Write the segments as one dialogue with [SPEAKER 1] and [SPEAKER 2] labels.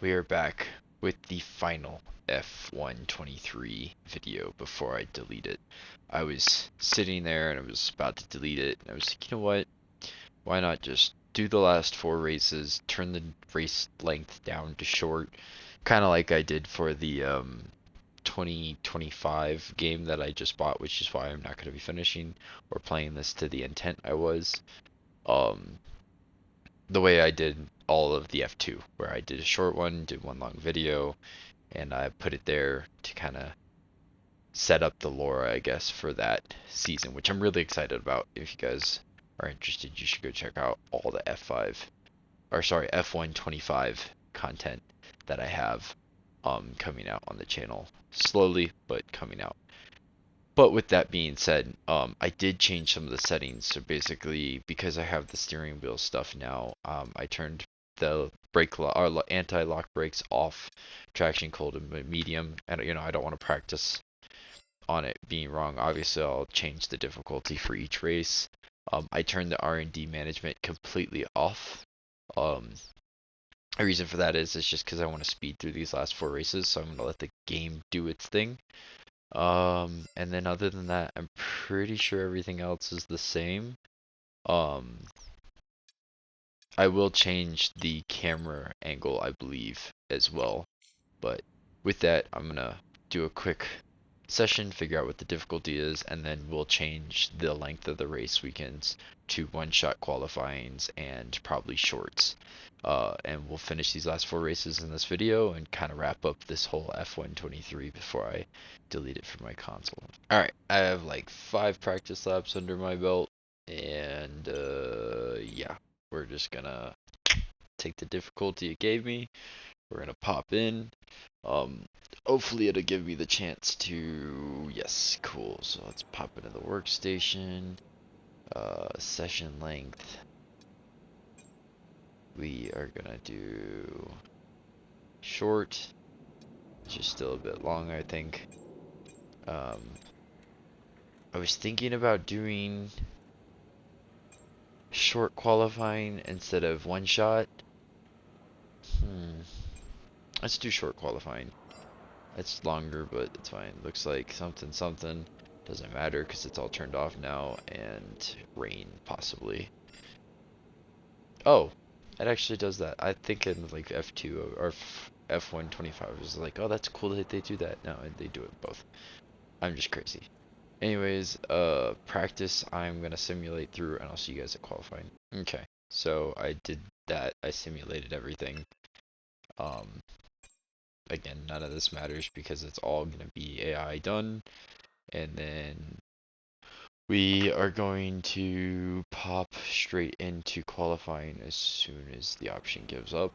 [SPEAKER 1] We are back with the final F123 video before I delete it. I was sitting there and I was about to delete it, and I was like, you know what? Why not just do the last 4 races, turn the race length down to short, kind of like I did for the 2025 game that I just bought, which is why I'm not going to be finishing or playing this to the intent I was. The way I did all of the F2, where I did a short one, did one long video, and I put it there to kind of set up the lore, I guess, for that season, which I'm really excited about. If you guys are interested, you should go check out all the F125 content that I have coming out on the channel. Slowly, but coming out. But with that being said, I did change some of the settings. So basically, because I have the steering wheel stuff now, I turned the anti-lock brakes off, traction control to medium, and I don't want to practice on it being wrong. Obviously, I'll change the difficulty for each race. I turned the R&D management completely off. The reason for that is it's just because I want to speed through these last 4 races, so I'm gonna let the game do its thing. And then other than that, I'm pretty sure everything else is the same. I will change the camera angle, I believe, as well. But with that, I'm gonna do a quick session, figure out what the difficulty is, and then we'll change the length of the race weekends to one-shot qualifyings and probably shorts. And we'll finish these last 4 races in this video and kind of wrap up this whole F123 before I delete it from my console. Alright, I have like 5 practice laps under my belt, and yeah, we're just gonna take the difficulty it gave me. We're gonna pop in. Hopefully it'll give me the chance to, yes, cool. So let's pop into the workstation. Session length. We are gonna do short, which is still a bit long, I think. I was thinking about doing short qualifying instead of one shot. Let's do short qualifying. It's longer, but it's fine. Looks like something. Doesn't matter because it's all turned off now, and rain possibly. Oh, it actually does that. I think in like F2 or F125 was like, oh, that's cool that they do that. No, they do it both. I'm just crazy. Anyways, practice I'm gonna simulate through, and I'll see you guys at qualifying. Okay, so I did that. I simulated everything. Again, none of this matters because it's all gonna be AI done, and then we are going to pop straight into qualifying as soon as the option gives up.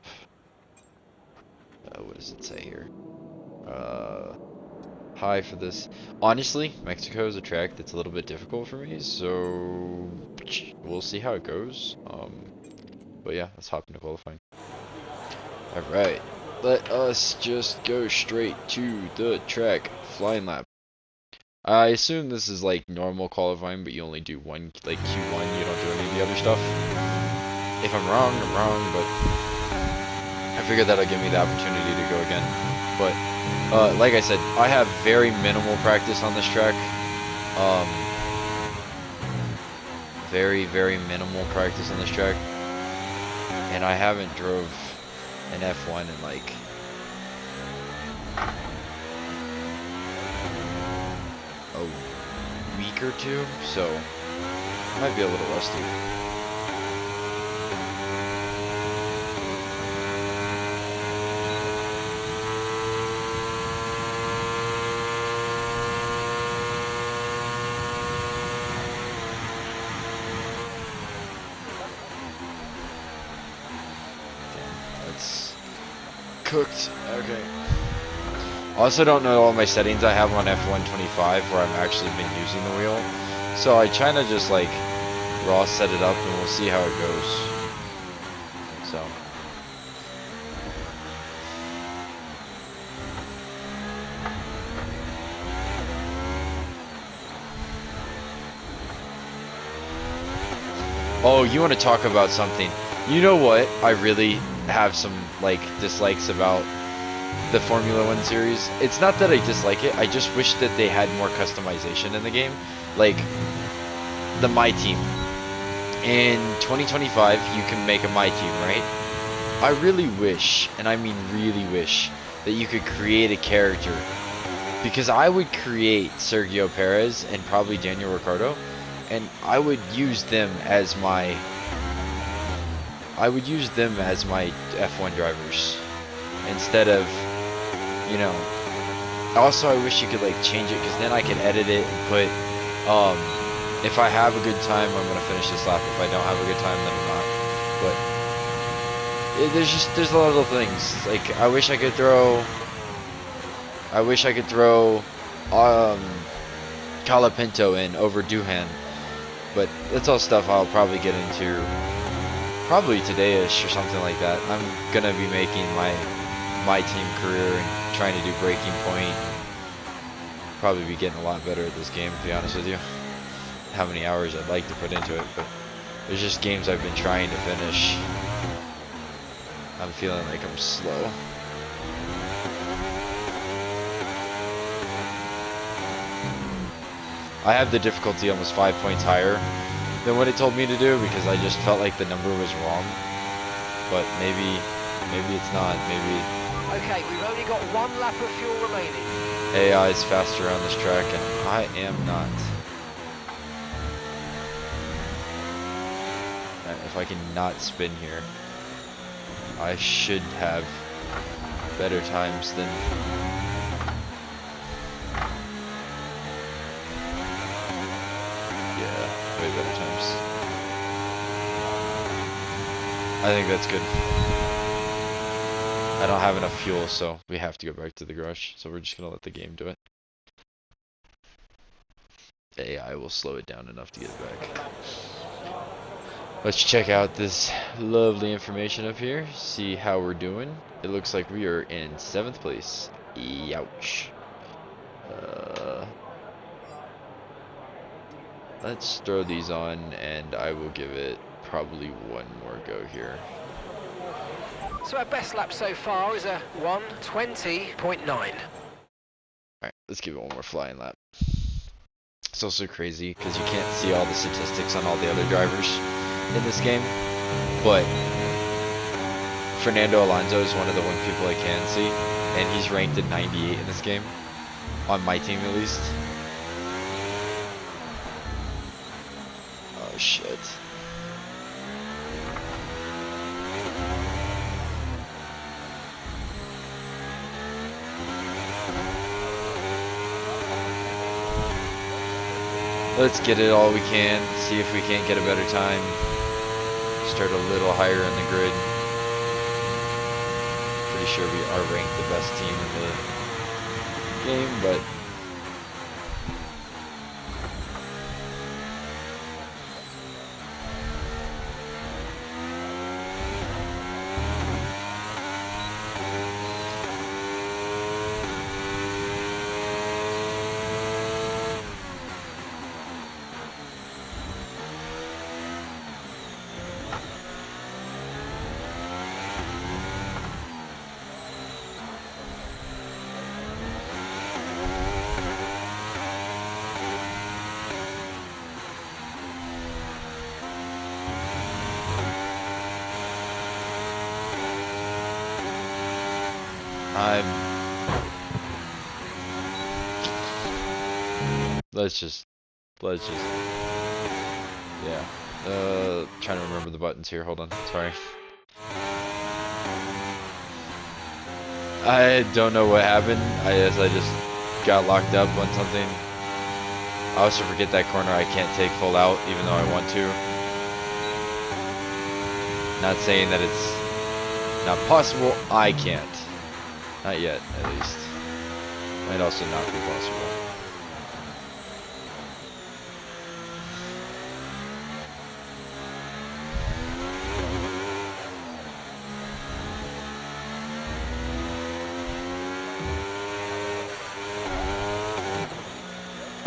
[SPEAKER 1] What does it say here? Hi for this. Honestly, Mexico is a track that's a little bit difficult for me, so we'll see how it goes. But yeah, let's hop into qualifying. Alright, let us just go straight to the track. Flying lap. I assume this is like normal qualifying, but you only do one, like Q1, you don't do any of the other stuff. If I'm wrong, I'm wrong, but I figured that'll give me the opportunity to go again. But, like I said, I have very minimal practice on this track. Very, very minimal practice on this track. And I haven't drove an F1 in like a week or two, so I might be a little rusty. That's cooked. Okay. Also don't know all my settings I have on F125 where I've actually been using the wheel. So I try to just like raw set it up and we'll see how it goes. So. Oh, you want to talk about something. You know what I really have some like dislikes about the Formula One series. It's not that I dislike it. I just wish that they had more customization in the game, like the My Team. In 2025, you can make a My Team, right? I really wish, and I mean really wish, that you could create a character. Because I would create Sergio Perez and probably Daniel Ricciardo, and I would use them as my F1 drivers instead of, you know. Also, I wish you could like change it, because then I could edit it and put, if I have a good time, I'm gonna finish this lap. If I don't have a good time, then I'm not. But there's a lot of little things. Like I wish I could throw Calapinto in over Duhan, but that's all stuff I'll probably get into probably today-ish or something like that. I'm gonna be making my team career and trying to do Breaking Point. Probably be getting a lot better at this game, to be honest with you. How many hours I'd like to put into it, but there's just games I've been trying to finish. I'm feeling like I'm slow. I have the difficulty almost 5 points higher than what it told me to do, because I just felt like the number was wrong. But maybe it's not. Maybe.
[SPEAKER 2] Okay, we've only got 1 lap of fuel remaining.
[SPEAKER 1] AI is faster on this track, and I am not. If I can not spin here, I should have better times than. Yeah, way better times. I think that's good. I don't have enough fuel, so we have to go back to the garage. So we're just gonna let the game do it. The AI will slow it down enough to get it back. Let's check out this lovely information up here. See how we're doing. It looks like we are in 7th place. Youch. Let's throw these on, and I will give it probably one more go here.
[SPEAKER 2] So our best lap so far is a 1:20.9.
[SPEAKER 1] Alright, let's give it one more flying lap. It's also crazy because you can't see all the statistics on all the other drivers in this game, but Fernando Alonso is one of the people I can see, and he's ranked at 98 in this game, on my team at least. Oh shit. Let's get it all we can, see if we can't get a better time. Start a little higher in the grid. Pretty sure we are ranked the best team in the game, but let's just, yeah. Trying to remember the buttons here. Hold on. Sorry. I don't know what happened. I just got locked up on something. I also forget that corner I can't take full out, even though I want to. Not saying that it's not possible. I can't. Not yet, at least. Might also not be possible.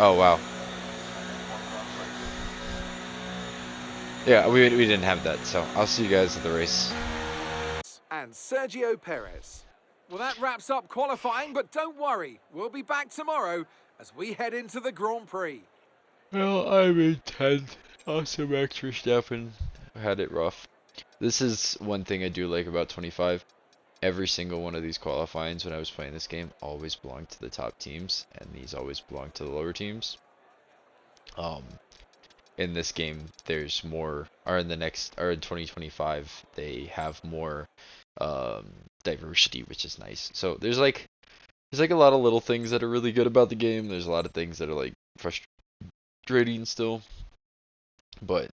[SPEAKER 1] Oh, wow. Yeah, we didn't have that, so I'll see you guys at the race.
[SPEAKER 3] and Sergio Perez. Well, that wraps up qualifying, but don't worry, we'll be back tomorrow as we head into the Grand Prix.
[SPEAKER 1] Well, I'm in 10th. Awesome, Max Verstappen had it rough. This is one thing I do like about 25. Every single one of these qualifyings when I was playing this game always belonged to the top teams, and these always belong to the lower teams. In this game, there's more, or in 2025, they have more diversity, which is nice. So there's like a lot of little things that are really good about the game. There's a lot of things that are like frustrating still, but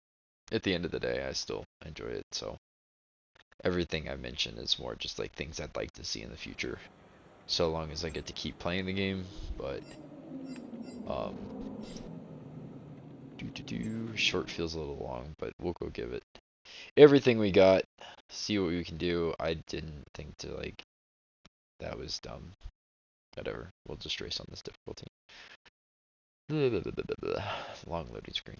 [SPEAKER 1] at the end of the day, I still enjoy it. So everything I mentioned is more just like things I'd like to see in the future, so long as I get to keep playing the game. But short feels a little long, but we'll go give it everything we got, see what we can do. I didn't think to like, that was dumb. Whatever, we'll just race on this difficulty. Long loading screen.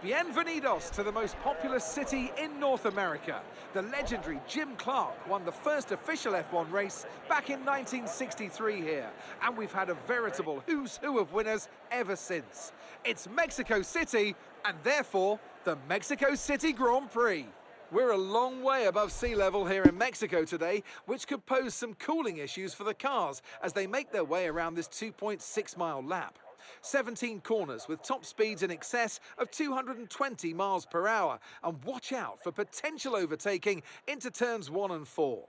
[SPEAKER 3] Bienvenidos to the most populous city in North America. The legendary Jim Clark won the first official F1 race back in 1963 here, and we've had a veritable who's who of winners ever since. It's Mexico City, and therefore the Mexico City Grand Prix. We're a long way above sea level here in Mexico today, which could pose some cooling issues for the cars as they make their way around this 2.6-mile lap. 17 corners with top speeds in excess of 220 miles per hour, and watch out for potential overtaking into turns 1 and 4.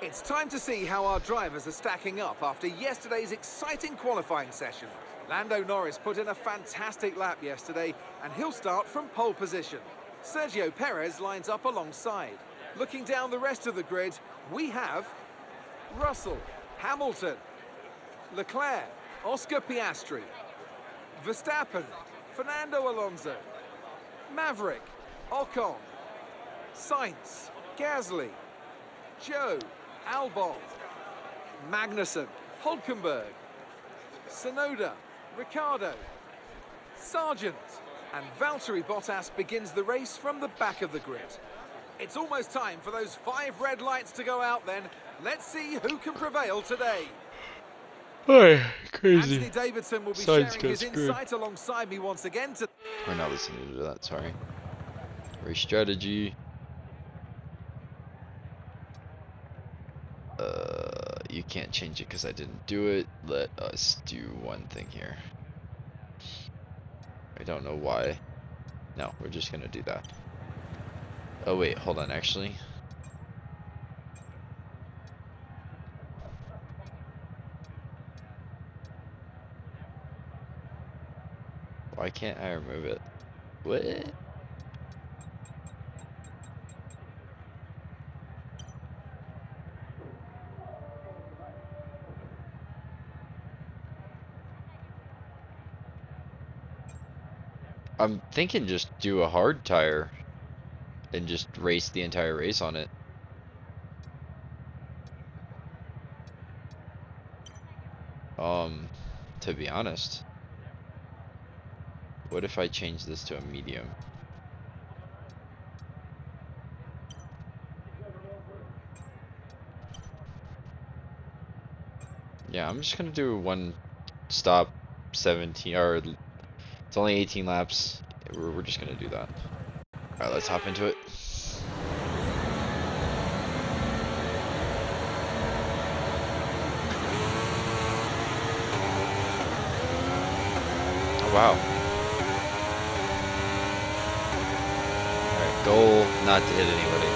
[SPEAKER 3] It's time to see how our drivers are stacking up after yesterday's exciting qualifying session. Lando Norris put in a fantastic lap yesterday, and he'll start from pole position. Sergio Perez lines up alongside. Looking down the rest of the grid, we have Russell, Hamilton, Leclerc, Oscar Piastri, Verstappen, Fernando Alonso, Maverick, Ocon, Sainz, Gasly, Joe, Albon, Magnussen, Hulkenberg, Tsunoda, Ricciardo, Sargent, and Valtteri Bottas begins the race from the back of the grid. It's almost time for those 5 red lights to go out then. Let's see who can prevail today.
[SPEAKER 1] Oh, crazy.
[SPEAKER 3] Anthony Davidson will be sharing his insight alongside me once again.
[SPEAKER 1] We're not listening to that, sorry. Race strategy. You can't change it because I didn't do it. Let us do one thing here. I don't know why. No, we're just gonna do that. Oh wait, hold on, actually. Why can't I remove it? What? I'm thinking just do a hard tire and just race the entire race on it. To be honest, what if I change this to a medium? Yeah, I'm just gonna do one stop 17, or it's only 18 laps. We're just gonna do that. Alright, let's hop into it. Oh, wow. Alright, goal not to hit anybody.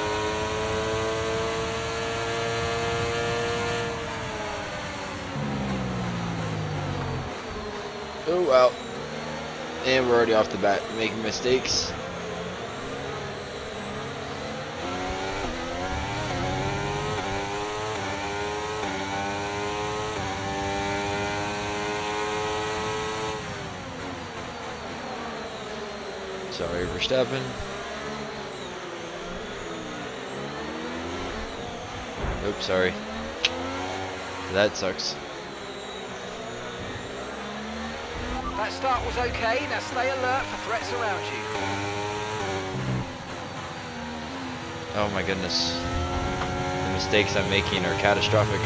[SPEAKER 1] Oh, wow. And we're already off the bat making mistakes. Sorry, Verstappen. Oops, sorry. That sucks.
[SPEAKER 2] That start was okay, now stay alert for threats around you.
[SPEAKER 1] Oh my goodness. mistakes I'm making are catastrophic.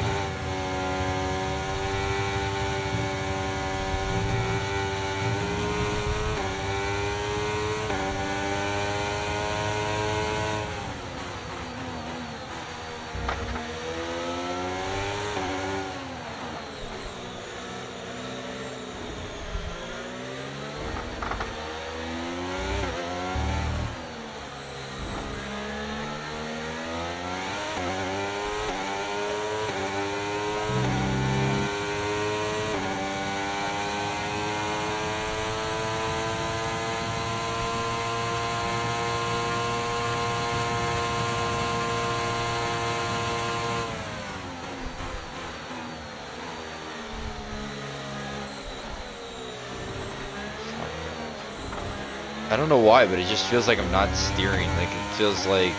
[SPEAKER 1] I don't know why, but it just feels like I'm not steering. Like, it feels like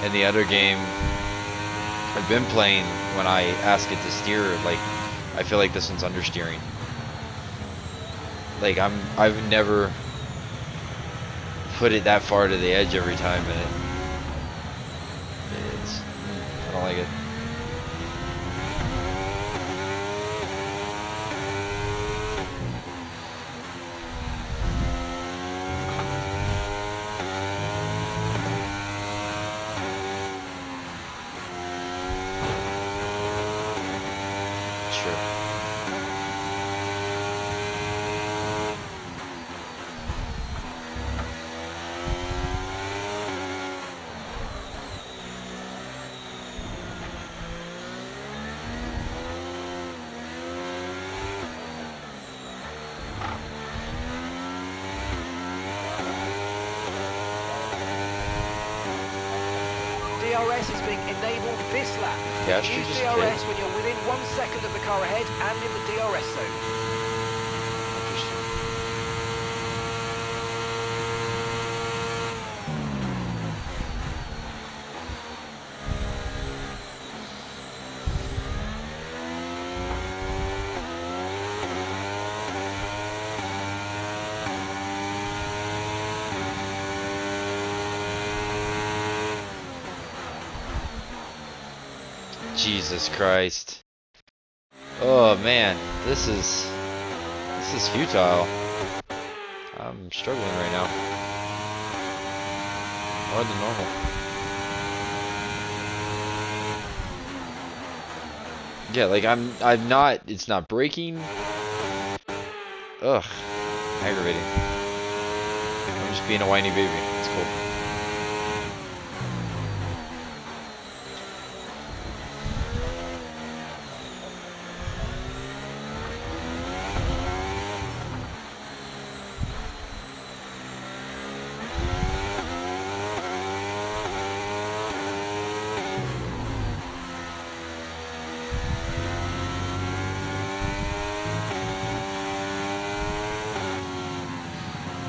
[SPEAKER 1] in the other game I've been playing, when I ask it to steer, like, I feel like this one's understeering. Like, I've never put it that far to the edge every time, and I don't like it. Sure.
[SPEAKER 2] DRS is being enabled this lap.
[SPEAKER 1] Yeah,
[SPEAKER 2] Use
[SPEAKER 1] just
[SPEAKER 2] DRS when you're within 1 second of the car ahead and in the DRS zone.
[SPEAKER 1] Interesting. Jesus Christ. Oh man, this is futile. I'm struggling right now. More than normal. Yeah, like I'm not, it's not braking. Ugh. Aggravating. I'm just being a whiny baby. It's cool.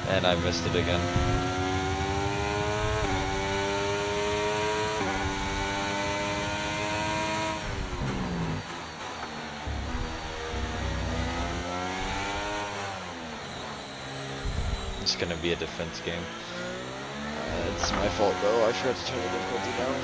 [SPEAKER 1] And I missed it again. It's gonna be a defense game. It's my fault though, I forgot to turn the difficulty down.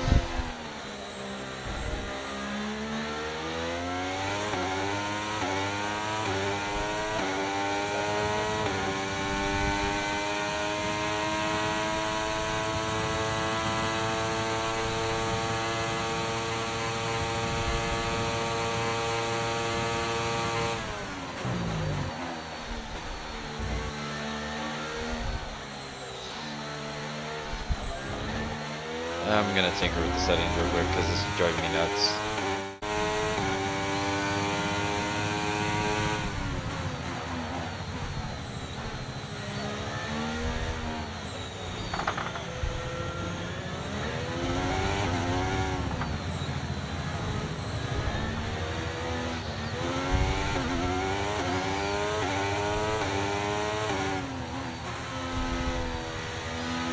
[SPEAKER 1] I'm gonna tinker with the settings real quick because this is driving me nuts.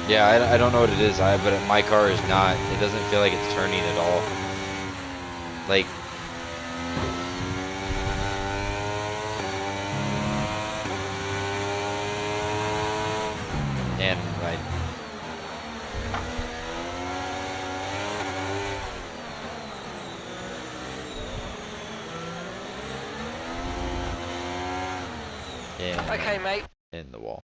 [SPEAKER 1] Yeah, I don't know what it is, but my car is not, it doesn't feel like it's turning at all. Like, and And
[SPEAKER 2] Okay, mate.
[SPEAKER 1] in the wall.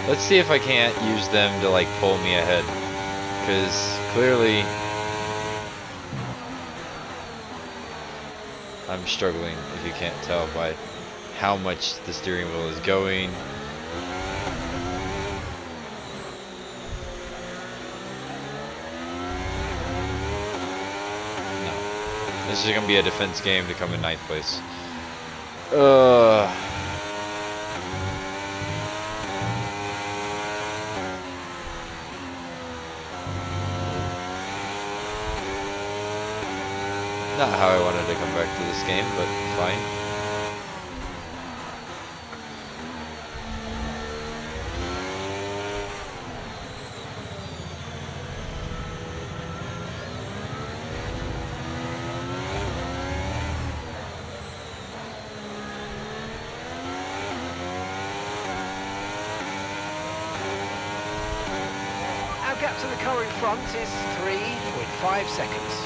[SPEAKER 1] Let's see if I can't use them to like pull me ahead, because clearly I'm struggling, if you can't tell by how much the steering wheel is going. No. This is gonna be a defense game to come in 9th place. Not how I wanted to come back to this game, but fine.
[SPEAKER 2] Our gap to the car in front is 3.5 seconds.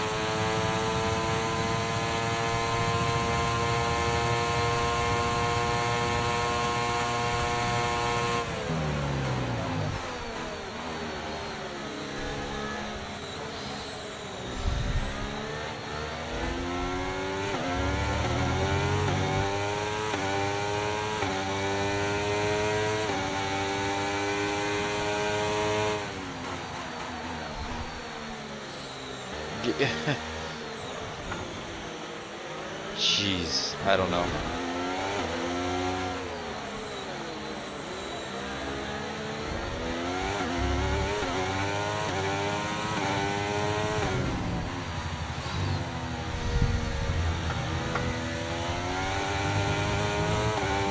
[SPEAKER 1] Jeez, I don't know.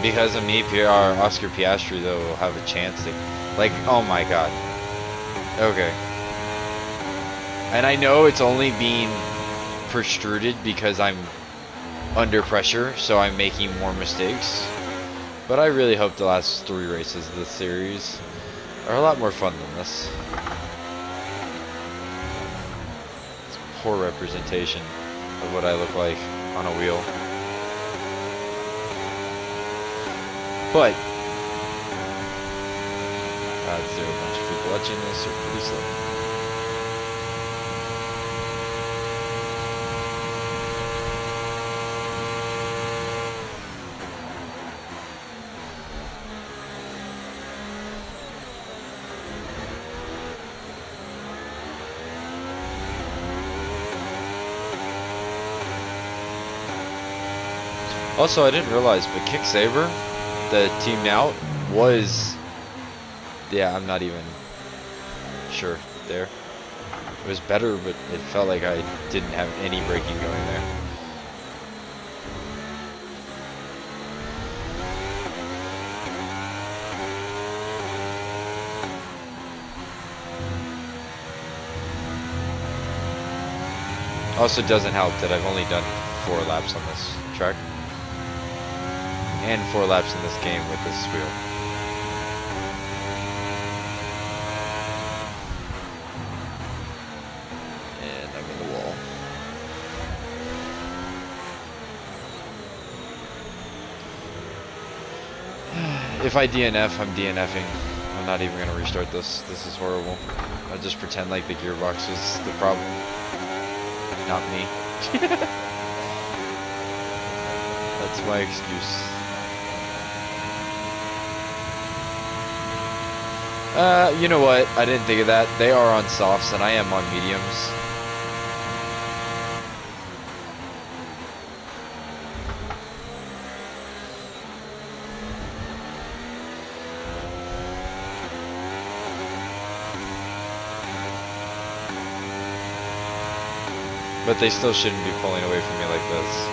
[SPEAKER 1] Because of me, Oscar Piastri though will have a chance to, like, oh my god. Okay. And I know it's only being protruded because I'm under pressure, so I'm making more mistakes. But I really hope the last 3 races of the series are a lot more fun than this. It's poor representation of what I look like on a wheel. But odds there are a bunch of people watching this are pretty slow. Also, I didn't realize, but Kick Saber, the team now, was, yeah, I'm not even sure there. It was better, but it felt like I didn't have any braking going there. Also doesn't help that I've only done 4 laps on this track. And 4 laps in this game with this wheel. And I'm in the wall. If I DNF, I'm DNFing. I'm not even going to restart this. This is horrible. I'll just pretend like the gearbox is the problem. Not me. That's my excuse. You know what? I didn't think of that. They are on softs and I am on mediums. But they still shouldn't be pulling away from me like this.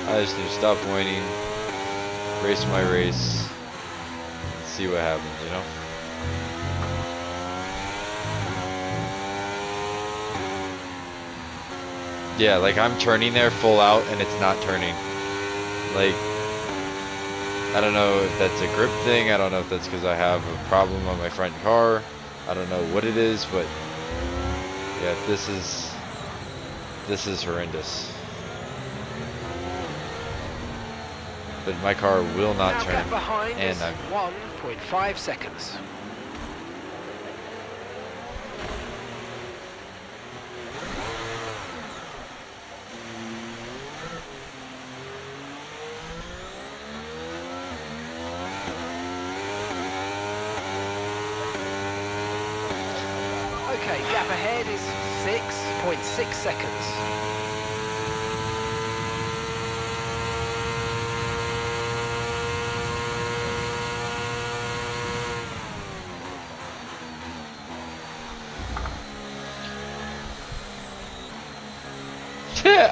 [SPEAKER 1] I just need to stop whining, race my race, see what happens, you know? Yeah, like I'm turning there full out and it's not turning. Like, I don't know if that's a grip thing, I don't know if that's because I have a problem on my front car, I don't know what it is, but yeah, this is horrendous. But my car will not
[SPEAKER 2] Now
[SPEAKER 1] turn,
[SPEAKER 2] gap behind
[SPEAKER 1] and
[SPEAKER 2] is
[SPEAKER 1] I'm
[SPEAKER 2] 1.5 seconds. Okay, gap ahead is 6.6 seconds.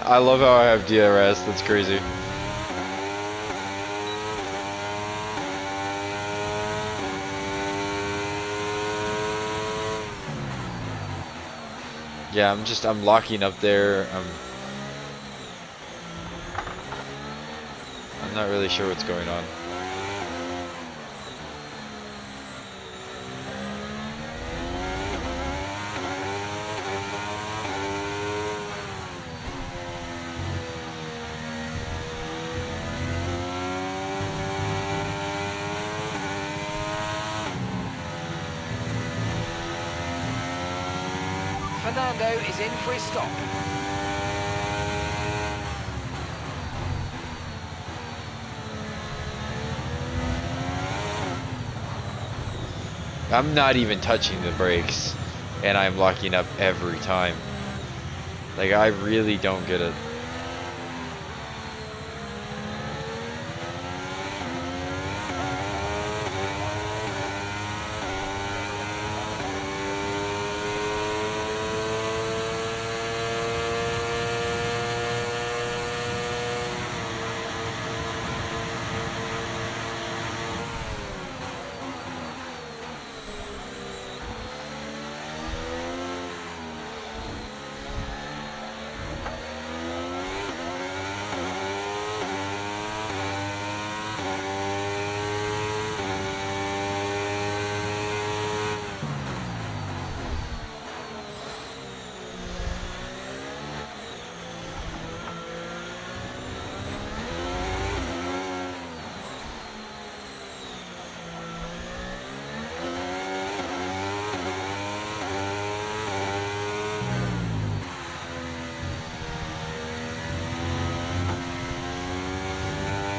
[SPEAKER 1] I love how I have DRS, that's crazy. Yeah, I'm locking up there. I'm not really sure what's going on.
[SPEAKER 2] Fernando is in for his stop.
[SPEAKER 1] I'm not even touching the brakes, and I'm locking up every time. Like, I really don't get it.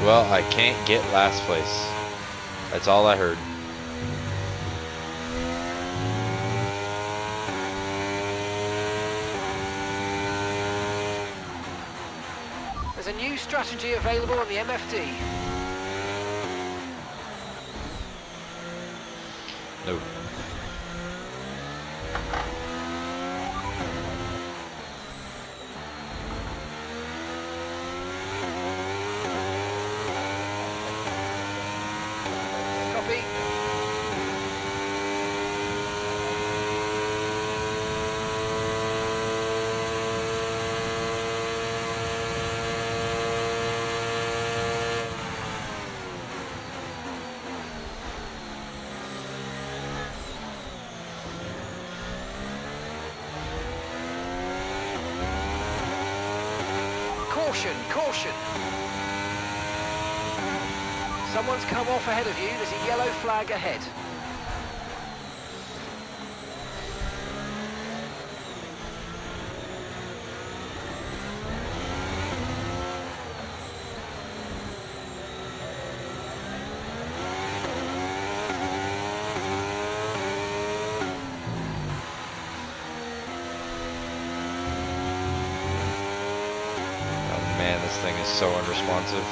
[SPEAKER 1] Well, I can't get last place. That's all I heard.
[SPEAKER 2] There's a new strategy available on the MFD.
[SPEAKER 1] No.
[SPEAKER 2] Copy. Caution, caution. Someone's come off ahead of you. There's a yellow flag ahead.
[SPEAKER 1] This thing is so unresponsive.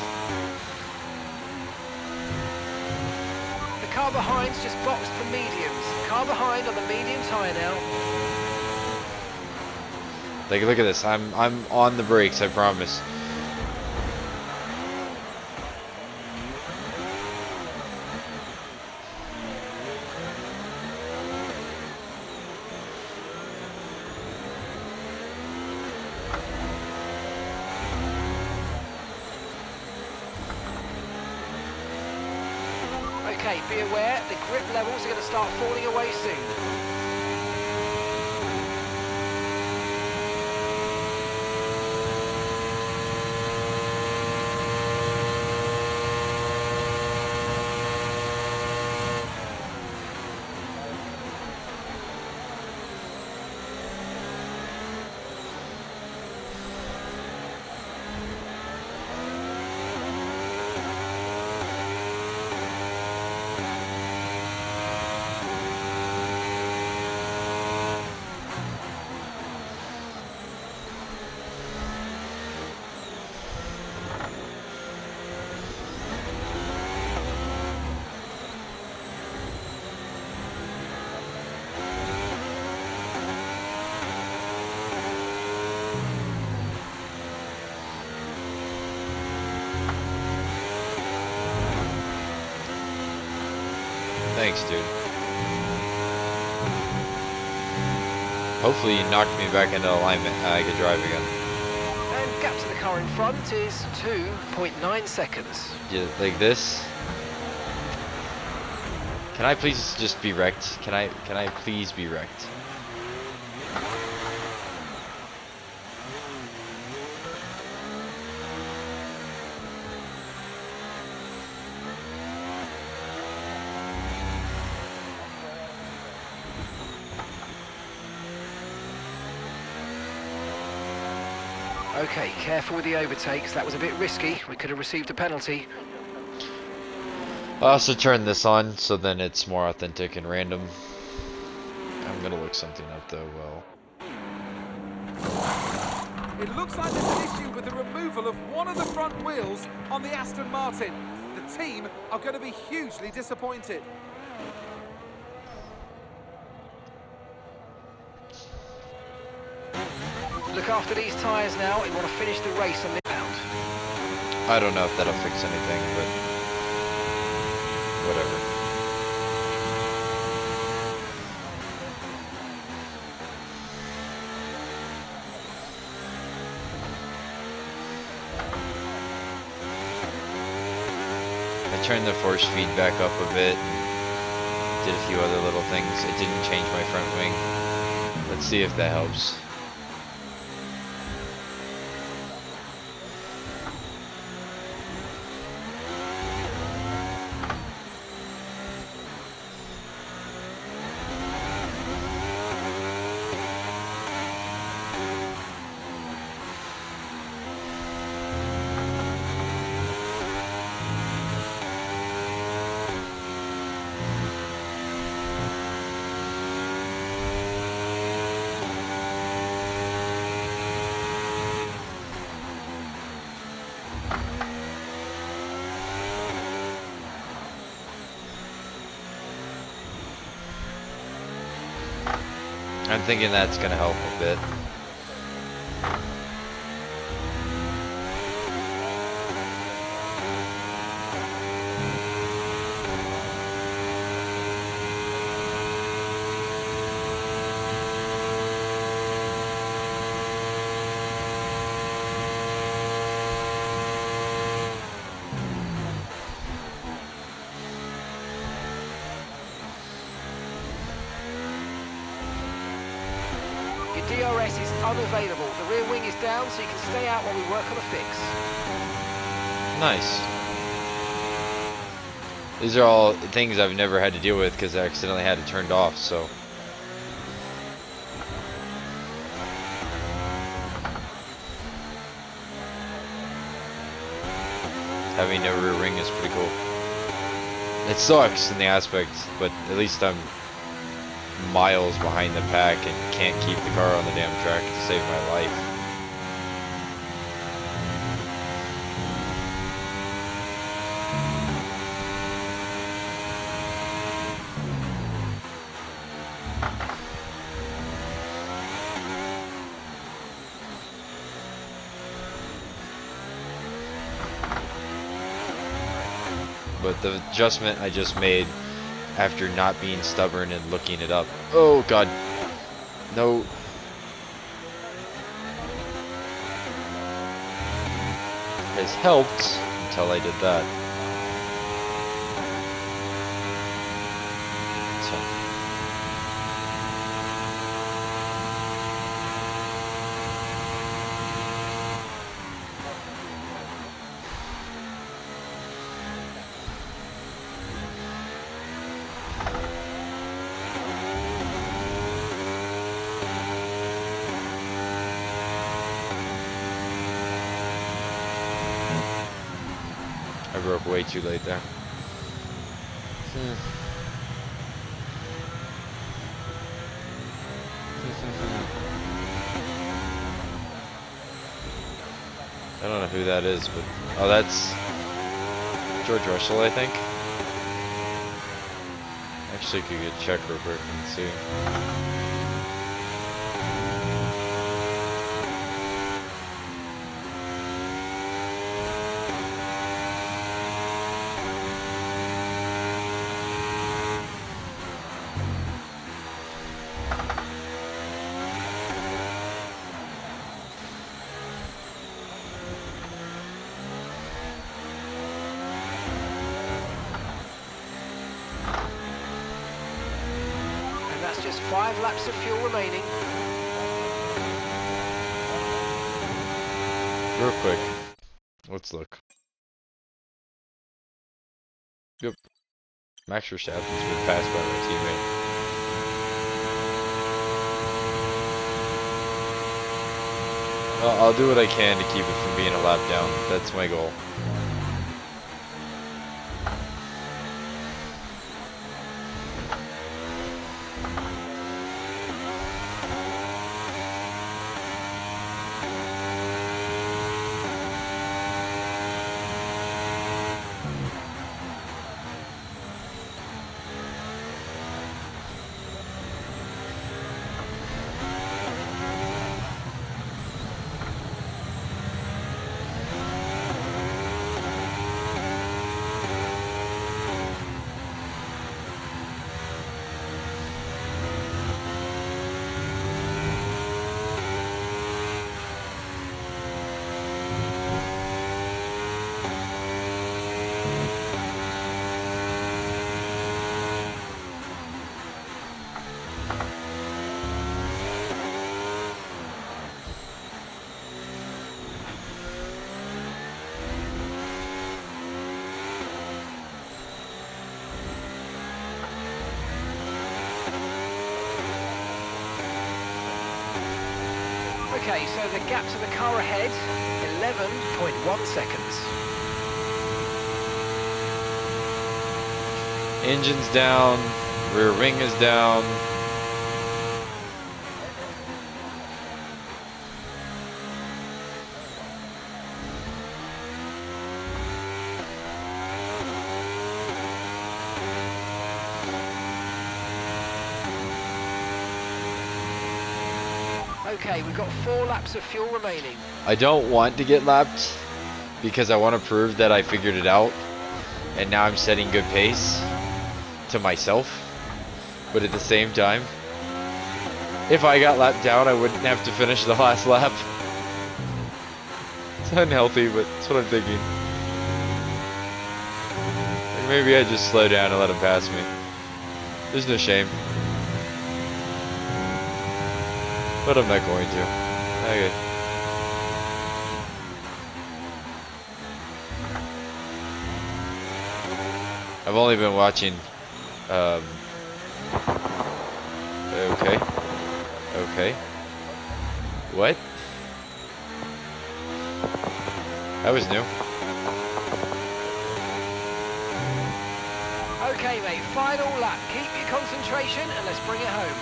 [SPEAKER 2] The car behind's just boxed for mediums. Car behind on the medium tyre now.
[SPEAKER 1] Like, look at this. I'm on the brakes, I promise.
[SPEAKER 2] Okay, be aware, the grip levels are going to start falling away soon.
[SPEAKER 1] Thanks, dude. Hopefully you knocked me back into alignment and I could drive again.
[SPEAKER 2] And gap to the car in front is 2.9 seconds.
[SPEAKER 1] Yeah, like this. Can I please just be wrecked? Can I please be wrecked?
[SPEAKER 2] Okay, careful with the overtakes. That was a bit risky. We could have received a penalty.
[SPEAKER 1] I also turned this on so then it's more authentic and random. I'm gonna look something up though. Well,
[SPEAKER 3] It looks like there's an issue with the removal of one of the front wheels on the Aston Martin. The team are going to be hugely disappointed.
[SPEAKER 2] Look after these tyres now. You want to finish the race on the ground.
[SPEAKER 1] I don't know if that'll fix anything, but whatever. I turned the force feed back up a bit and did a few other little things. It didn't change my front wing. Let's see if that helps. I'm thinking that's gonna help a bit.
[SPEAKER 2] DRS is unavailable. The rear wing is down, so you can stay out while we work on a fix.
[SPEAKER 1] Nice. These are all things I've never had to deal with because I accidentally had it turned off, so. Having no rear wing is pretty cool. It sucks in the aspect, but at least I'm miles behind the pack and can't keep the car on the damn track to save my life. but the adjustment I just made after not being stubborn and looking it up. Oh god. No. Has helped until I did that. So. I broke way too late there. I don't know who that is, but oh, that's George Russell, I think. Actually, could get check real quick and see.
[SPEAKER 2] Just 5 laps of fuel remaining.
[SPEAKER 1] Real quick, let's look. Yep, Max Verstappen's been passed by my teammate. I'll do what I can to keep it from being a lap down. That's my goal.
[SPEAKER 2] Okay, so the gap to the car ahead, 11.1 seconds.
[SPEAKER 1] Engine's down, rear wing is down.
[SPEAKER 2] Okay, we've got 4 laps of fuel remaining.
[SPEAKER 1] I don't want to get lapped because I want to prove that I figured it out and now I'm setting good pace to myself. But at the same time, if I got lapped down, I wouldn't have to finish the last lap. It's unhealthy, but that's what I'm thinking. Like maybe I just slow down and let him pass me. There's no shame. But I'm not going to. Okay. I've only been watching, okay. Okay. What? That was new.
[SPEAKER 2] Okay, mate, final lap. Keep your concentration and let's bring it home.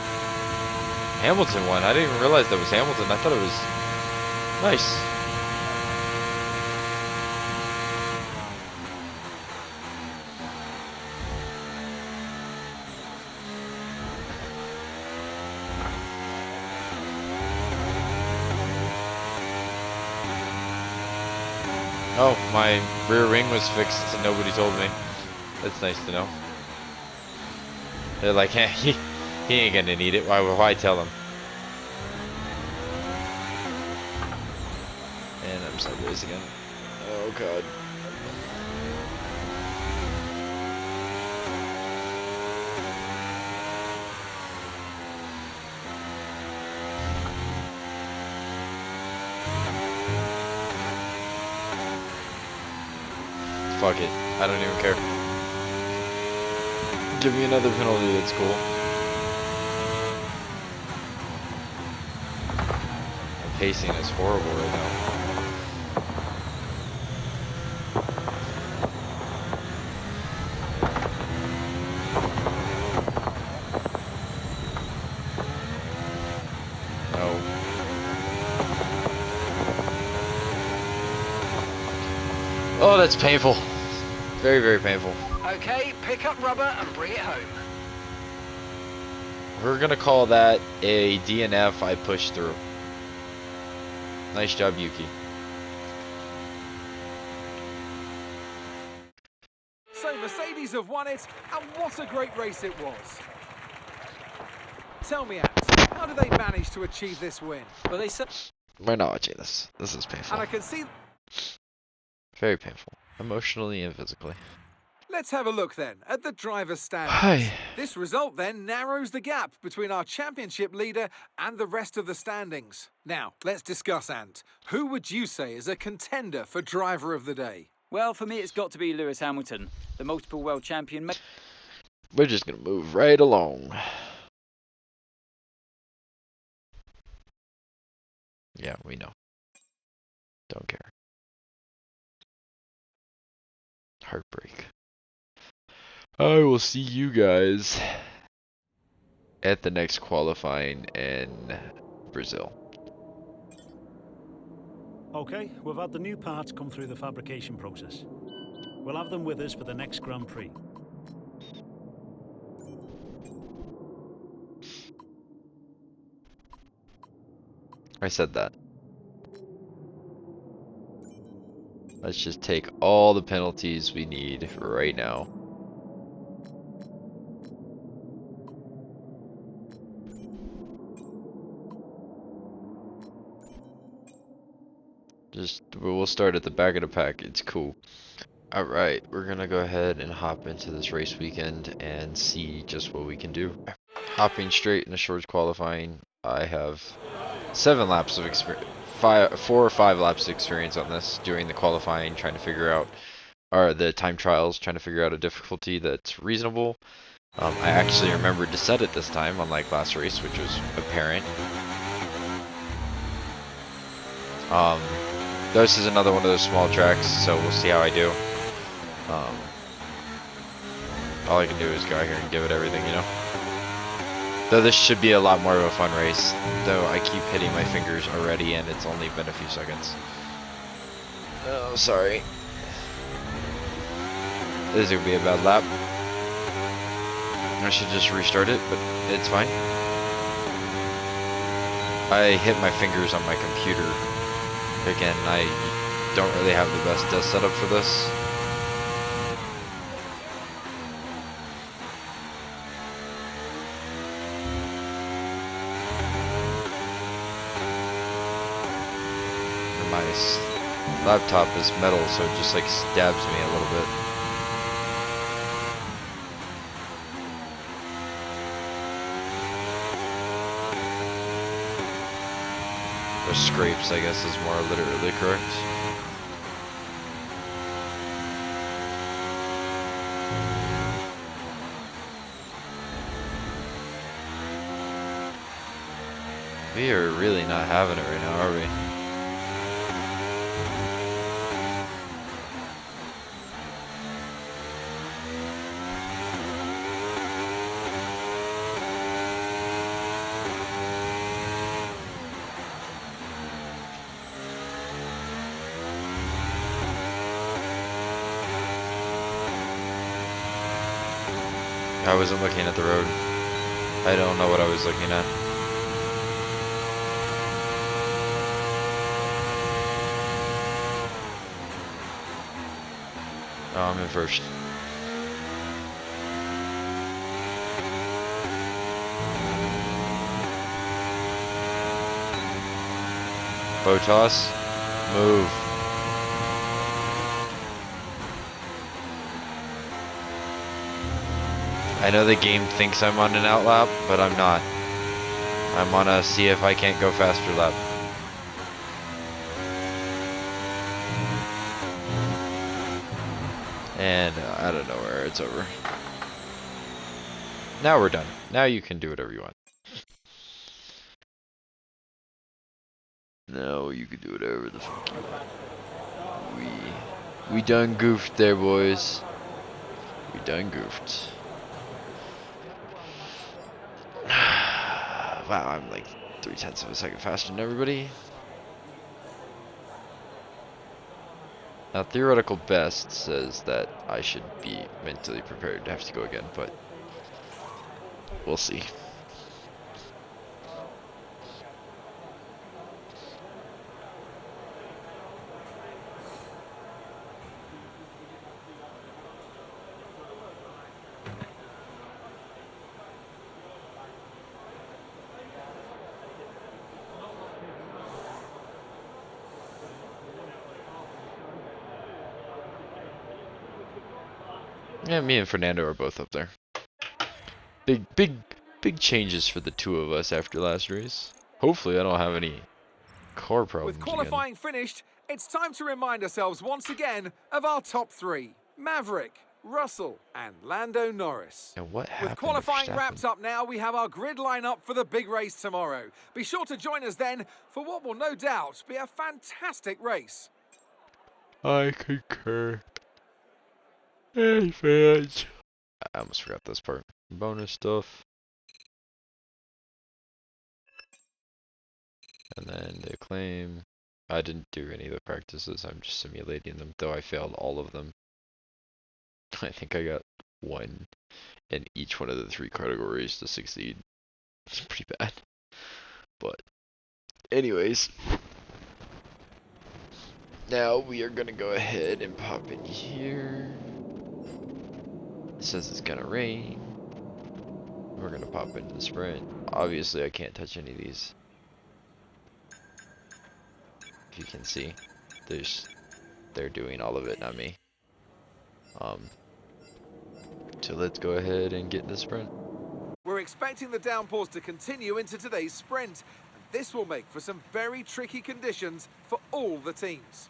[SPEAKER 1] Hamilton won. I didn't even realize that was Hamilton. I thought it was nice. Oh, my rear wing was fixed and nobody told me. That's nice to know. They're like, hey, he ain't gonna need it. Why tell him? And I'm sideways again. Oh god. Fuck it. I don't even care. Give me another penalty, that's cool. My pacing is horrible right now. No. Oh, that's painful. Very, very painful.
[SPEAKER 2] Okay, pick up rubber and bring it home.
[SPEAKER 1] We're gonna call that a DNF I pushed through. Nice job, Yuki.
[SPEAKER 3] So Mercedes have won it, and what a great race it was. Tell me, Ant, how do they manage to achieve this win? Well, they said,
[SPEAKER 1] We're not watching this. This is painful.
[SPEAKER 3] and I can see.
[SPEAKER 1] Very painful. Emotionally and physically.
[SPEAKER 3] Let's have a look then at the driver's standings.
[SPEAKER 1] Hi.
[SPEAKER 3] This result then narrows the gap between our championship leader and the rest of the standings. Now, let's discuss, Ant. Who would you say is a contender for driver of the day?
[SPEAKER 4] Well, for me, it's got to be Lewis Hamilton, the multiple world champion.
[SPEAKER 1] We're just gonna move right along. Yeah, we know. Don't care. Heartbreak. I will see you guys at the next qualifying in Brazil.
[SPEAKER 5] Okay, we've had the new parts come through the fabrication process. We'll have them with us for the next Grand Prix.
[SPEAKER 1] I said that. Let's just take all the penalties we need right now. We'll start at the back of the pack. It's cool. Alright, we're gonna go ahead and hop into this race weekend and see just what we can do. Hopping straight into shorts qualifying, I have 7 laps of experience, 4 or 5 laps of experience on this, doing the qualifying, trying to figure out, or the time trials, trying to figure out a difficulty that's reasonable. I actually remembered to set it this time, unlike last race, which was apparent. This is another one of those small tracks, so we'll see how I do. All I can do is go out here and give it everything, you know? Though this should be a lot more of a fun race, though I keep hitting my fingers already and it's only been a few seconds. Oh, sorry. This is gonna be a bad lap. I should just restart it, but it's fine. I hit my fingers on my computer. Again, I don't really have the best desk setup for this. My laptop is metal, so it just like stabs me a little bit. Or scrapes, I guess, is more literally correct. We are really not having it right now, are we? I wasn't looking at the road. I don't know what I was looking at. Oh, I'm in first. Botas, move. I know the game thinks I'm on an out lap, but I'm not. I'm on a see if I can't go faster lap. And out of nowhere, it's over. Now we're done. Now you can do whatever you want. Now you can do whatever the fuck you want. We done goofed there, boys. We done goofed. Wow, I'm like 0.3 of a second faster than everybody. Now, theoretical best says that I should be mentally prepared to have to go again, but we'll see. Yeah, me and Fernando are both up there. Big changes for the two of us after last race. Hopefully I don't have any car problems
[SPEAKER 3] With qualifying finished, it's time to remind ourselves once again of our top three. Maverick, Russell and Lando Norris.
[SPEAKER 1] And what happened
[SPEAKER 3] With qualifying
[SPEAKER 1] to Verstappen?
[SPEAKER 3] wrapped up now, we have our grid lineup for the big race tomorrow. Be sure to join us then for what will no doubt be a fantastic race.
[SPEAKER 1] I concur. Hey fans. I almost forgot this part. Bonus stuff. And then the claim. I didn't do any of the practices, I'm just simulating them, though I failed all of them. I think I got 1 in each one of the 3 categories to succeed. It's pretty bad. But, anyways. Now we are gonna go ahead and pop in here. It says it's gonna rain. We're gonna pop into the sprint. Obviously I can't touch any of these. If you can see, they're doing all of it, not me. So let's go ahead and get in the sprint.
[SPEAKER 3] We're expecting the downpours to continue into today's sprint. And this will make for some very tricky conditions for all the teams.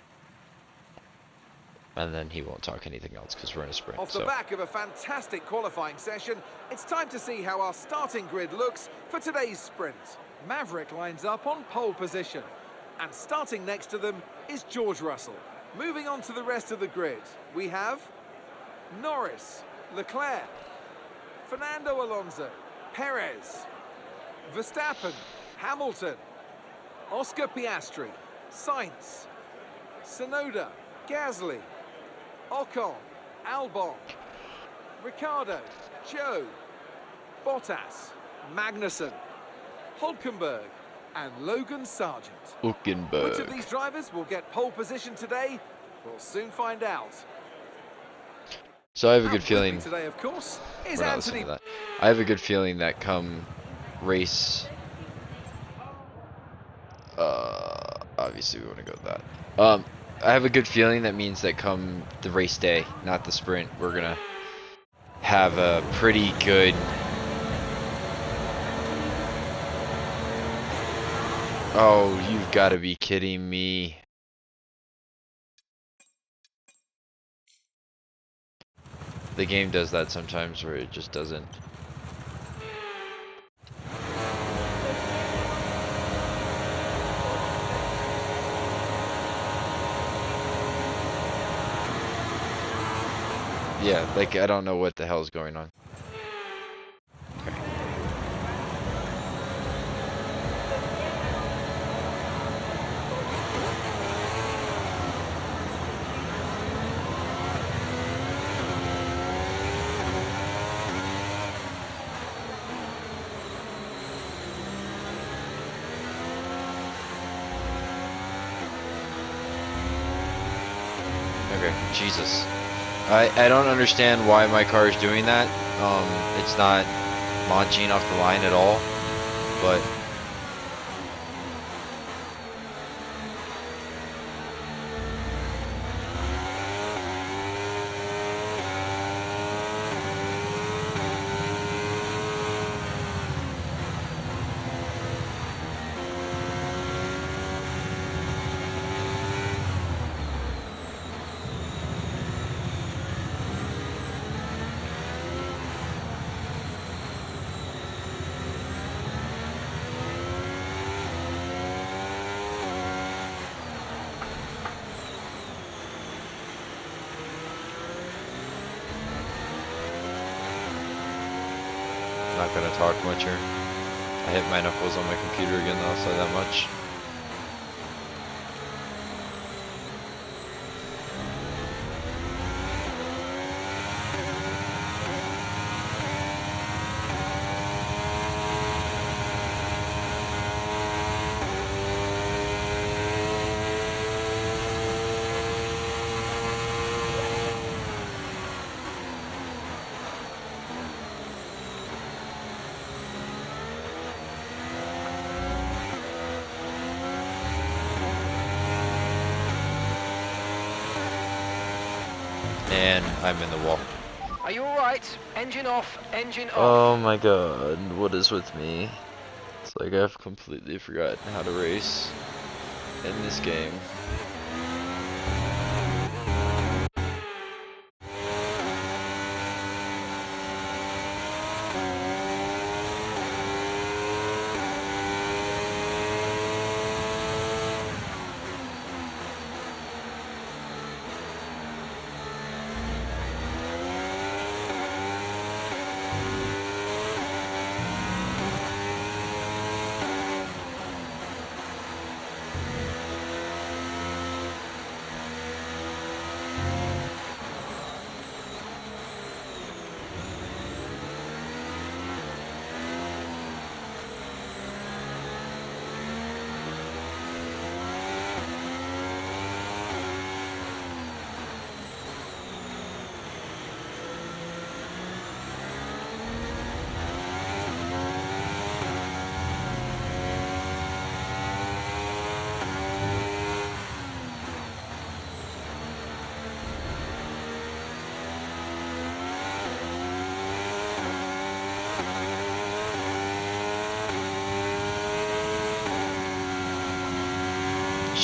[SPEAKER 1] And then he won't talk anything else because we're in a sprint.
[SPEAKER 3] Off the back of a fantastic qualifying session, it's time to see how our starting grid looks for today's sprint. Maverick lines up on pole position. And starting next to them is George Russell. Moving on to the rest of the grid, we have Norris, Leclerc, Fernando Alonso, Perez, Verstappen, Hamilton, Oscar Piastri, Sainz, Tsunoda, Gasly, Ocon, Albon, Ricciardo, Joe, Bottas, Magnussen, Hulkenberg, and Logan Sargent. Which of
[SPEAKER 1] Hulkenberg.
[SPEAKER 3] these drivers will get pole position today? We'll soon find out.
[SPEAKER 1] So I have a
[SPEAKER 3] And
[SPEAKER 1] good
[SPEAKER 3] with
[SPEAKER 1] feeling.
[SPEAKER 3] me today, of course, is
[SPEAKER 1] We're not
[SPEAKER 3] Anthony.
[SPEAKER 1] listening to that. I have a good feeling that come race. Obviously we want to go with that. I have a good feeling that means that come the race day, not the sprint, we're gonna have a pretty good. Oh, you've got to be kidding me. The game does that sometimes where it just doesn't. Yeah, like I don't know what the hell's going on. Okay. Okay, Jesus. I don't understand why my car is doing that. It's not launching off the line at all, but not gonna talk much here. I hit my knuckles on my computer again, though, I'll say that much. And I'm in the wall.
[SPEAKER 2] Are you alright? Engine off, engine off.
[SPEAKER 1] Oh my god, what is with me? It's like I've completely forgotten how to race in this game.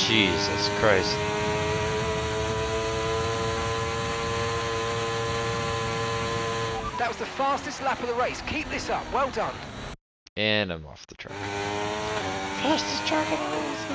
[SPEAKER 1] Jesus Christ.
[SPEAKER 2] That was the fastest lap of the race. Keep this up. Well done.
[SPEAKER 1] And I'm off the track. Fastest track in the race.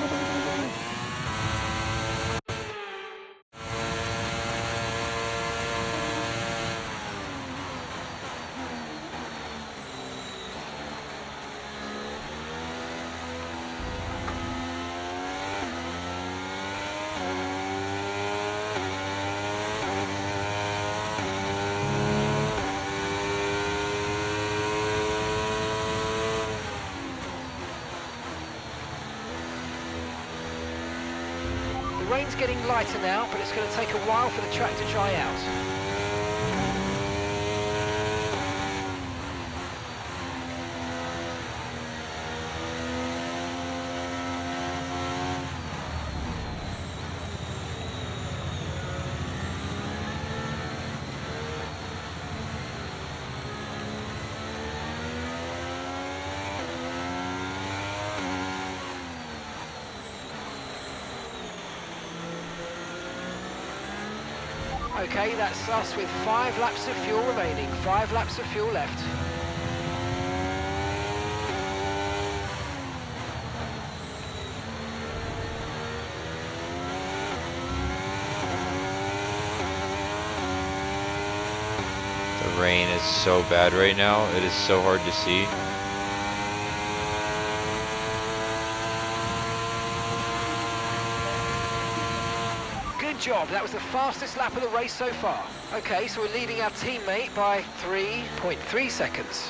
[SPEAKER 2] The rain's getting lighter now, but it's going to take a while for the track to dry out. Okay, that's us with 5 laps of fuel remaining. 5 laps of fuel left.
[SPEAKER 1] The rain is so bad right now. It is so hard to see.
[SPEAKER 2] Good job. That was the fastest lap of the race so far. Okay, so we're leading our teammate by 3.3 seconds.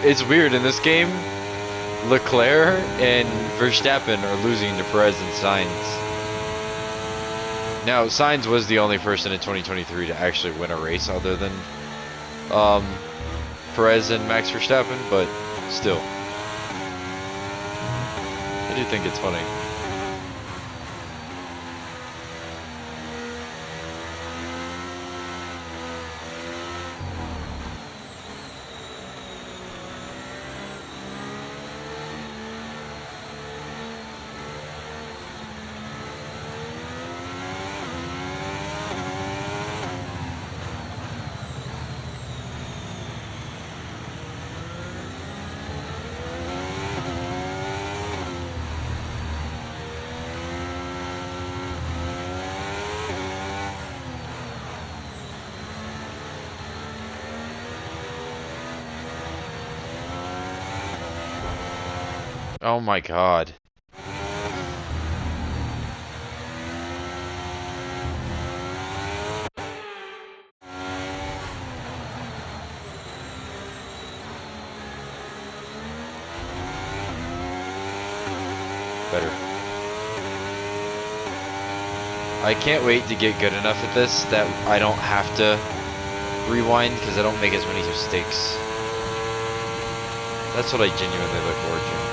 [SPEAKER 1] It's weird in this game. Leclerc and Verstappen are losing to Perez and Sainz. Now, Sainz was the only person in 2023 to actually win a race other than Perez and Max Verstappen, but still. I do think it's funny. Oh my god. Better. I can't wait to get good enough at this that I don't have to rewind because I don't make as many mistakes. That's what I genuinely look forward to.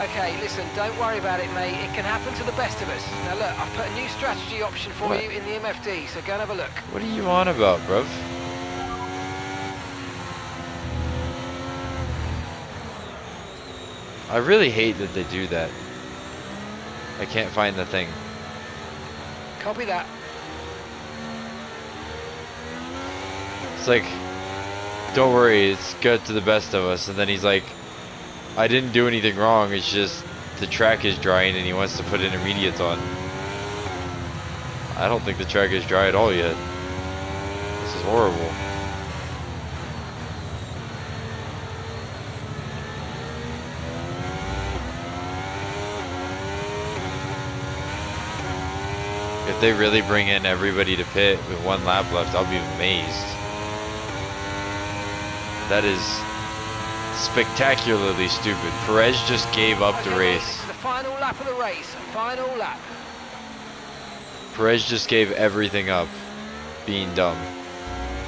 [SPEAKER 2] Okay, listen, don't worry about it, mate. It can happen to the best of us. Now look, I've put a new strategy option for
[SPEAKER 1] What?
[SPEAKER 2] you in the MFD, so go and have a look.
[SPEAKER 1] What are you on about, bruv? I really hate that they do that. I can't find the thing.
[SPEAKER 2] Copy that.
[SPEAKER 1] It's like, don't worry, it's good to the best of us. And then he's like, I didn't do anything wrong, it's just the track is drying and he wants to put intermediates on. I don't think the track is dry at all yet. This is horrible. If they really bring in everybody to pit with 1 lap left, I'll be amazed. That is spectacularly stupid. Perez just gave up the
[SPEAKER 2] Okay,
[SPEAKER 1] race.
[SPEAKER 2] It's the final lap of the race. Final lap.
[SPEAKER 1] Perez just gave everything up, being dumb.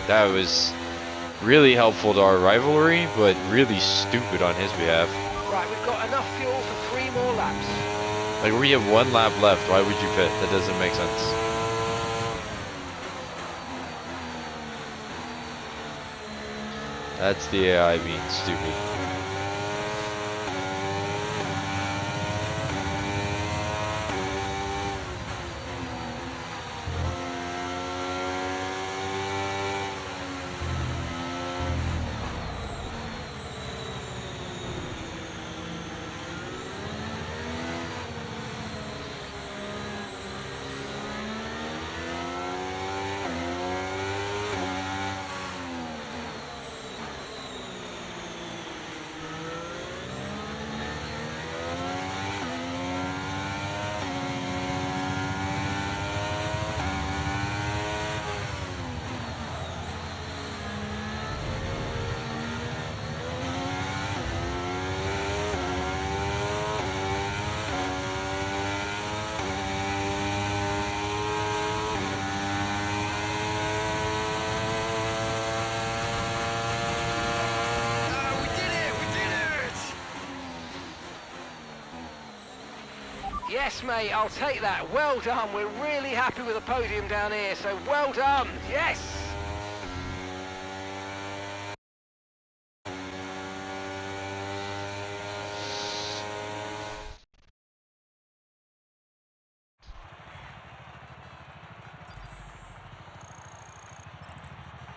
[SPEAKER 1] That was really helpful to our rivalry, but really stupid on his behalf.
[SPEAKER 2] Right, we've got enough fuel for 3 more laps.
[SPEAKER 1] Like, we have 1 lap left, why would you pit? That doesn't make sense. That's the AI being stupid.
[SPEAKER 2] Yes, mate, I'll take that. Well done. We're really happy with the podium down here, so well done. Yes.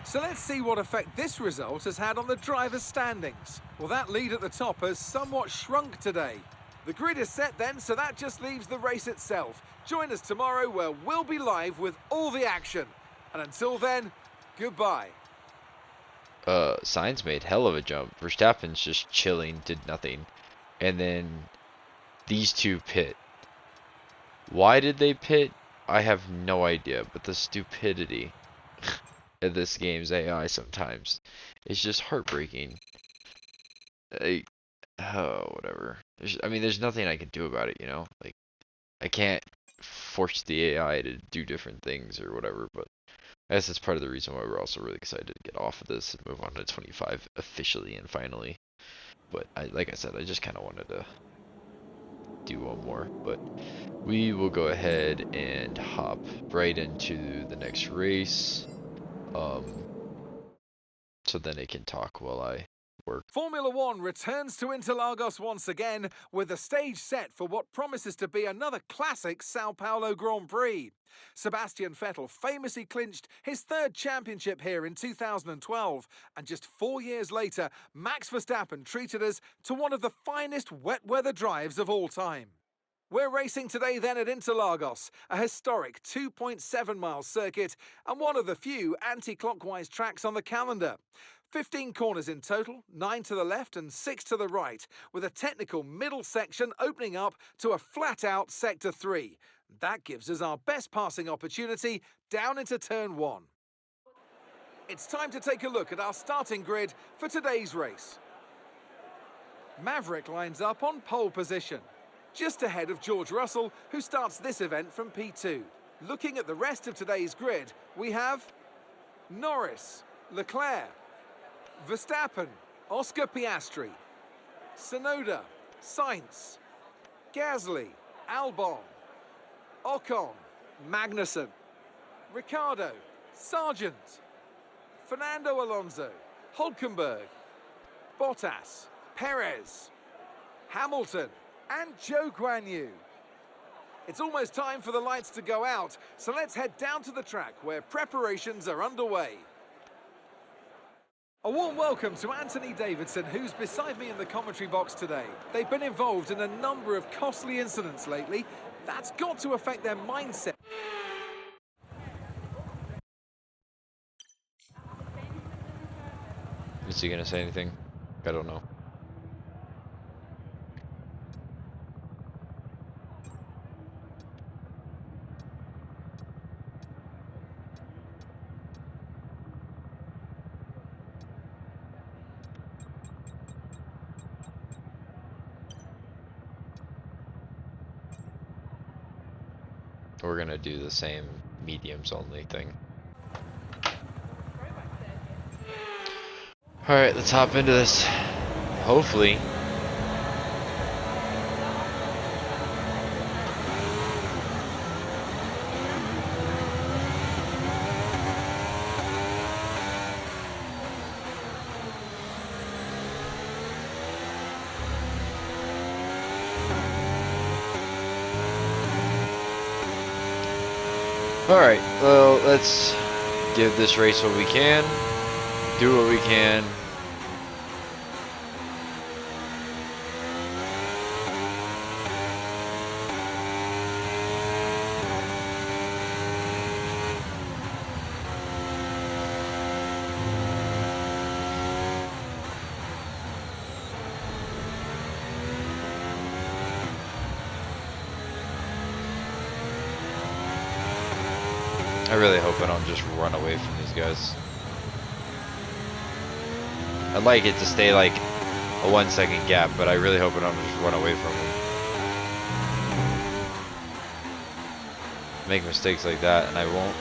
[SPEAKER 3] So let's see what effect this result has had on the drivers' standings. Well, that lead at the top has somewhat shrunk today. The grid is set then, so that just leaves the race itself. Join us tomorrow where we'll be live with all the action. And until then, goodbye.
[SPEAKER 1] Sainz made hell of a jump. Verstappen's just chilling, did nothing. And then these two pit. Why did they pit? I have no idea, but the stupidity of this game's AI sometimes is just heartbreaking. Whatever. There's nothing I can do about it, you know? Like, I can't force the AI to do different things or whatever, but I guess that's part of the reason why we're also really excited to get off of this and move on to 25 officially and finally. But like I said, I just kind of wanted to do one more, but we will go ahead and hop right into the next race. So then it can talk while I work.
[SPEAKER 3] Formula One returns to Interlagos once again with the stage set for what promises to be another classic Sao Paulo Grand Prix. Sebastian Vettel famously clinched his third championship here in 2012, and just 4 years later, Max Verstappen treated us to one of the finest wet weather drives of all time. We're racing today then at Interlagos, a historic 2.7-mile circuit and one of the few anti-clockwise tracks on the calendar. 15 corners in total, 9 to the left and 6 to the right, with a technical middle section opening up to a flat-out Sector 3. That gives us our best passing opportunity down into Turn 1. It's time to take a look at our starting grid for today's race. Maverick lines up on pole position, just ahead of George Russell, who starts this event from P2. Looking at the rest of today's grid, we have Norris, Leclerc, Verstappen, Oscar Piastri, Tsunoda, Sainz, Gasly, Albon, Ocon, Magnussen, Ricciardo, Sargent, Fernando Alonso, Hülkenberg, Bottas, Perez, Hamilton, and Zhou Guanyu. It's almost time for the lights to go out, so let's head down to the track where preparations are underway. A warm welcome to Anthony Davidson, who's beside me in the commentary box today. They've been involved in a number of costly incidents lately. That's got to affect their mindset.
[SPEAKER 1] Is he gonna say anything? I don't know. We're gonna do the same mediums only thing. Alright, let's hop into this. Hopefully. Alright, well, let's give this race what we can, do what we can. I really hope I don't just run away from these guys. I'd like it to stay like a 1 second gap, but I really hope I don't just run away from them. Make mistakes like that, and I won't.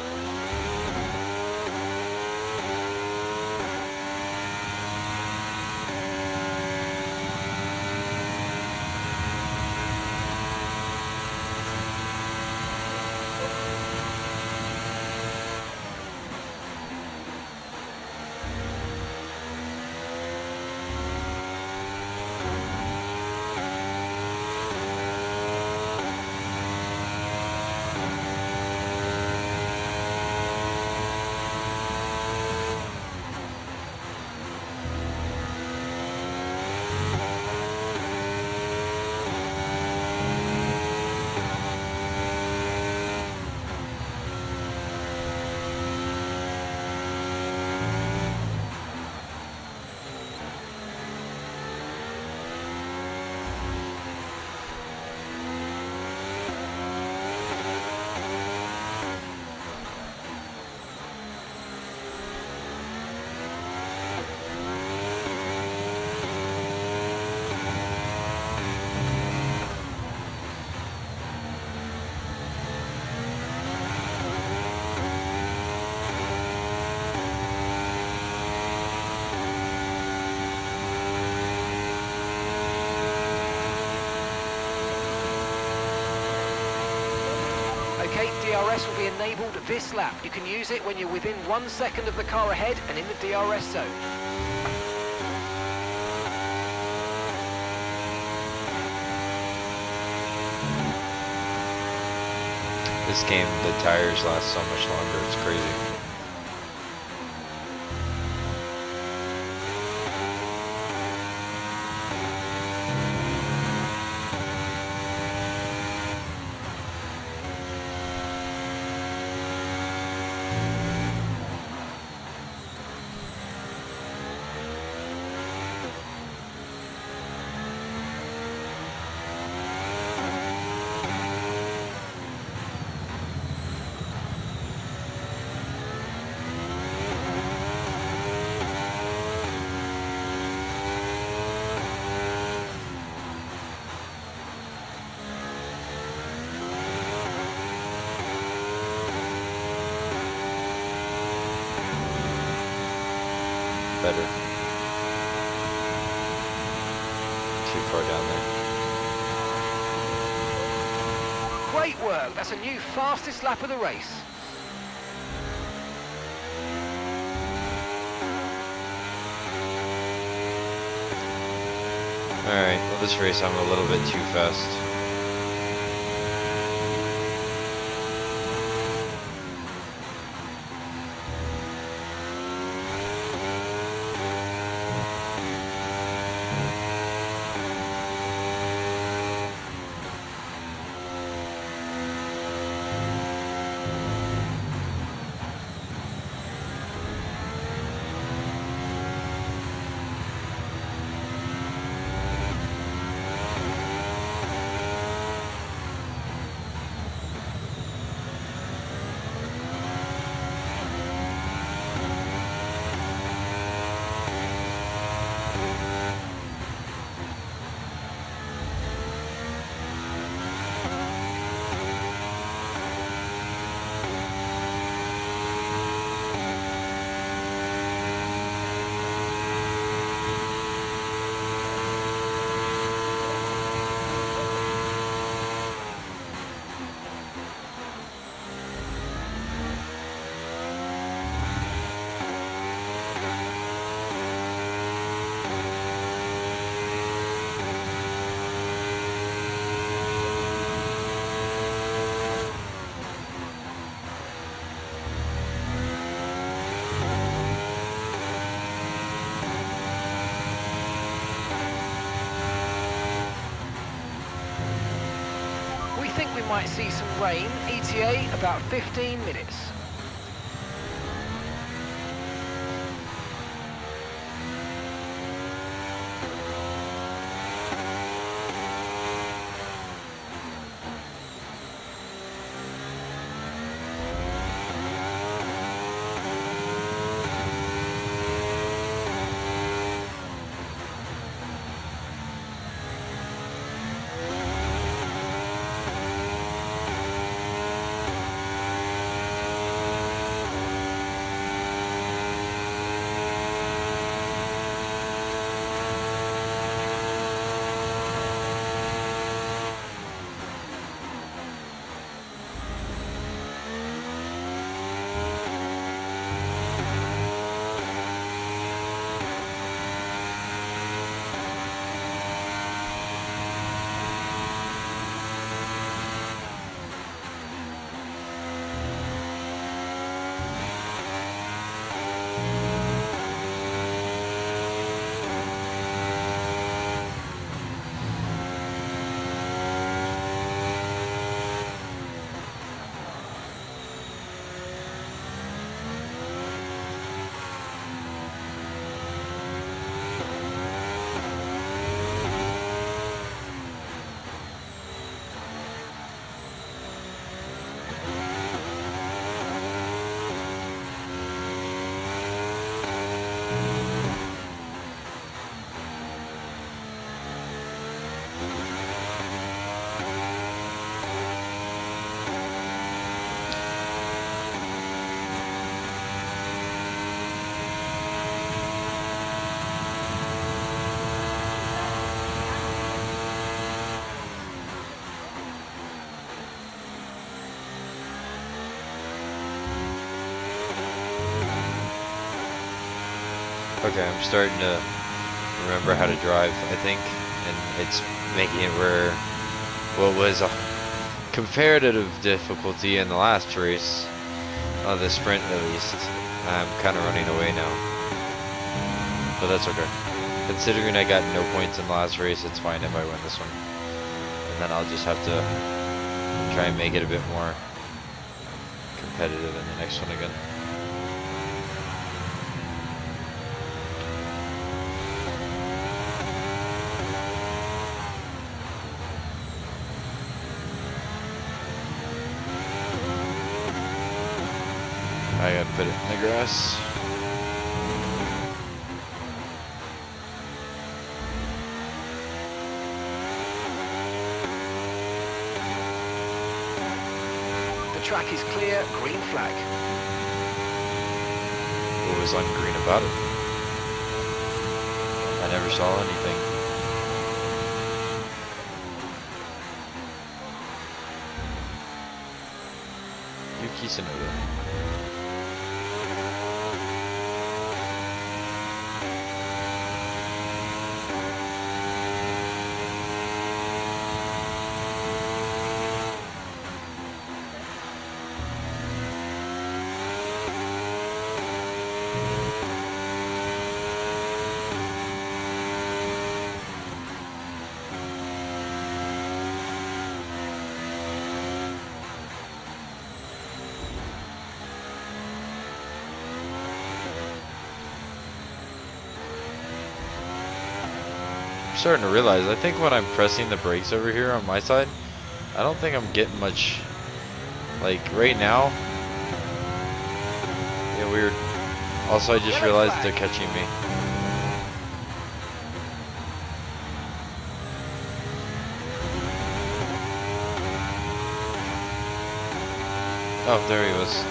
[SPEAKER 2] Okay, DRS will be enabled this lap. You can use it when you're within 1 second of the car ahead and in the DRS zone.
[SPEAKER 1] This game, the tires last so much longer, it's crazy. Better. Too far down there.
[SPEAKER 2] Great work. That's a new fastest lap of the race.
[SPEAKER 1] Alright, well this race I'm a little bit too fast.
[SPEAKER 2] We think we might see some rain. ETA about 15 minutes.
[SPEAKER 1] Okay, I'm starting to remember how to drive, I think, and it's making it where what was comparative difficulty in the last race, the sprint at least, I'm kind of running away now. But that's okay. Considering I got no points in the last race, it's fine if I win this one. And then I'll just have to try and make it a bit more competitive in the next one again. I gotta put it in the grass.
[SPEAKER 2] The track is clear, green flag.
[SPEAKER 1] What was ungreen about it? I never saw anything. Yuki Tsunoda. I'm starting to realize, I think when I'm pressing the brakes over here on my side, I don't think I'm getting much, like right now. Yeah, weird. Also, I just realized they're catching me. Oh, there he was.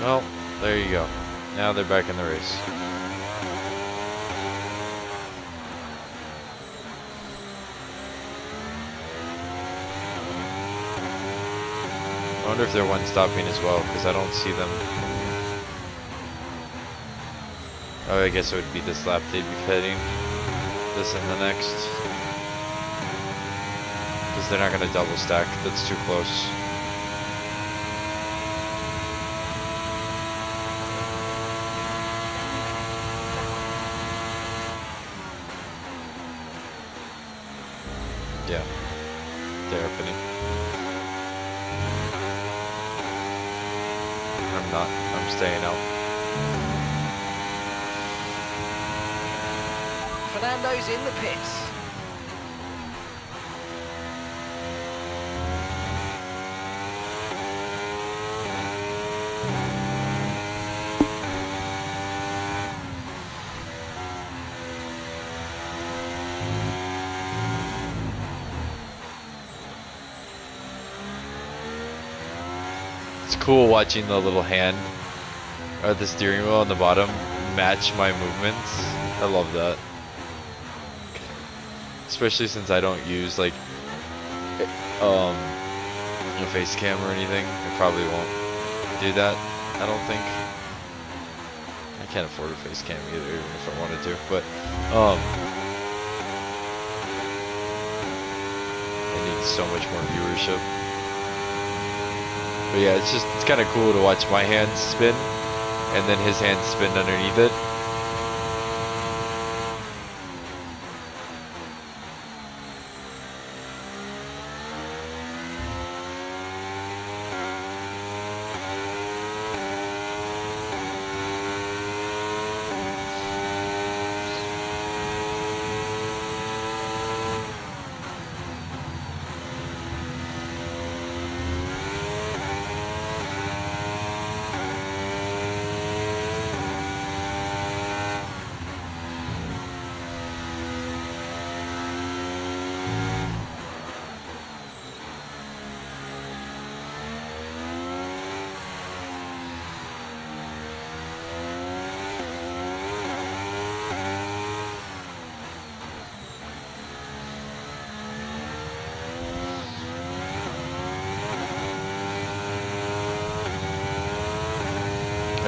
[SPEAKER 1] Well, there you go. Now they're back in the race. I wonder if they're one stopping as well, because I don't see them. Oh, I guess it would be this lap they'd be pitting. This and the next. Because they're not going to double stack. That's too close. Yeah, they're opening. I'm not. I'm staying out.
[SPEAKER 2] Fernando's in the pits.
[SPEAKER 1] It's cool watching the little hand or the steering wheel on the bottom match my movements. I love that. Especially since I don't use like a face cam or anything. I probably won't do that. I don't think. I can't afford a face cam either, even if I wanted to. But I need so much more viewership. But yeah, it's kind of cool to watch my hands spin and then his hands spin underneath it.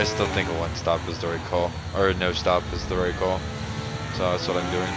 [SPEAKER 1] still think a one stop is the right call, or no stop is the right call. So that's what I'm doing.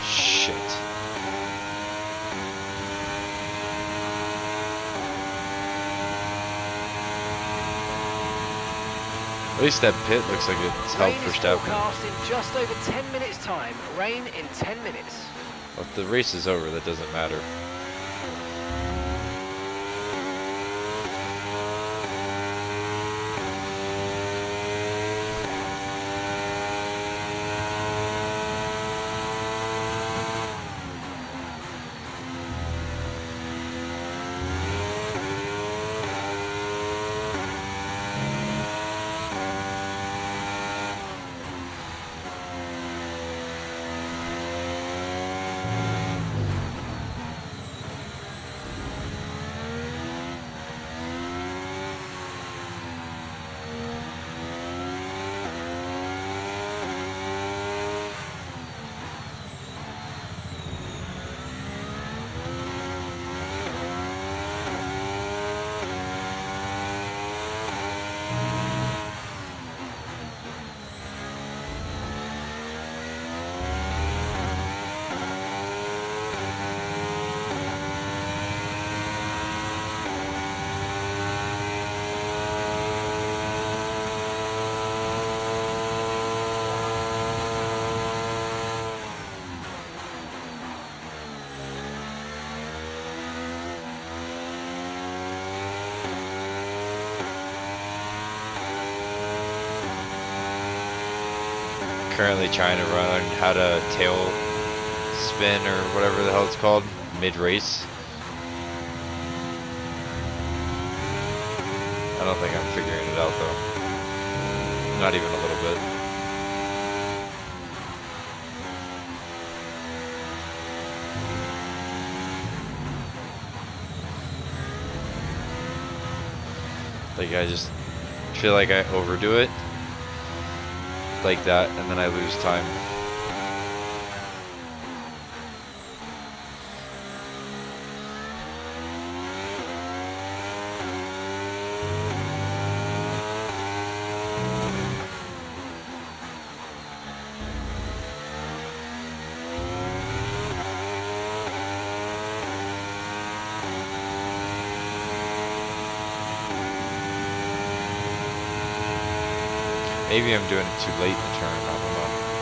[SPEAKER 1] Shit. At least that pit looks like it's
[SPEAKER 2] Rain
[SPEAKER 1] helped
[SPEAKER 2] is
[SPEAKER 1] Verstappen.
[SPEAKER 2] forecast in just over 10 minutes time. Rain in 10 minutes.
[SPEAKER 1] Well, if the race is over, that doesn't matter. Currently trying to run how to tail spin or whatever the hell it's called mid-race. I don't think I'm figuring it out though. Not even a little bit. Like I just feel like I overdo it like that, and then I lose time. Maybe I'm doing it too late in the turn, I don't know.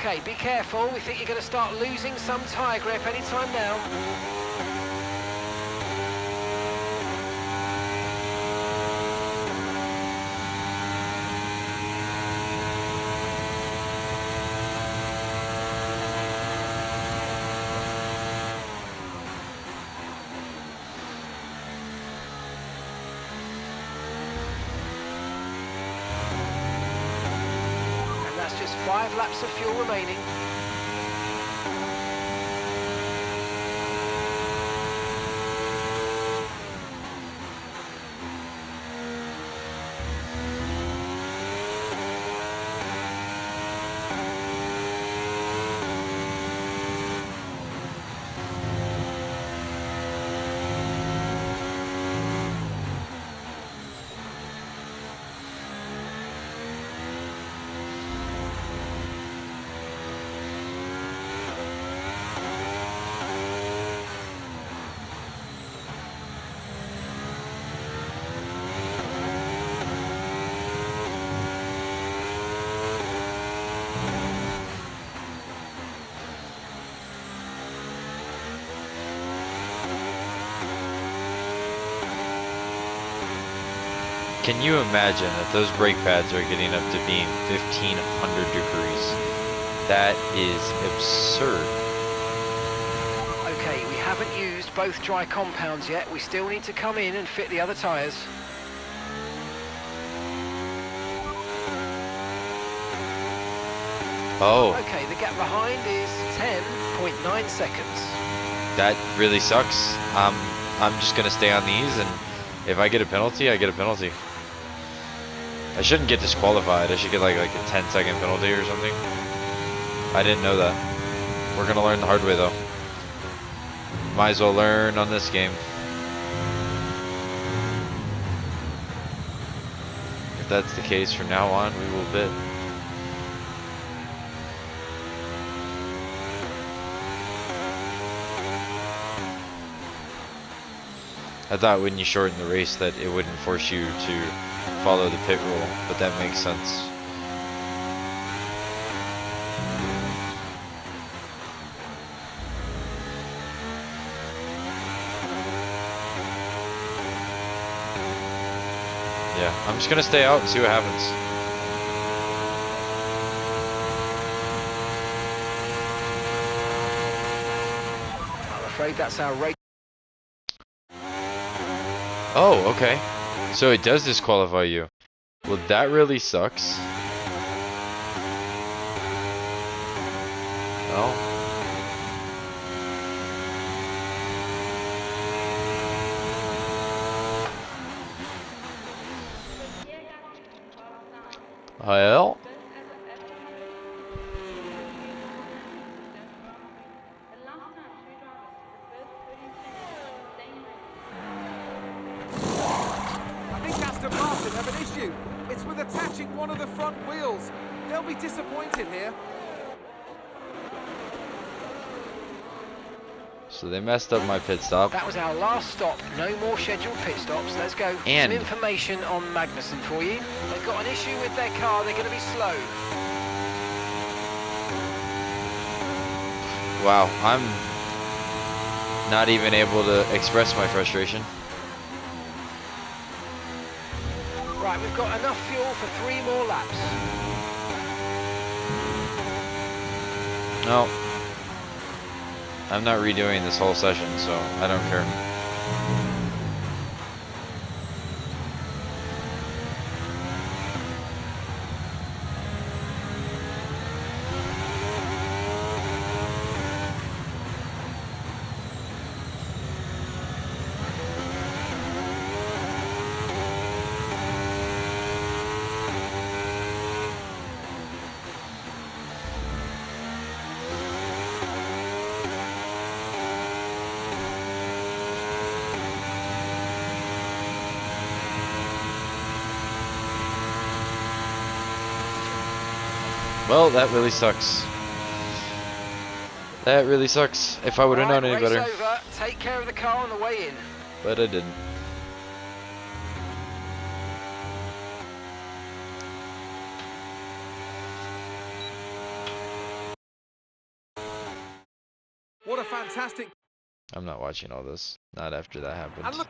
[SPEAKER 2] Okay, be careful. We think you're going to start losing some tyre grip anytime now. And that's just 5 laps of fuel remaining.
[SPEAKER 1] Can you imagine that those brake pads are getting up to being 1500 degrees? That is absurd.
[SPEAKER 2] Okay, we haven't used both dry compounds yet. We still need to come in and fit the other tyres.
[SPEAKER 1] Oh,
[SPEAKER 2] Okay, the gap behind is 10.9 seconds.
[SPEAKER 1] that really sucks. I'm just gonna stay on these, and if I get a penalty, I get a penalty. I shouldn't get disqualified. I should get like a 10-second penalty or something. I didn't know that. We're gonna learn the hard way though. Might as well learn on this game. If that's the case from now on, we will bid. I thought when you shorten the race that it wouldn't force you to follow the pit rule, but that makes sense. Yeah, I'm just gonna stay out and see what happens.
[SPEAKER 2] I'm afraid that's our race.
[SPEAKER 1] Oh, okay. So it does disqualify you. Well, that really sucks. Well. Well.
[SPEAKER 3] I think Aston Martin have an issue. It's with attaching one of the front wheels. They'll be disappointed here.
[SPEAKER 1] So they messed up my pit stop.
[SPEAKER 2] That was our last stop. No more scheduled pit stops. Let's go.
[SPEAKER 1] And-
[SPEAKER 2] Some information on Magnussen for you. They've got an issue with their car. They're going to be slow.
[SPEAKER 1] Wow, I'm not even able to express my frustration.
[SPEAKER 2] Right, we've got enough fuel for 3 more laps.
[SPEAKER 1] No. I'm not redoing this whole session, so I don't care. Well, that really sucks. That really sucks. If I would have known any
[SPEAKER 2] Race
[SPEAKER 1] better.
[SPEAKER 2] over. Take care of the car on the way in.
[SPEAKER 1] But I didn't.
[SPEAKER 3] fantastic...
[SPEAKER 1] I'm not watching all this. Not after that happened.
[SPEAKER 3] And look...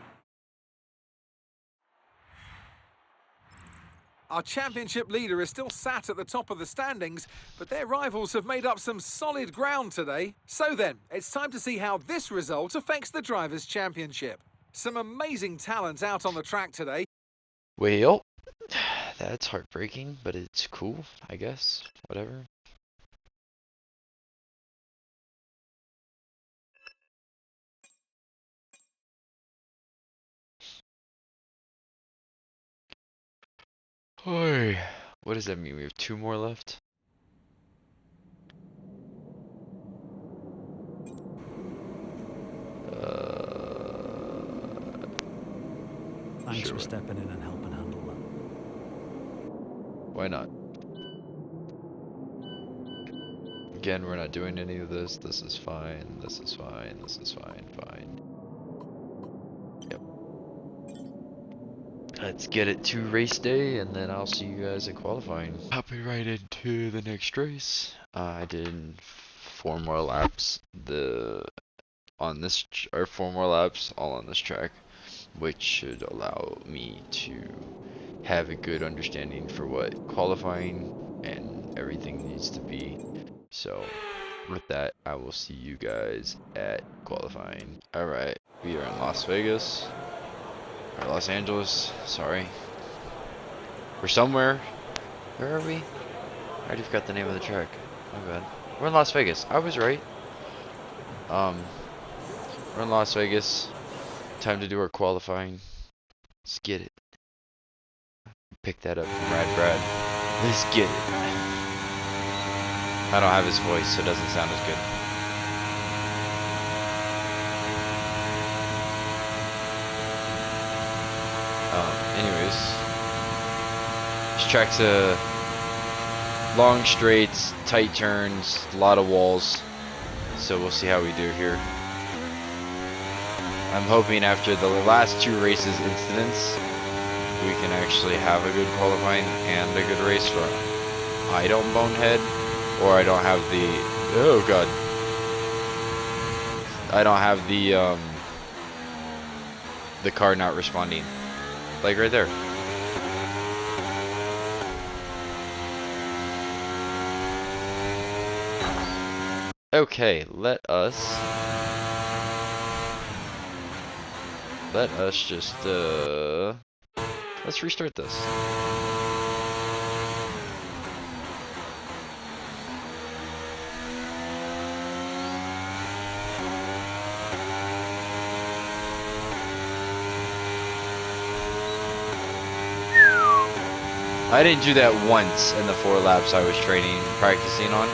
[SPEAKER 3] Our championship leader is still sat at the top of the standings, but their rivals have made up some solid ground today. So then, it's time to see how this result affects the Drivers' Championship. Some amazing talent out on the track today.
[SPEAKER 1] Well, that's heartbreaking, but it's cool, I guess. Whatever. Hey, what does that mean? We have 2 more left?
[SPEAKER 5] Thanks
[SPEAKER 1] Sure.
[SPEAKER 5] for stepping in and helping handle that.
[SPEAKER 1] Why not? Again, we're not doing any of this. This is fine. This is fine. This is fine. Fine. Yep. Let's get it to race day, and then I'll see you guys at qualifying. Hopping right into the next race. I did 4 more laps. On this, or 4 more laps, all on this track, which should allow me to have a good understanding for what qualifying and everything needs to be. So with that, I will see you guys at qualifying. Alright, we are in Las Vegas, or Los Angeles, sorry. We're somewhere. Where are we? I already forgot the name of the track. My bad. We're in Las Vegas. I was right. We're in Las Vegas. Time to do our qualifying. Let's get it. Pick that up from Rad Brad. Let's get it. I don't have his voice, so it doesn't sound as good. Anyways, this track's long straights, tight turns, a lot of walls. So we'll see how we do here. I'm hoping after the last 2 races incidents, we can actually have a good qualifying and a good race for I don't bonehead, or I don't have the, oh god, I don't have the car not responding, like right there. Okay, let us just let's restart this. I didn't do that once in the 4 laps I was practicing on.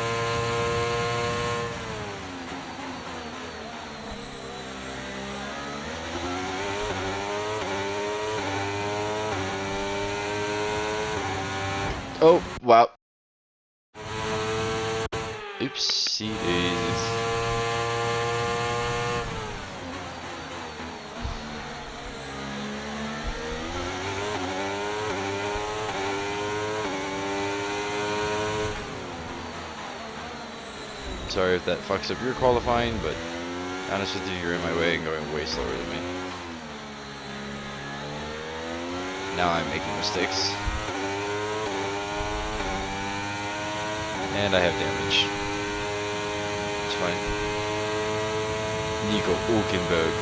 [SPEAKER 1] Oh, wow. Oopsie daisies. Sorry if that fucks up your qualifying, but honest with you, you're in my way and going way slower than me. Now I'm making mistakes. And I have damage. It's fine. Nico Hulkenberg.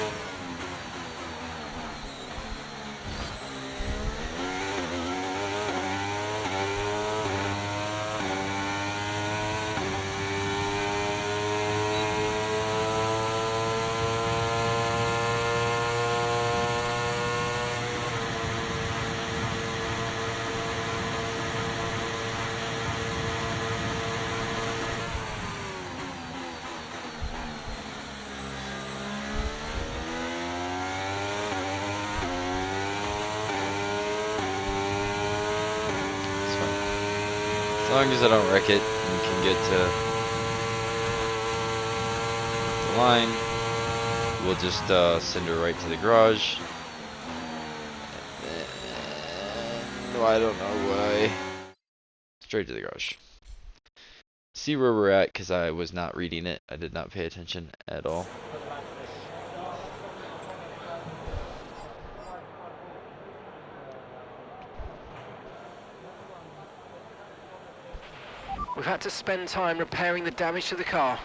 [SPEAKER 1] As long as I don't wreck it and can get to the line, we'll just send her right to the garage. No, I don't know why. Straight to the garage. see where we're at because I was not reading it. I did not pay attention at all.
[SPEAKER 2] We've had to spend time repairing the damage to the car.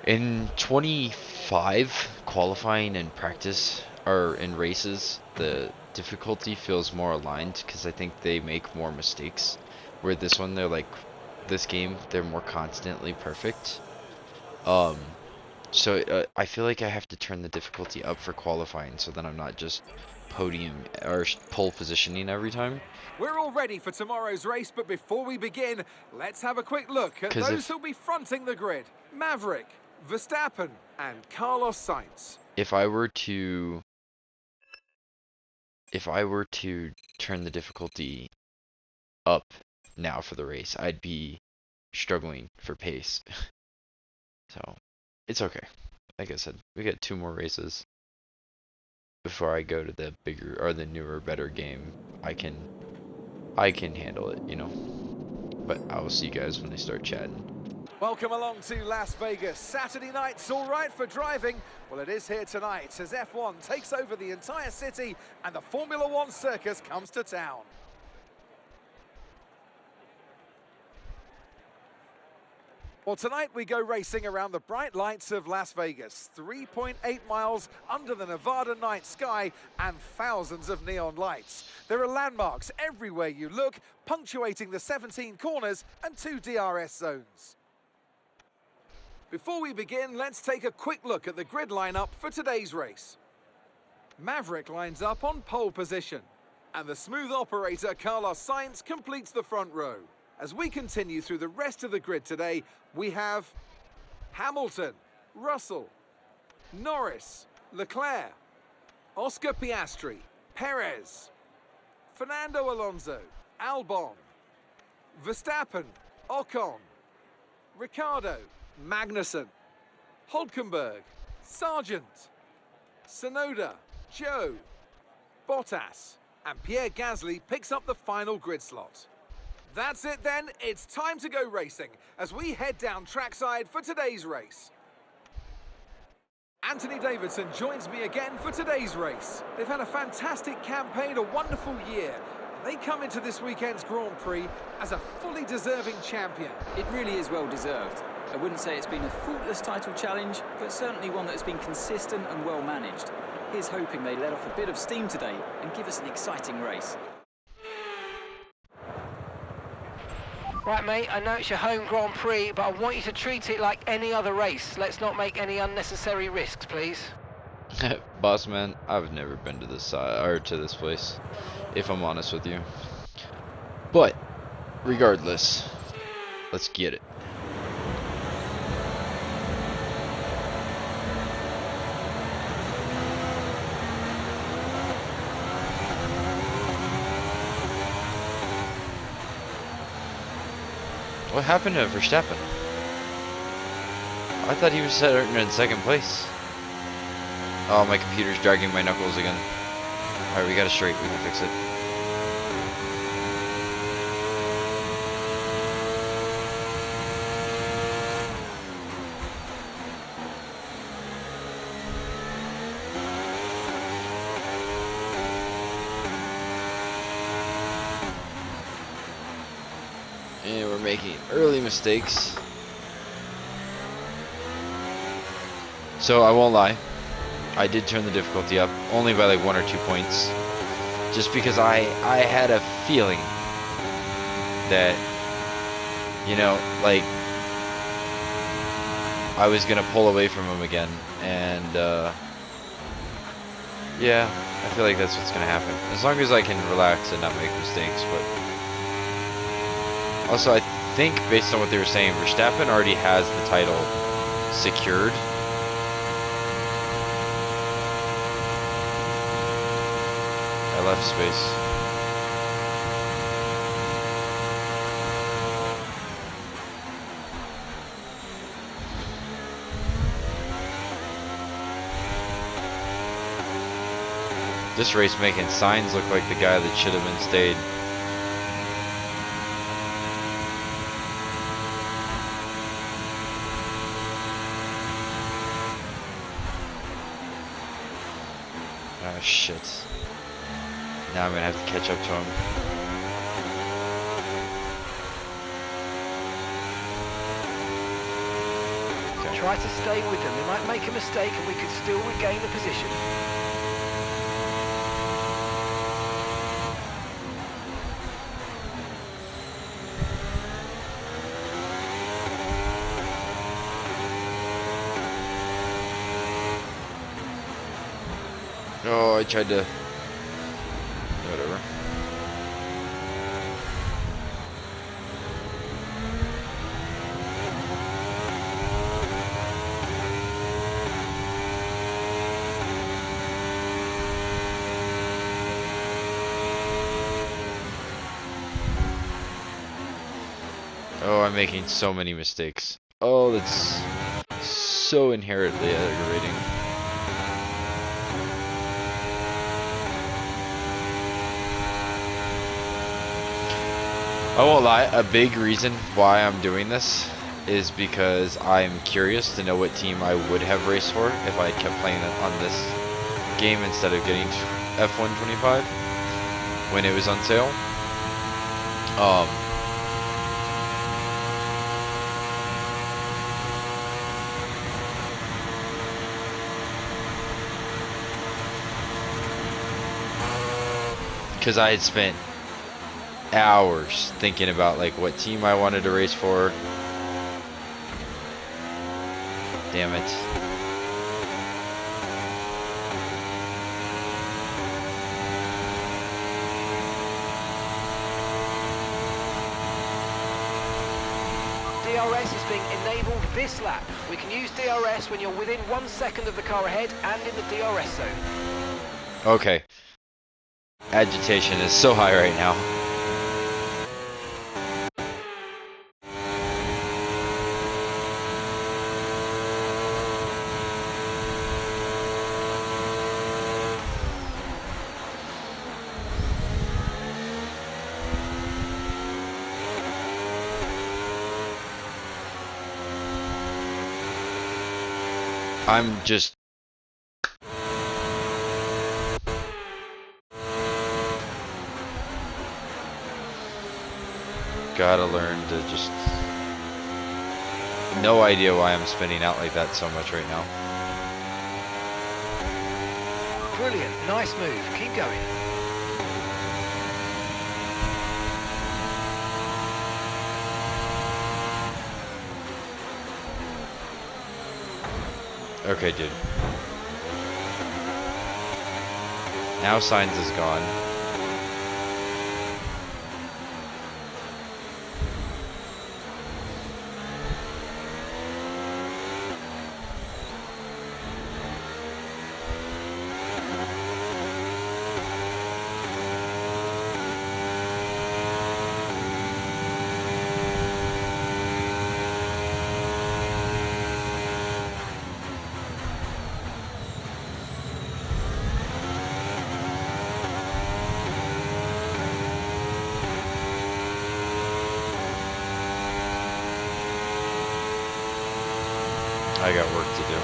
[SPEAKER 1] In 25, qualifying and practice, or in races, the difficulty feels more aligned because I think they make more mistakes. Where this one, they're like, this game, they're more constantly perfect. So I feel like I have to turn the difficulty up for qualifying so that I'm not just podium or pole positioning every time.
[SPEAKER 3] We're all ready for tomorrow's race, but before we begin, let's have a quick look at
[SPEAKER 1] 'Cause
[SPEAKER 3] those who'll be fronting the grid. Maverick, Verstappen, and Carlos Sainz.
[SPEAKER 1] If I were to turn the difficulty up now for the race, I'd be struggling for pace. So it's okay. Like I said, we got 2 more races before I go to the bigger or the newer, better game. I can handle it, you know. But I will see you guys when they start chatting.
[SPEAKER 3] Welcome along to Las Vegas. Saturday night's all right for driving. Well, it is here tonight as F1 takes over the entire city and the Formula One circus comes to town. Well, tonight we go racing around the bright lights of Las Vegas. 3.8 miles under the Nevada night sky and thousands of neon lights. There are landmarks everywhere you look, punctuating the 17 corners and 2 DRS zones. Before we begin, let's take a quick look at the grid lineup for today's race. Maverick lines up on pole position, and the smooth operator Carlos Sainz completes the front row. As we continue through the rest of the grid today, we have Hamilton, Russell, Norris, Leclerc, Oscar Piastri, Perez, Fernando Alonso, Albon, Verstappen, Ocon, Ricciardo, Magnussen, Hulkenberg, Sargent, Tsunoda, Joe, Bottas, and Pierre Gasly picks up the final grid slot. That's it then, it's time to go racing as we head down trackside for today's race. Anthony Davidson joins me again for today's race. They've had a fantastic campaign, a wonderful year. They come into this weekend's Grand Prix as a fully deserving champion.
[SPEAKER 4] It really is well deserved. I wouldn't say it's been a faultless title challenge, but certainly one that has been consistent and well managed. Here's hoping they let off a bit of steam today and give us an exciting race.
[SPEAKER 2] Right, mate, I know it's your home Grand Prix, but I want you to treat it like any other race. Let's not make any unnecessary risks, please.
[SPEAKER 1] Boss man, I've never been to this side or to this place, if I'm honest with you. But regardless, let's get it. What happened to Verstappen? I thought he was starting in 2nd place. Oh, my computer's dragging my knuckles again. Alright, we got it straight. We can fix it. And we're making early mistakes. So I won't lie, I did turn the difficulty up, only by like 1 or 2 points. Just because I had a feeling that, you know, like, I was gonna pull away from him again. And yeah, I feel like that's what's gonna happen. As long as I can relax and not make mistakes, but also, I think, based on what they were saying, Verstappen already has the title secured. I left space. This race making Sainz look like the guy that should have been stayed. Oh shit. Now I'm gonna have to catch up to him. Okay.
[SPEAKER 2] Try to stay with them. They might make a mistake and we could still regain the position.
[SPEAKER 1] Oh, I tried to... Whatever. Oh, I'm making so many mistakes. Oh, that's so inherently aggravating. I won't lie, a big reason why I'm doing this is because I'm curious to know what team I would have raced for if I kept playing it on this game instead of getting F125 when it was on sale. Because I had spent hours thinking about like what team I wanted to race for. Damn it.
[SPEAKER 2] DRS is being enabled this lap. We can use DRS when you're within 1 second of the car ahead and in the DRS zone.
[SPEAKER 1] Okay. Agitation is so high right now. I'm just... Gotta learn to just... No idea why I'm spinning out like that so much right now.
[SPEAKER 2] Brilliant, nice move, keep going.
[SPEAKER 1] Okay, dude. Now Signs is gone. I got work to do.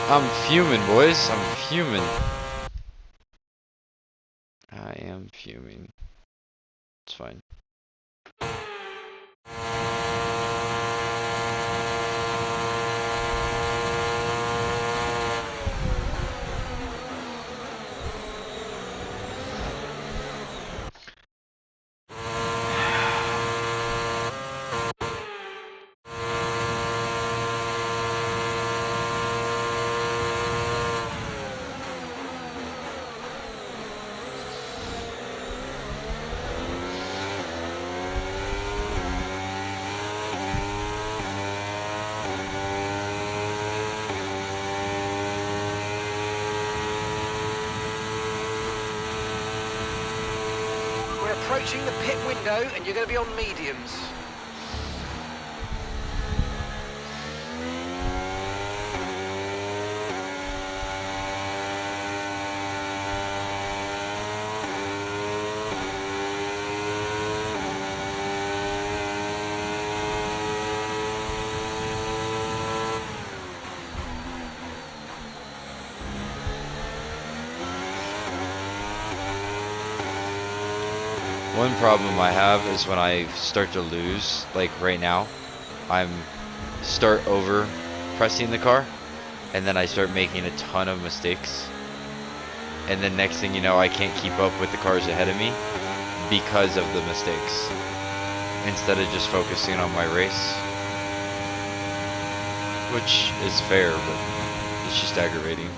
[SPEAKER 1] I'm fuming, boys. I'm fuming. I am fuming. It's fine.
[SPEAKER 2] We're approaching the pit window and you're going to be on mediums.
[SPEAKER 1] One problem I have is when I start to lose, like right now, I'm start over pressing the car, and then I start making a ton of mistakes. And then next thing you know, I can't keep up with the cars ahead of me because of the mistakes, instead of just focusing on my race. Which is fair, but it's just aggravating.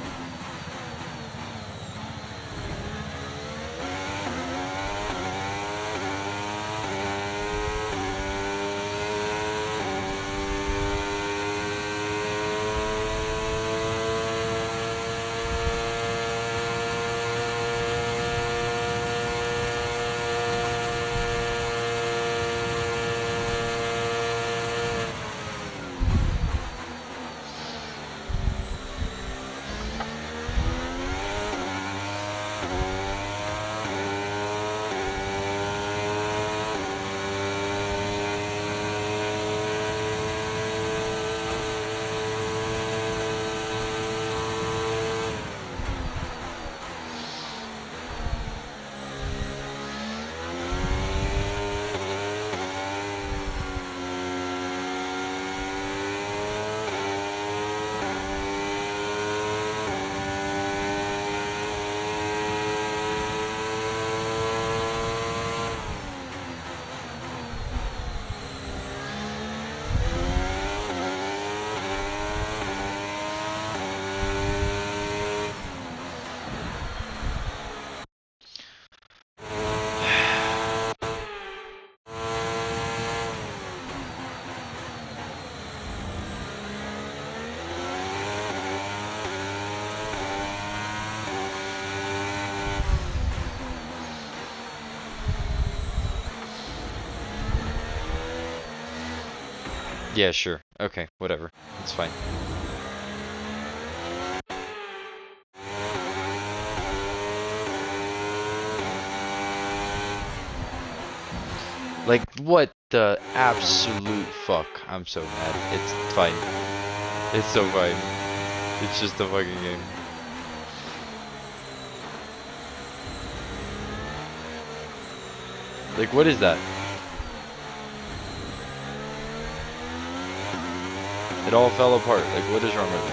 [SPEAKER 1] Yeah, sure. Okay, whatever. It's fine. Like, what the absolute fuck? I'm so mad. It's fine. It's so fine. It's just a fucking game. Like, what is that? It all fell apart. Like, what is wrong with me?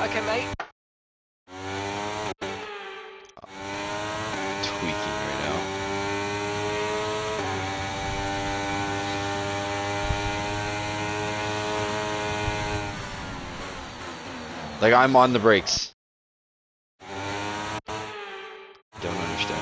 [SPEAKER 2] Okay, mate.
[SPEAKER 1] Tweaking right now. Like, I'm on the brakes. Don't understand.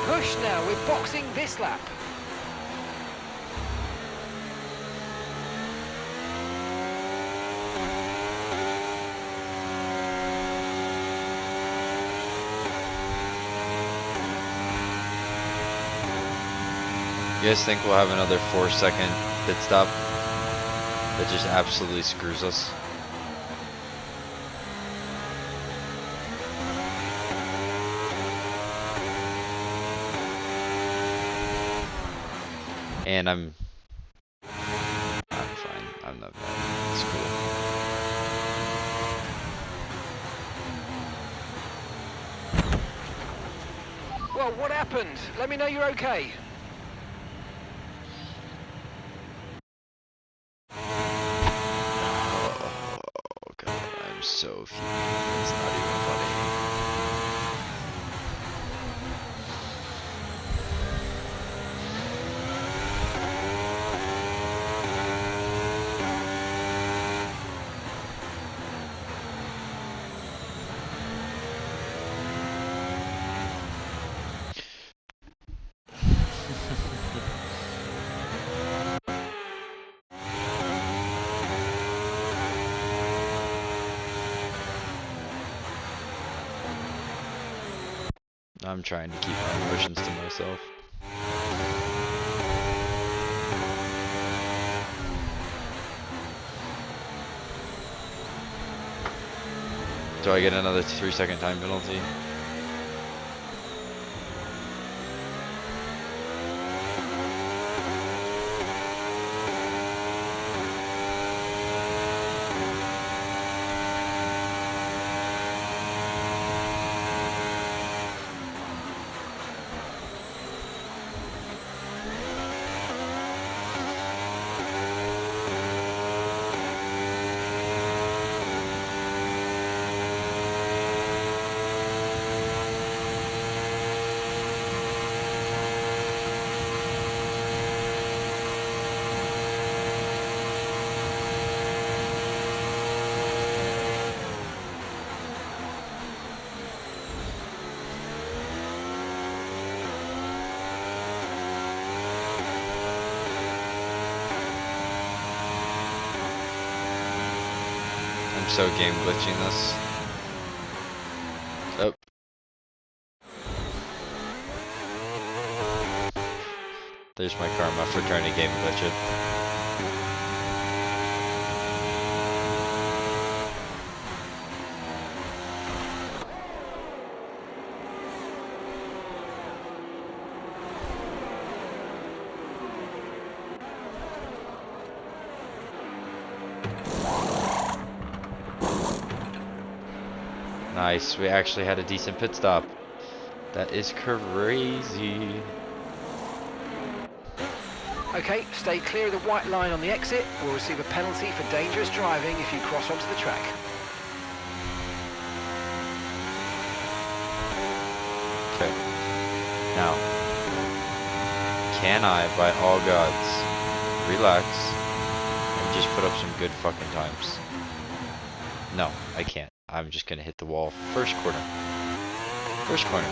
[SPEAKER 2] Push now, we're boxing this lap.
[SPEAKER 1] You guys think we'll have another 4-second pit stop that just absolutely screws us? And I'm fine. I'm not bad. It's cool.
[SPEAKER 2] Well, what happened? Let me know you're okay.
[SPEAKER 1] Oh god, I'm so fuming. It's not even funny. I'm trying to keep my emotions to myself. Do I get another 3-second time penalty? I'm so game glitching this. Oh. There's my karma for trying to game glitch it. Nice, we actually had a decent pit stop. That is crazy.
[SPEAKER 2] Okay, stay clear of the white line on the exit. We'll receive a penalty for dangerous driving if you cross onto the track.
[SPEAKER 1] Okay. Now, can I, by all gods, relax and just put up some good fucking times? No, I can't. I'm just gonna hit the wall first corner. First corner.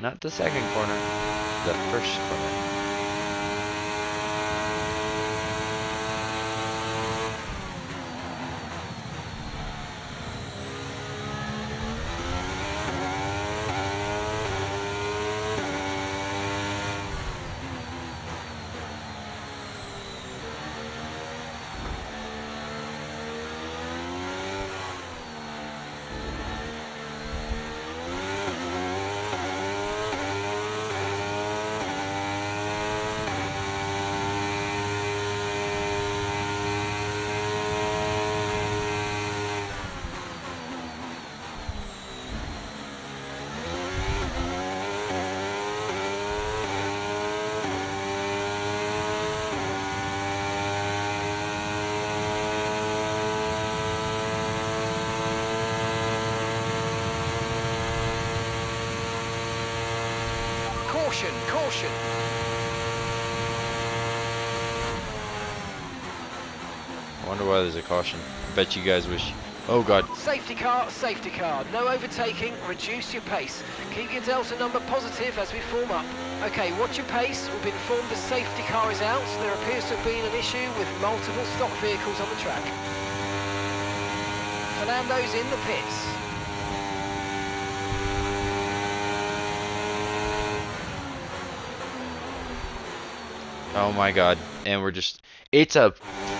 [SPEAKER 1] Not the second corner. The first corner.
[SPEAKER 2] Caution, caution.
[SPEAKER 1] I wonder why there's a caution. I bet you guys wish. Oh god.
[SPEAKER 2] Safety car, safety car. No overtaking, reduce your pace. Keep your delta number positive as we form up. Okay, watch your pace. We've been informed the safety car is out. There appears to have been an issue with multiple stock vehicles on the track. Fernando's in the pits.
[SPEAKER 1] Oh my god. And we're just. It's a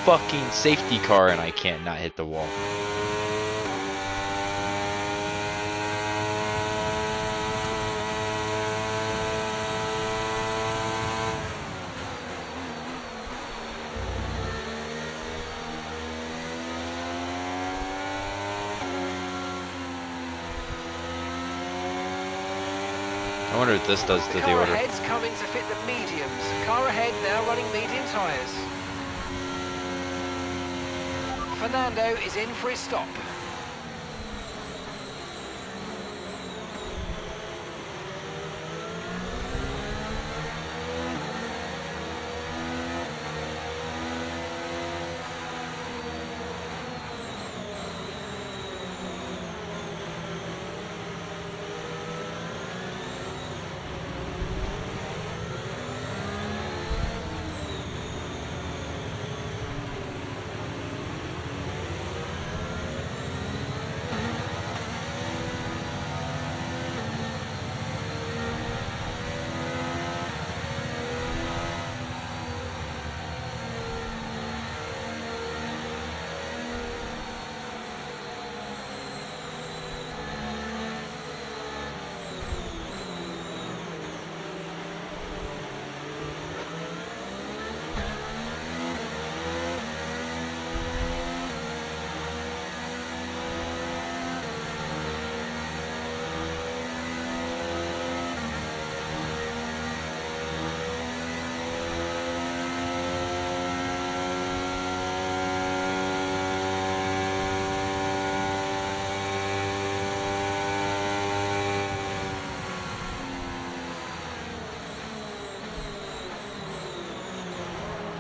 [SPEAKER 1] fucking safety car and I can't not hit the wall. I wonder what this does to
[SPEAKER 2] The
[SPEAKER 1] the
[SPEAKER 2] car
[SPEAKER 1] order.
[SPEAKER 2] ahead's coming to fit the mediums. Car ahead now running medium tyres. Fernando is in for his stop.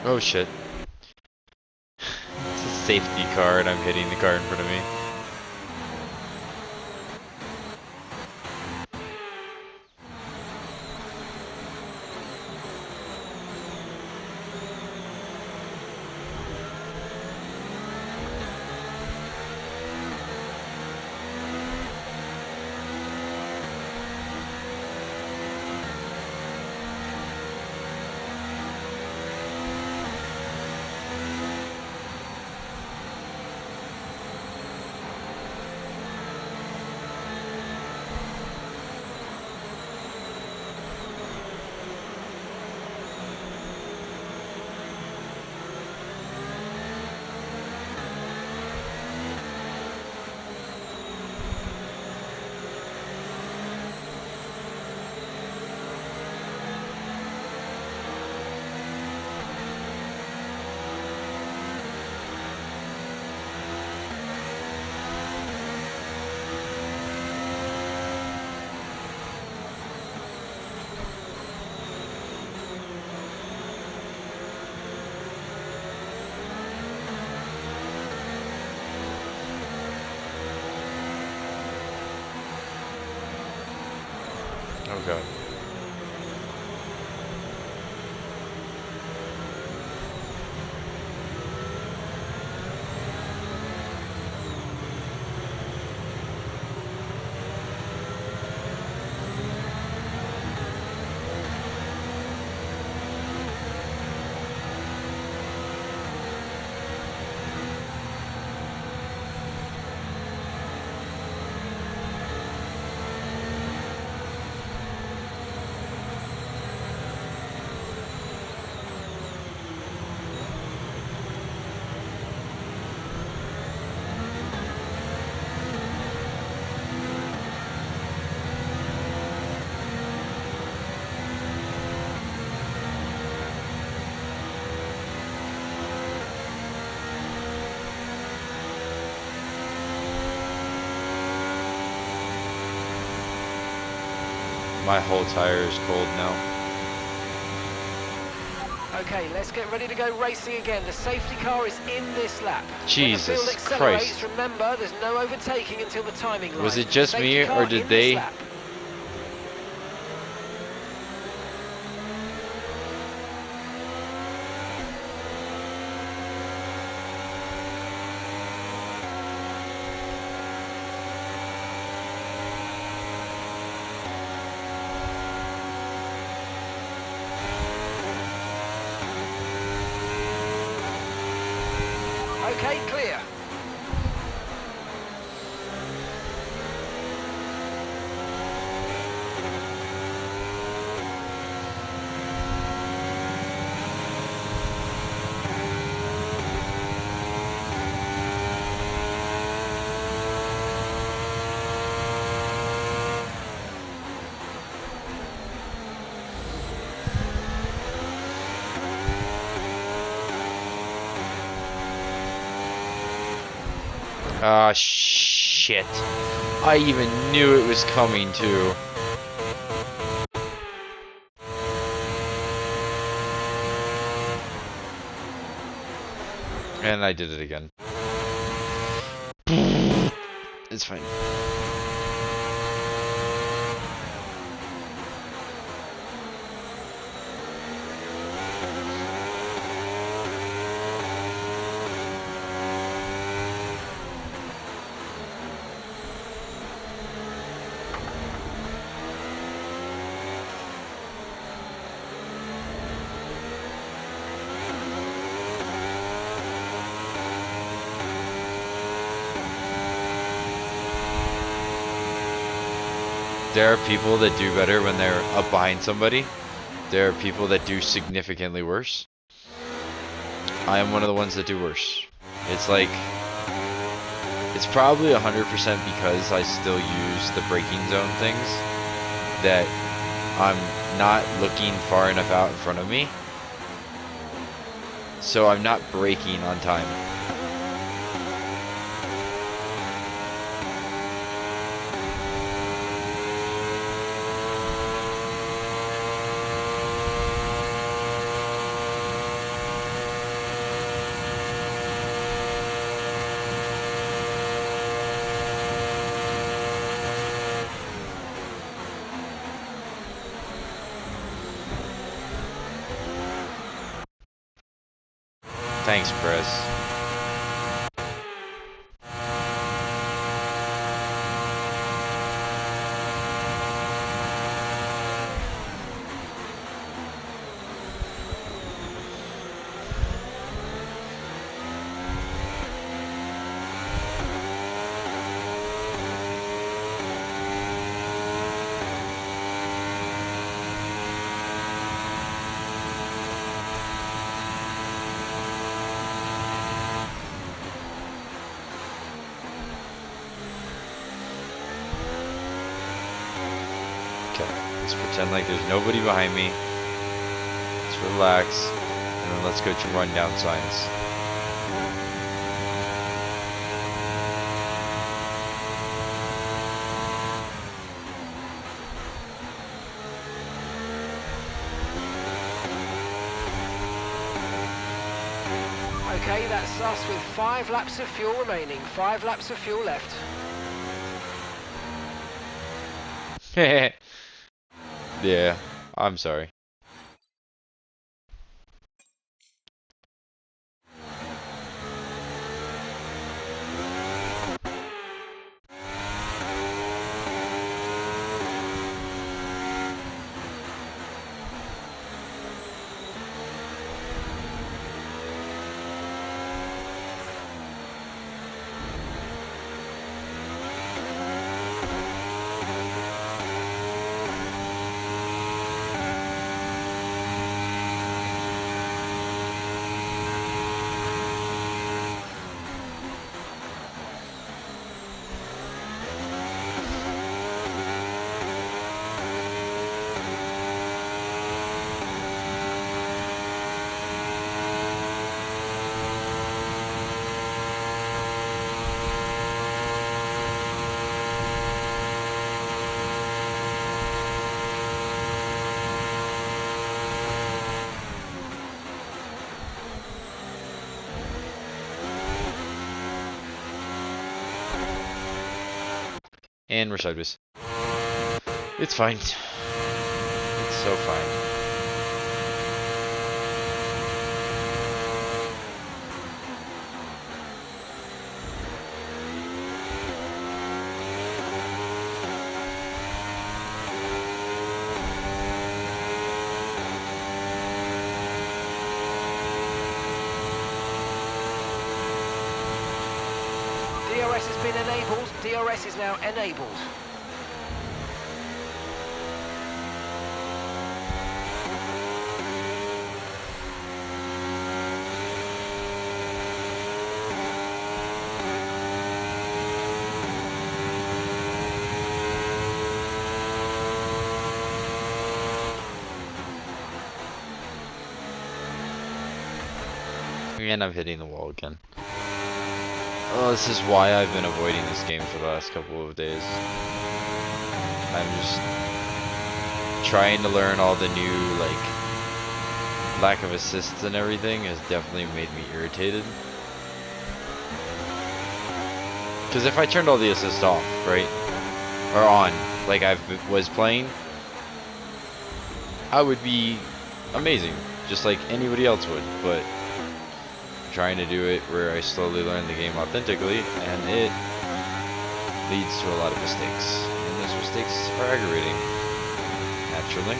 [SPEAKER 1] Oh shit. It's a safety car and I'm hitting the car in front of me. Oh god. My whole tire is cold now.
[SPEAKER 2] Okay, let's get ready to go racing again. The safety car is in this lap.
[SPEAKER 1] Jesus
[SPEAKER 2] when the field accelerates,
[SPEAKER 1] Christ.
[SPEAKER 2] remember, there's no overtaking until the timing line.
[SPEAKER 1] Was it just
[SPEAKER 2] Safety
[SPEAKER 1] me,
[SPEAKER 2] car
[SPEAKER 1] or did
[SPEAKER 2] in this
[SPEAKER 1] they?
[SPEAKER 2] lap. Okay, clear.
[SPEAKER 1] Ah, shit. I even knew it was coming too. And I did it again. It's fine. There are people that do better when they're up behind somebody. There are people that do significantly worse. I am one of the ones that do worse. It's like, it's probably 100% because I still use the braking zone things, that I'm not looking far enough out in front of me. So I'm not braking on time. Thanks, Chris. Okay, let's pretend like there's nobody behind me. Let's relax, and then let's go to run down signs.
[SPEAKER 2] Okay, that's us with 5 laps of fuel remaining. 5 laps of fuel left.
[SPEAKER 1] Yeah, I'm sorry. And we're sideways. It's fine. It's so fine.
[SPEAKER 2] DRS has been enabled. DRS is now enabled.
[SPEAKER 1] And I'm hitting the wall again. Oh, this is why I've been avoiding this game for the last couple of days. I'm just trying to learn all the new, like, lack of assists and everything has definitely made me irritated. Because if I turned all the assists off, right, or on, like I was playing, I would be amazing, just like anybody else would, but I'm trying to do it where I slowly learn the game authentically, and it leads to a lot of mistakes, and those mistakes are aggravating, naturally.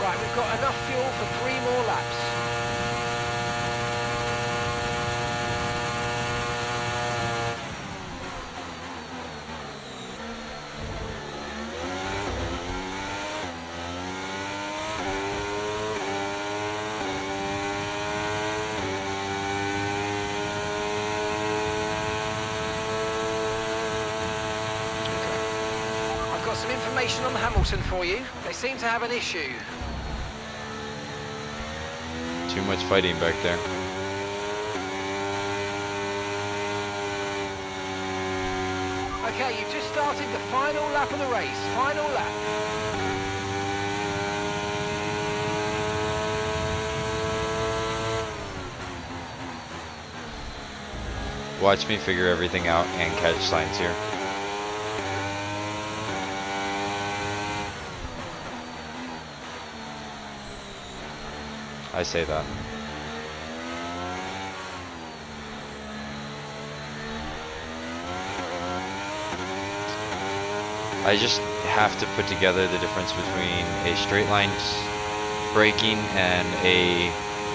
[SPEAKER 2] Right, we've got enough fuel for 3 more laps. I've got some information on Hamilton for you. They seem to have an issue.
[SPEAKER 1] Too much fighting back there.
[SPEAKER 2] Okay, you've just started the final lap of the race. Final lap.
[SPEAKER 1] Watch me figure everything out and catch signs here. I say that. I just have to put together the difference between a straight line braking and a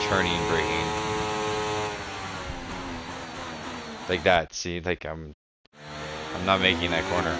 [SPEAKER 1] turning braking. Like that, see, like I'm not making that corner.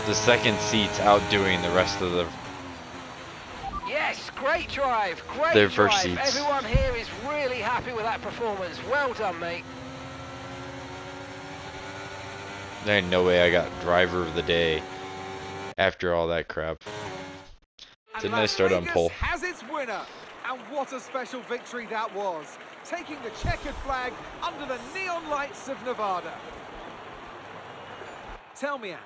[SPEAKER 1] The second seat's outdoing the rest of the
[SPEAKER 2] Yes, great drive, great
[SPEAKER 1] their
[SPEAKER 2] drive.
[SPEAKER 1] first seats.
[SPEAKER 2] Everyone here is really happy with that performance. Well done, mate.
[SPEAKER 1] There ain't no way I got driver of the day after all that crap.
[SPEAKER 3] And
[SPEAKER 1] Didn't I
[SPEAKER 3] Las
[SPEAKER 1] start on
[SPEAKER 3] Vegas
[SPEAKER 1] pole?
[SPEAKER 3] has its winner. And what a special victory that was. Taking the checkered flag under the neon lights of Nevada. Tell me, Ant,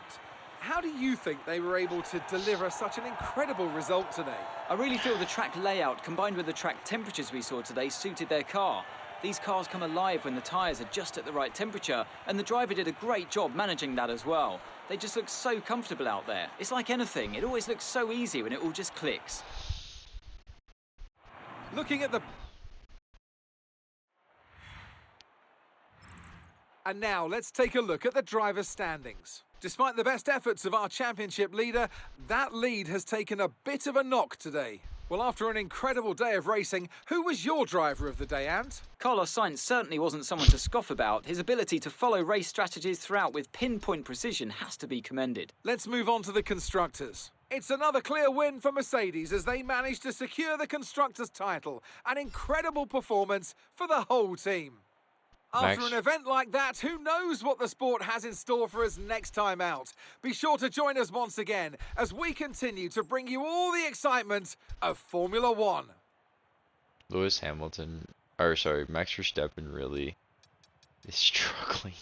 [SPEAKER 3] how do you think they were able to deliver such an incredible result today?
[SPEAKER 4] I really feel the track layout combined with the track temperatures we saw today suited their car. These cars come alive when the tyres are just at the right temperature, and the driver did a great job managing that as well. They just look so comfortable out there. It's like anything, it always looks so easy when it all just clicks.
[SPEAKER 3] Looking at the... And now let's take a look at the driver's standings. Despite the best efforts of our championship leader, that lead has taken a bit of a knock today. Well, after an incredible day of racing, who was your driver of the day, Ant?
[SPEAKER 4] Carlos Sainz certainly wasn't someone to scoff about. His ability to follow race strategies throughout with pinpoint precision has to be commended.
[SPEAKER 3] Let's move on to the constructors. It's another clear win for Mercedes as they managed to secure the constructors' title. An incredible performance for the whole team. After
[SPEAKER 1] Max.
[SPEAKER 3] an event like that, who knows what the sport has in store for us next time out? Be sure to join us once again as we continue to bring you all the excitement of Formula One.
[SPEAKER 1] Lewis Hamilton or sorry, Max Verstappen really is struggling.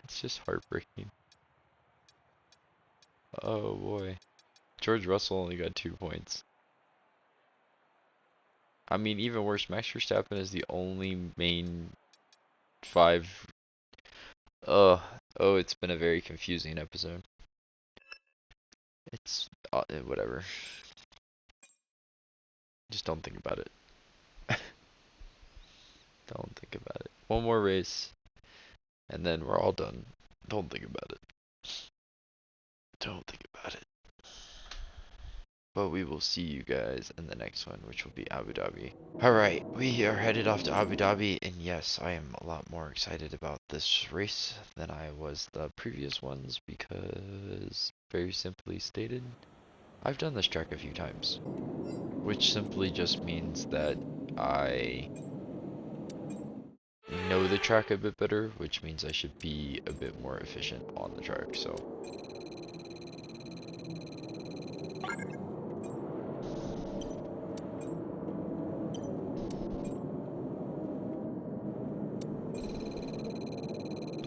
[SPEAKER 1] It's just heartbreaking. Oh boy. George Russell only got 2 points. I mean, even worse, Max Verstappen is the only main 5. Oh, it's been a very confusing episode. It's whatever. Just don't think about it. Don't think about it. One more race, and then we're all done. Don't think about it. Don't think about it. But we will see you guys in the next one, which will be Abu Dhabi. Alright, we are headed off to Abu Dhabi, and yes, I am a lot more excited about this race than I was the previous ones, because, very simply stated, I've done this track a few times. Which simply just means that I know the track a bit better, which means I should be a bit more efficient on the track, so.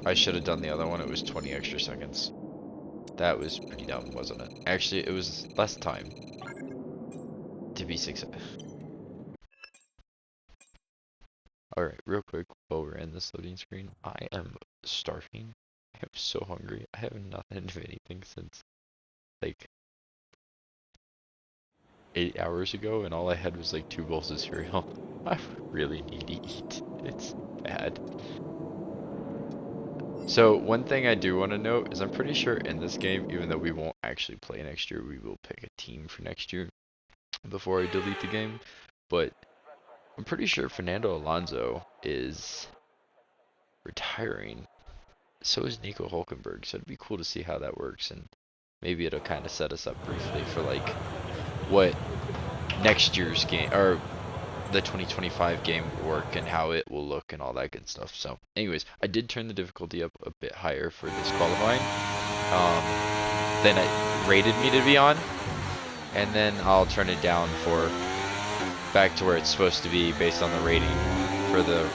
[SPEAKER 1] I should have done the other one, it was 20 extra seconds. That was pretty dumb, wasn't it? Actually, it was less time to be 6. Alright, real quick, while we're in this loading screen, I am starving. I am so hungry. I have not had anything since, like, 8 hours ago, and all I had was like 2 bowls of cereal. I really need to eat. It's bad. So one thing I do want to note is I'm pretty sure in this game, even though we won't actually play next year, we will pick a team for next year before I delete the game. But I'm pretty sure Fernando Alonso is retiring. So is Nico Hulkenberg. So it'd be cool to see how that works, and maybe it'll kind of set us up briefly for like what next year's game, or the 2025 game will work, and how it will look and all that good stuff. So anyways, I did turn the difficulty up a bit higher for this qualifying than it rated me to be on, and then I'll turn it down for back to where it's supposed to be based on the rating for the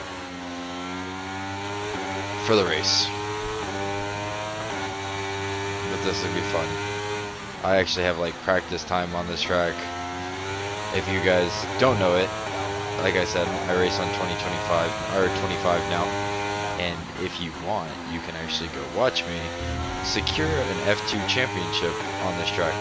[SPEAKER 1] race. But this will be fun. I actually have like practice time on this track. If you guys don't know it, like I said, I race on 2025 or 25 now, and if you want, you can actually go watch me secure an F2 championship on this track.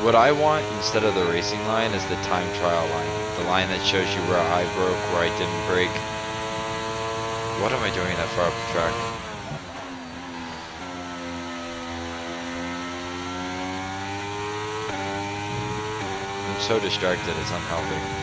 [SPEAKER 1] What I want instead of the racing line is the time trial line. The line that shows you where I broke, where I didn't break. What am I doing that far up the track? I'm so distracted, it's unhealthy.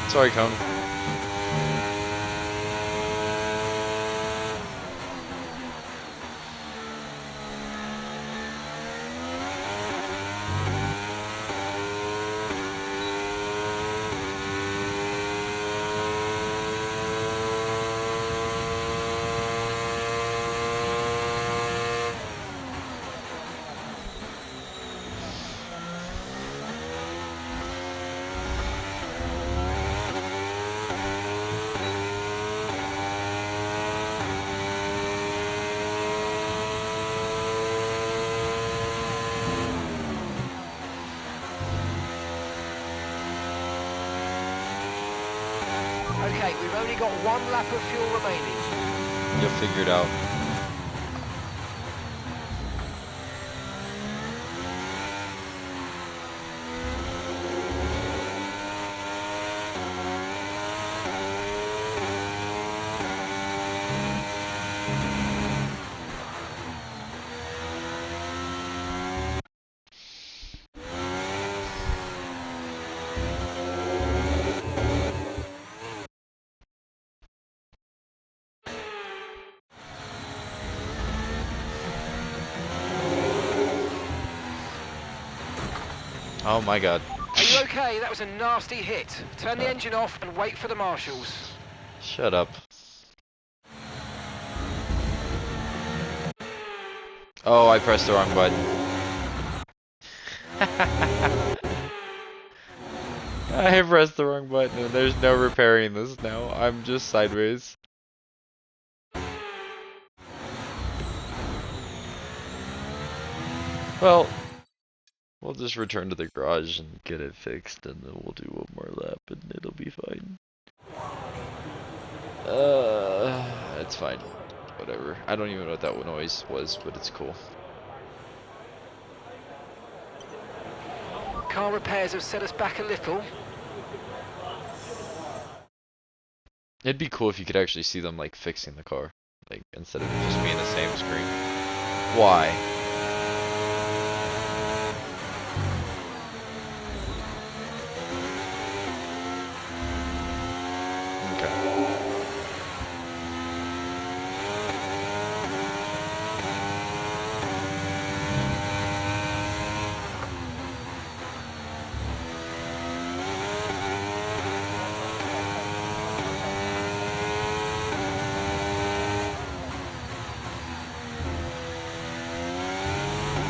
[SPEAKER 1] Sorry, Cone.
[SPEAKER 2] Okay, we've only got 1 lap of fuel remaining.
[SPEAKER 1] You'll figure it out. Oh my god.
[SPEAKER 2] Are you okay? That was a nasty hit. Turn the engine off and wait for the marshals.
[SPEAKER 1] Shut up. Oh, I pressed the wrong button. I pressed the wrong button and there's no repairing this now. I'm just sideways. Well, we'll just return to the garage and get it fixed and then we'll do one more lap and it'll be fine. It's fine. Whatever. I don't even know what that noise was, but it's cool.
[SPEAKER 2] Car repairs have set us back a little.
[SPEAKER 1] It'd be cool if you could actually see them like fixing the car, like instead of it just being the same screen. Why? Okay.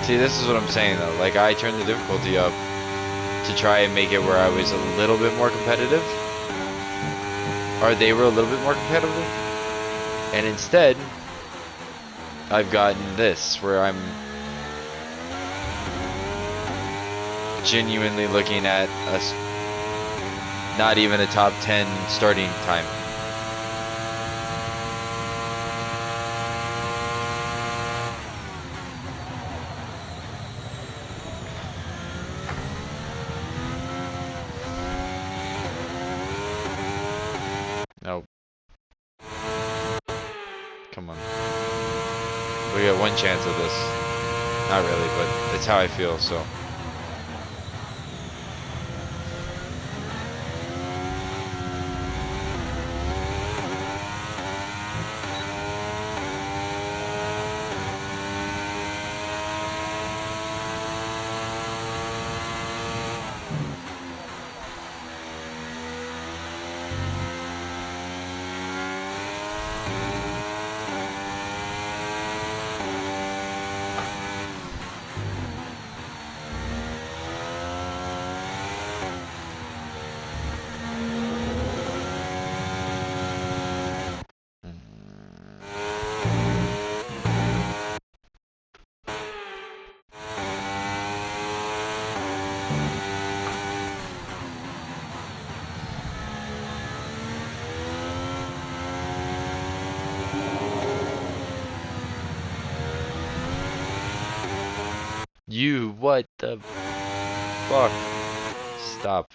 [SPEAKER 1] See, this is what I'm saying though. Like, I turned the difficulty up to try and make it where I was a little bit more competitive. Or they were a little bit more competitive. And instead, I've gotten this, where I'm genuinely looking at not even a top 10 starting time. Nope. Come on. We got one chance of this. Not really, but it's how I feel, so. You, what the fuck? Stop.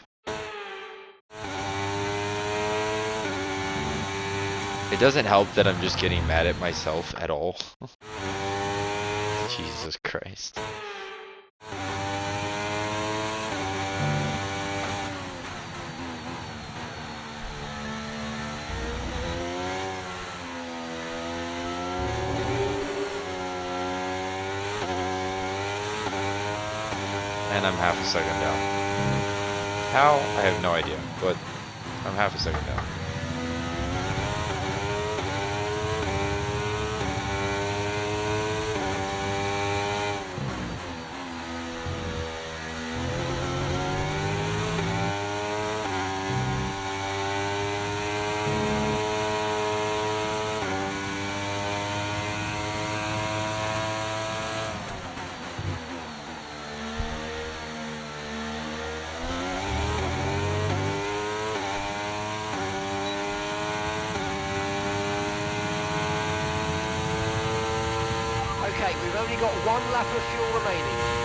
[SPEAKER 1] It doesn't help that I'm just getting mad at myself at all. Jesus Christ. And I'm half a second down. How? I have no idea, but I'm half a second down.
[SPEAKER 2] only got 1 lap of fuel remaining.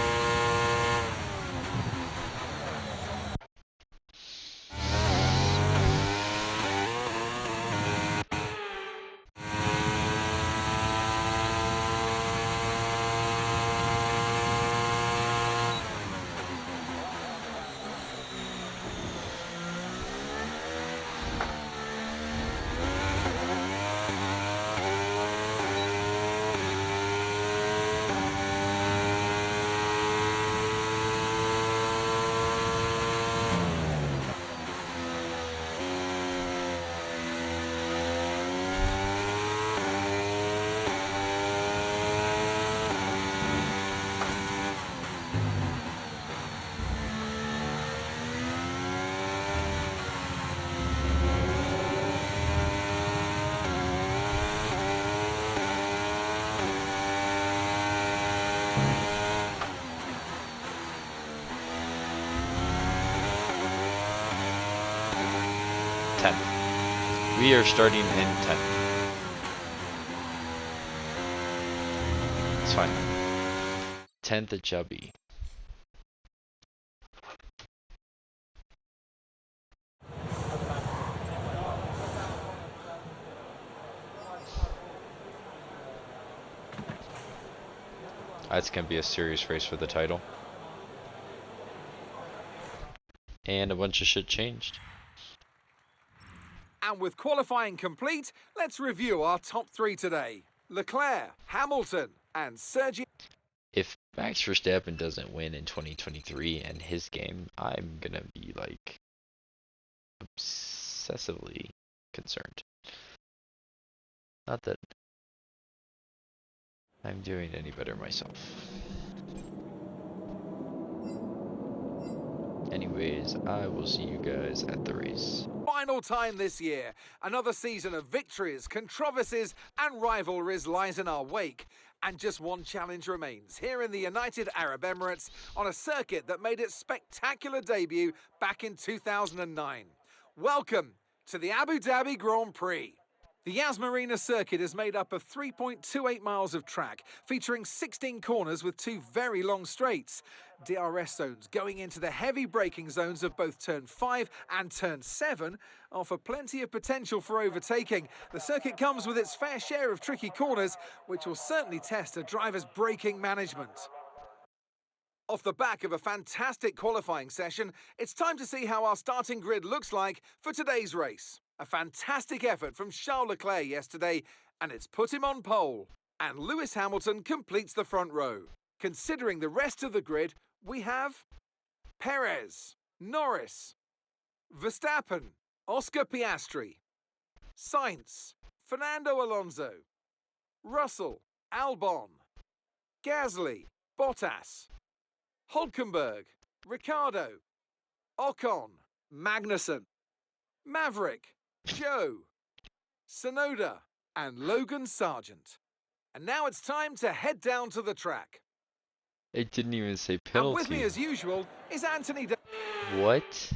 [SPEAKER 1] We are starting in 10th. It's fine. 10th at Chubby. That's going to be a serious race for the title. And a bunch of shit changed.
[SPEAKER 3] And with qualifying complete, let's review our top 3 today. Leclerc, Hamilton, and Sergio.
[SPEAKER 1] If Max Verstappen doesn't win in 2023 and his game, I'm gonna be like obsessively concerned. Not that I'm doing any better myself. Anyways, I will see you guys at the race.
[SPEAKER 3] Final time this year. Another season of victories, controversies, and rivalries lies in our wake. And just one challenge remains here in the United Arab Emirates on a circuit that made its spectacular debut back in 2009. Welcome to the Abu Dhabi Grand Prix. The Yas Marina circuit is made up of 3.28 miles of track, featuring 16 corners with 2 very long straights. DRS zones going into the heavy braking zones of both turn 5 and turn 7 offer plenty of potential for overtaking. The circuit comes with its fair share of tricky corners, which will certainly test a driver's braking management. Off the back of a fantastic qualifying session, it's time to see how our starting grid looks like for today's race. A fantastic effort from Charles Leclerc yesterday, and it's put him on pole. And Lewis Hamilton completes the front row. Considering the rest of the grid, we have Perez, Norris, Verstappen, Oscar Piastri, Sainz, Fernando Alonso, Russell, Albon, Gasly, Bottas, Hulkenberg, Ricciardo, Ocon, Magnussen, Maverick, Joe, Sonoda, and Logan Sargent. And now it's time to head down to the track.
[SPEAKER 1] It didn't even say
[SPEAKER 3] And
[SPEAKER 1] penalty.
[SPEAKER 3] with me as usual is Anthony.
[SPEAKER 1] What?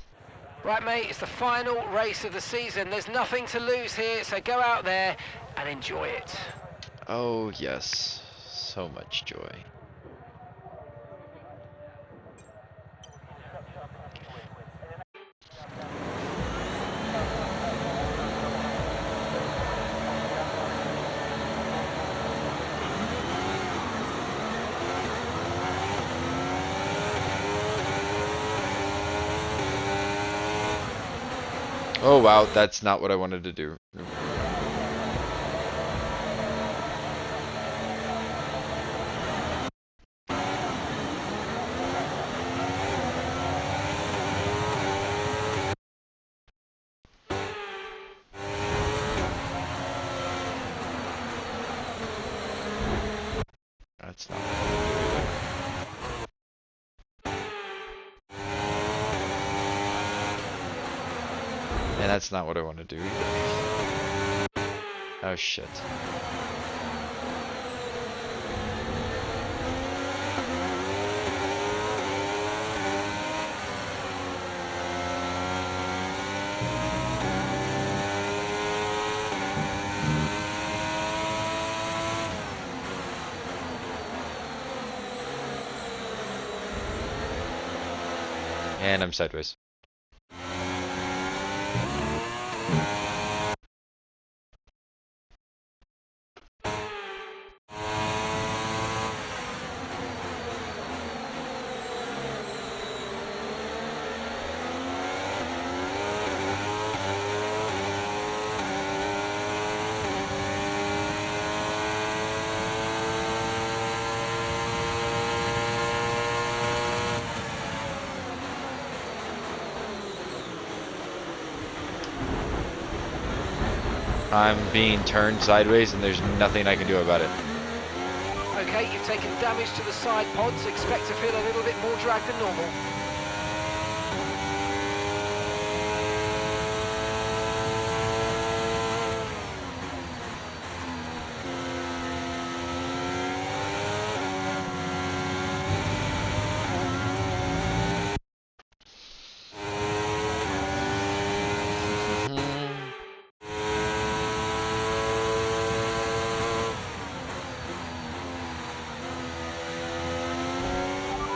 [SPEAKER 2] Right, mate, it's the final race of the season. There's nothing to lose here, so go out there and enjoy it.
[SPEAKER 1] Oh yes, so much joy. Oh wow, that's not what I wanted to do. That's not. And that's not what I want to do either. Oh shit. And I'm sideways. I'm being turned sideways and there's nothing I can do about it.
[SPEAKER 2] Okay, you've taken damage to the side pods. Expect to feel a little bit more drag than normal.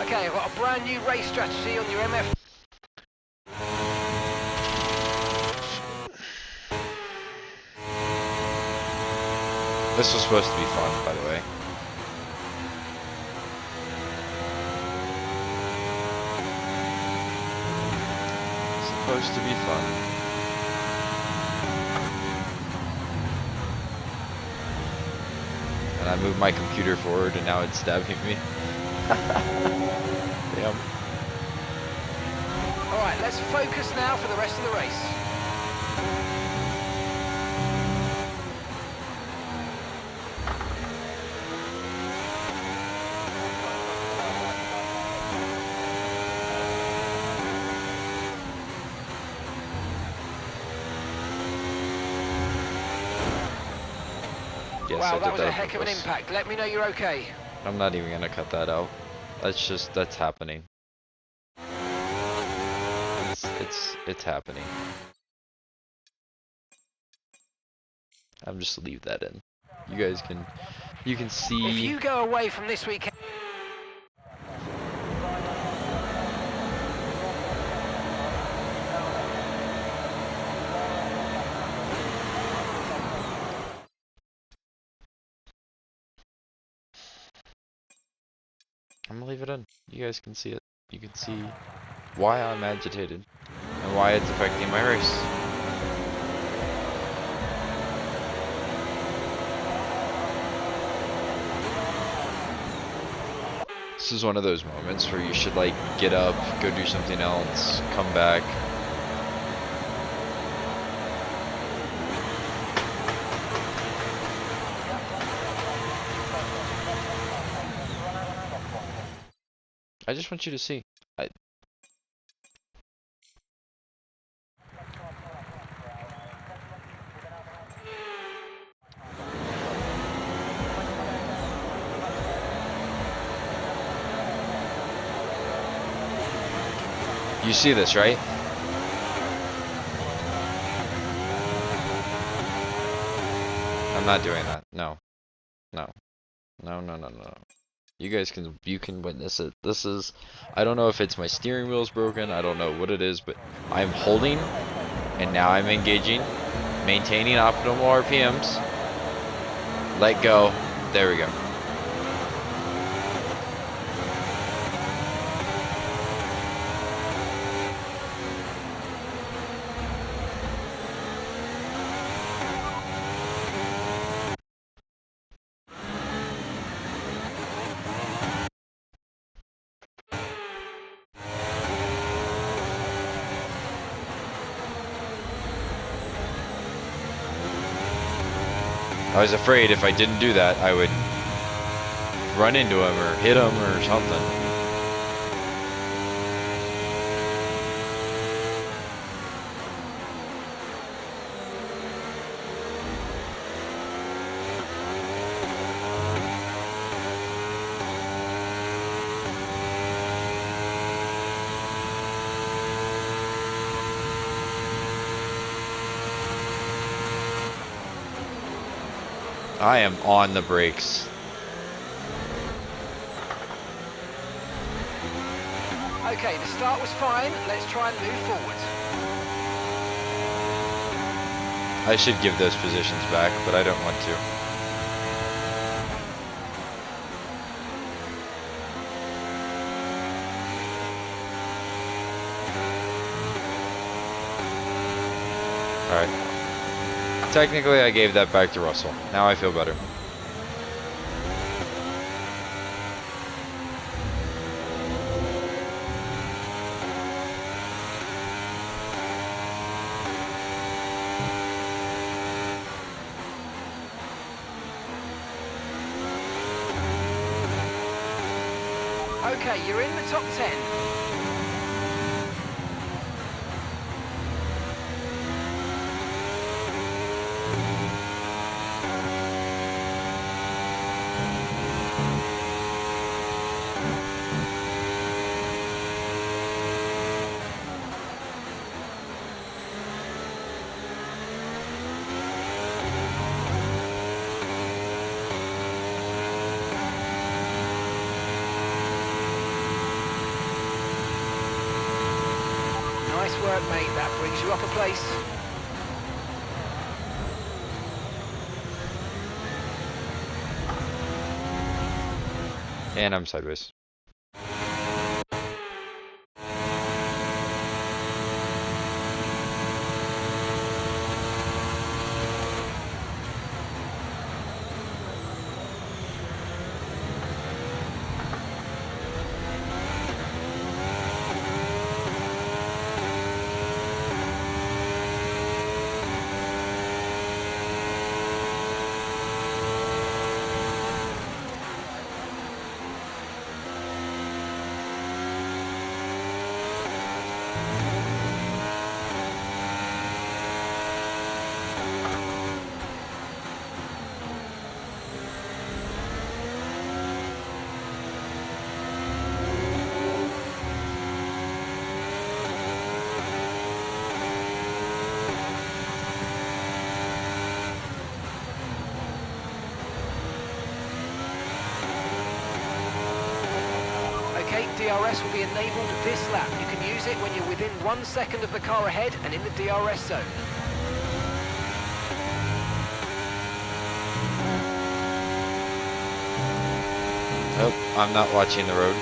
[SPEAKER 2] Okay, I've got a brand new race strategy on your MF.
[SPEAKER 1] This was supposed to be fun, by the way. Supposed to be fun. And I moved my computer forward and now it's stabbing me. Damn.
[SPEAKER 2] Alright, let's focus now for the rest of the race.
[SPEAKER 1] Yes,
[SPEAKER 2] Wow,
[SPEAKER 1] I
[SPEAKER 2] that
[SPEAKER 1] did
[SPEAKER 2] was a
[SPEAKER 1] on
[SPEAKER 2] heck of an
[SPEAKER 1] purpose.
[SPEAKER 2] impact. Let me know you're okay.
[SPEAKER 1] I'm not even gonna cut that out. That's happening. It's happening. I'm just leave that in. You can see.
[SPEAKER 2] If you go away from this weekend...
[SPEAKER 1] I'm gonna leave it in. You guys can see it. You can see why I'm agitated and why it's affecting my race. This is one of those moments where you should like get up, go do something else, come back. I just want you to see. You see this, right? I'm not doing that. No. No. No, no, no, no. You guys can witness it. This is, I don't know if it's my steering wheel's broken, I don't know what it is, but I'm holding and now I'm engaging, maintaining optimal RPMs. Let go. There we go. I was afraid if I didn't do that, I would run into him or hit him or something. I am on the brakes.
[SPEAKER 2] Okay, the start was fine. Let's try and move forward.
[SPEAKER 1] I should give those positions back, but I don't want to. Alright. Technically, I gave that back to Russell. Now I feel better.
[SPEAKER 2] Okay, you're in the top 10. Nice work, mate. That brings you up a place.
[SPEAKER 1] And I'm sideways.
[SPEAKER 2] Okay, DRS will be enabled this lap. You can use it when you're within 1 second of the car ahead and in the DRS zone.
[SPEAKER 1] Nope, I'm not watching the road.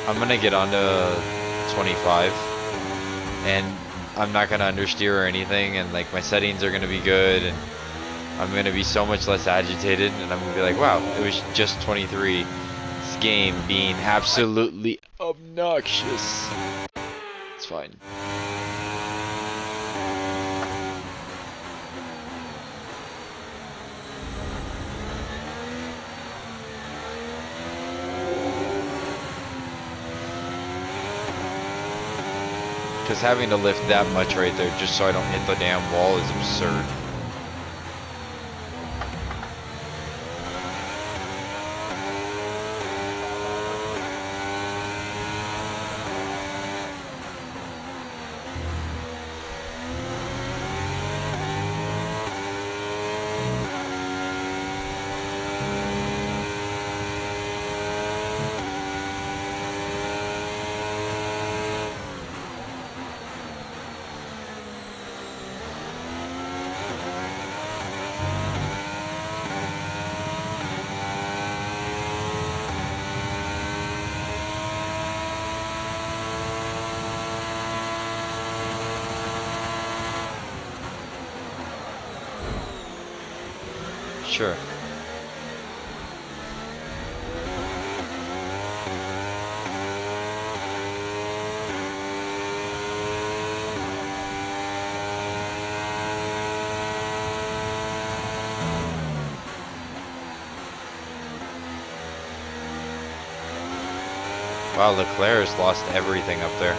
[SPEAKER 1] I'm gonna get onto 25, and I'm not gonna understeer or anything, and like my settings are gonna be good, and I'm gonna be so much less agitated, and I'm gonna be like, wow, it was just 23. This game being absolutely obnoxious. It's fine. Because having to lift that much right there just so I don't hit the damn wall is absurd. Sure. Wow, Leclerc's lost everything up there.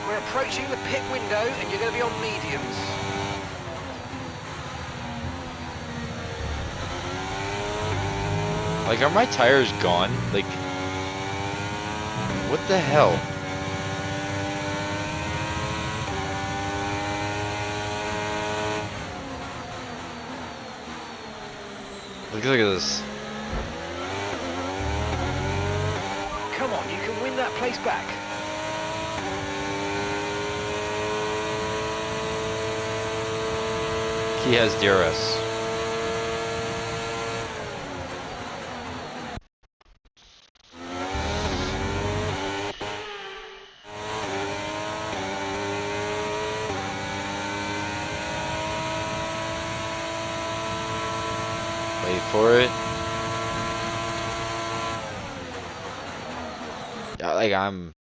[SPEAKER 2] We're approaching the pit window and you're going to be on mediums.
[SPEAKER 1] Like, are my tires gone? Like, what the hell? Look at this.
[SPEAKER 2] Come on, you can win that place back.
[SPEAKER 1] He has DRS. Wait for it. Yeah, like I'm.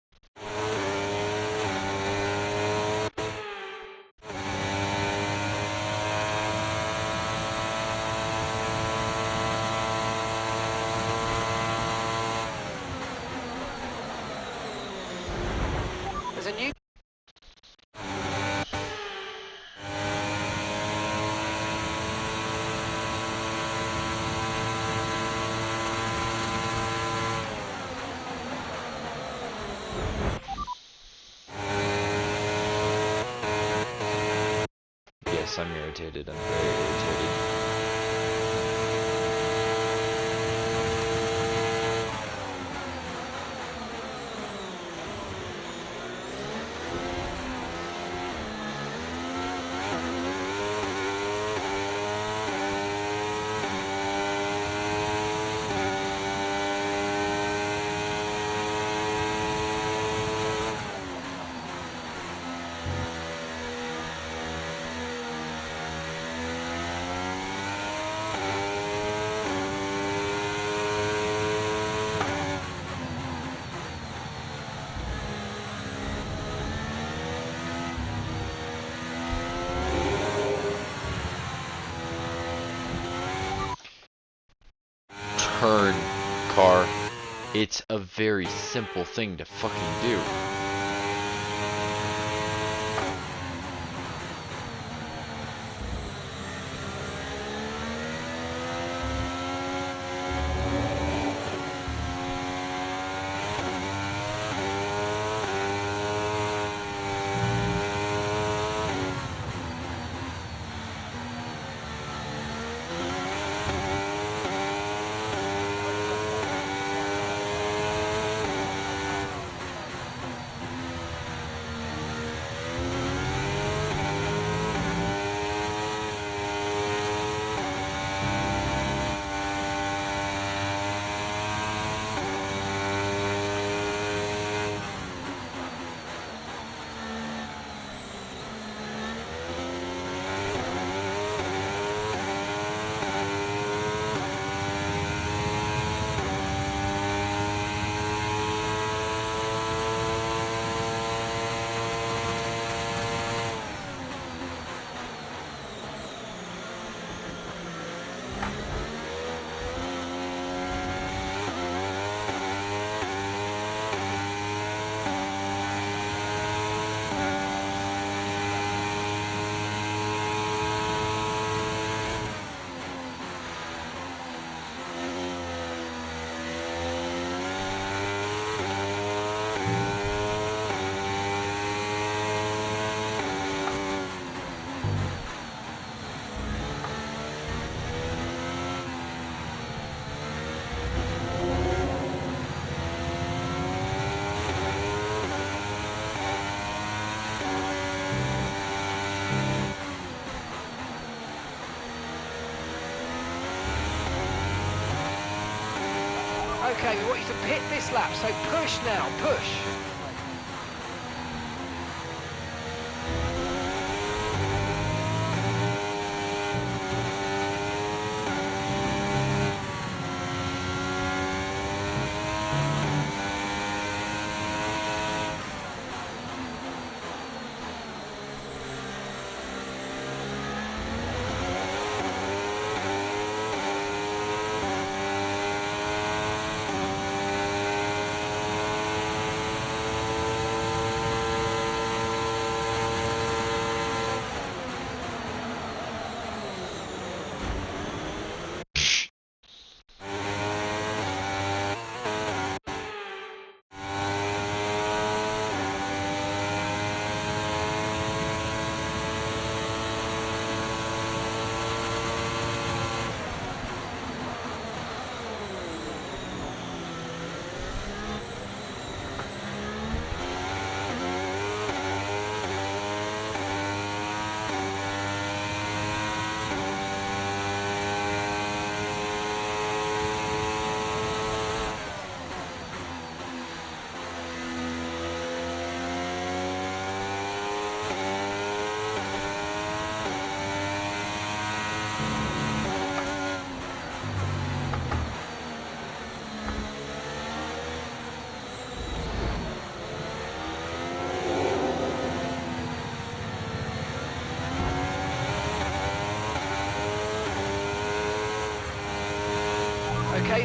[SPEAKER 2] There's a new...
[SPEAKER 1] Yes, I'm irritated. I'm very irritated. Turn, car. It's a very simple thing to fucking do.
[SPEAKER 2] Okay, we want you to pit this lap, so push now, push.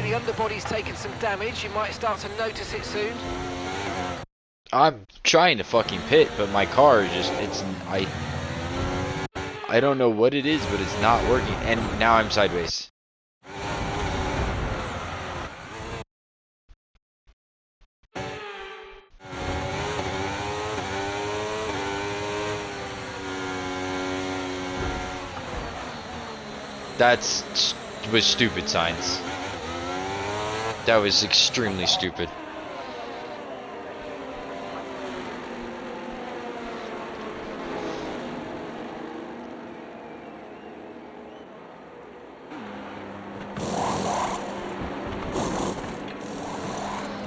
[SPEAKER 2] the underbody's taken some damage. You might start to notice it soon.
[SPEAKER 1] I'm trying to fucking pit, but my car is just, I don't know what it is, but it's not working, and now I'm sideways. Was stupid science. That was extremely stupid.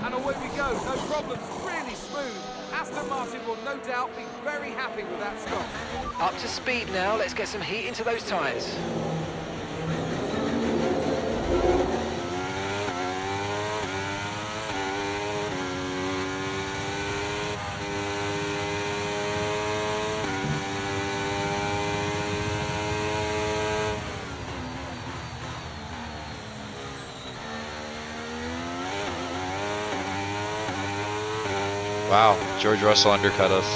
[SPEAKER 3] And away we go, no problems, really smooth. Aston Martin will no doubt be very happy with that stop.
[SPEAKER 2] Up to speed now. Let's get some heat into those tyres.
[SPEAKER 1] Wow, George Russell undercut us.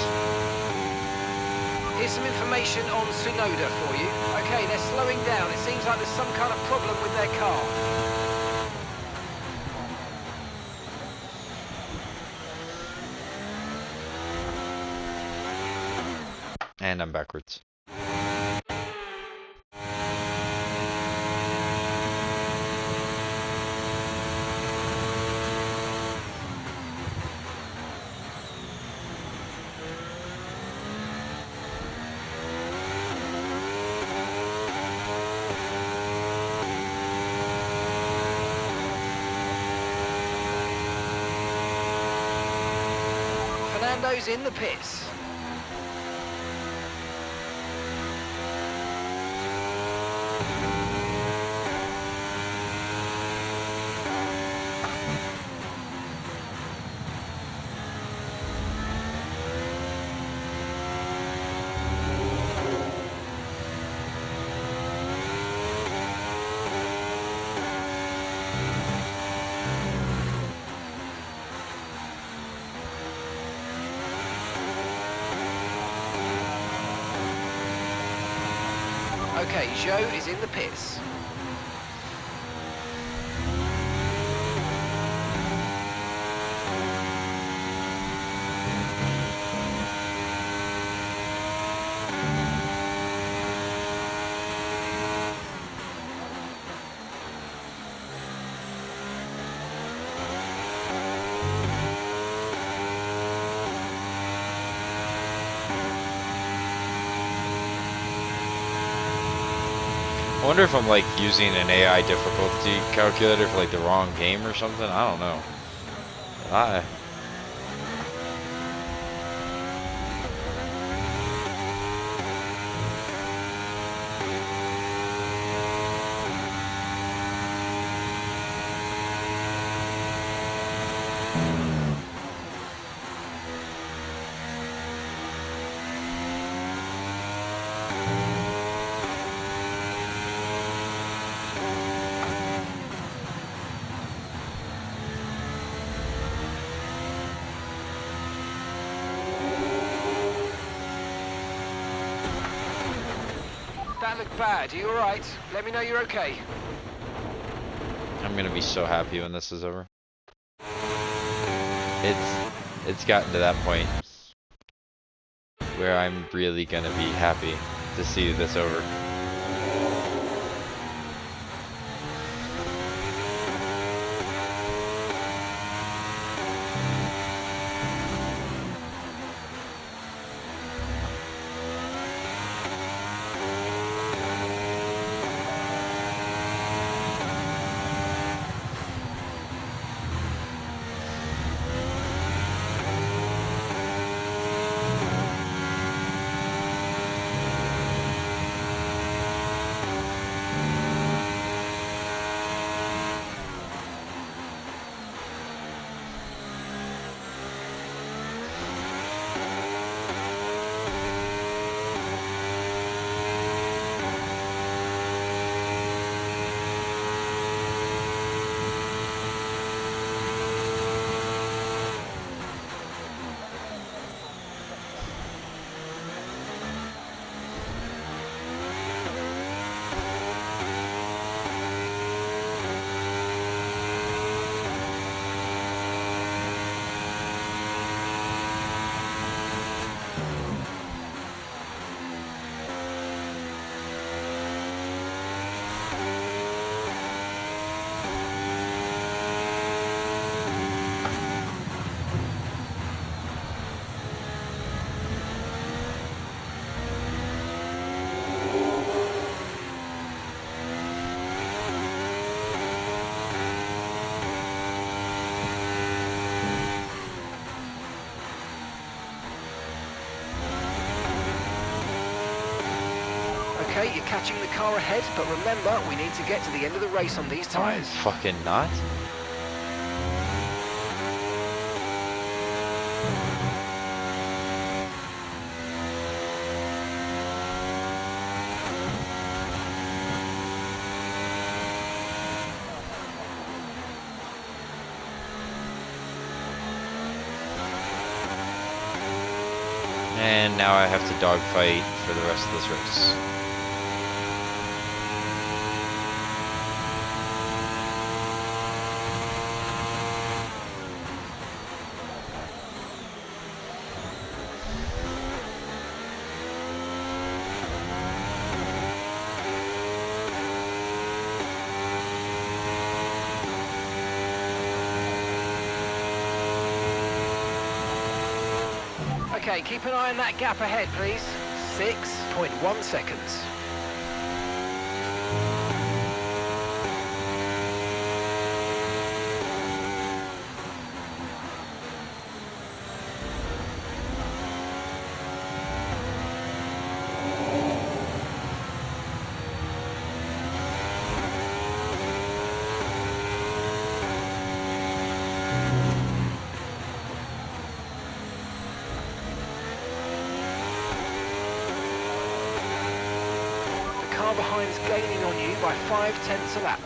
[SPEAKER 2] Here's some information on Tsunoda for you. Okay, they're slowing down. It seems like there's some kind of problem with their car.
[SPEAKER 1] And I'm backwards.
[SPEAKER 2] Fernando's in the pits. Okay, Joe is in the pits.
[SPEAKER 1] I wonder if I'm like using an AI difficulty calculator for like the wrong game or something. I don't know.
[SPEAKER 2] That looked bad. Are you alright? Let me know you're okay.
[SPEAKER 1] I'm gonna be so happy when this is over. It's gotten to that point where I'm really gonna be happy to see this over.
[SPEAKER 2] Okay, you're catching the car ahead, but remember, we need to get to the end of the race on these tyres.
[SPEAKER 1] Fucking not. And now I have to dogfight for the rest of this race.
[SPEAKER 2] Okay, keep an eye on that gap ahead, please. 6.1 seconds. Car behind's gaining on you by 0.5 a lap.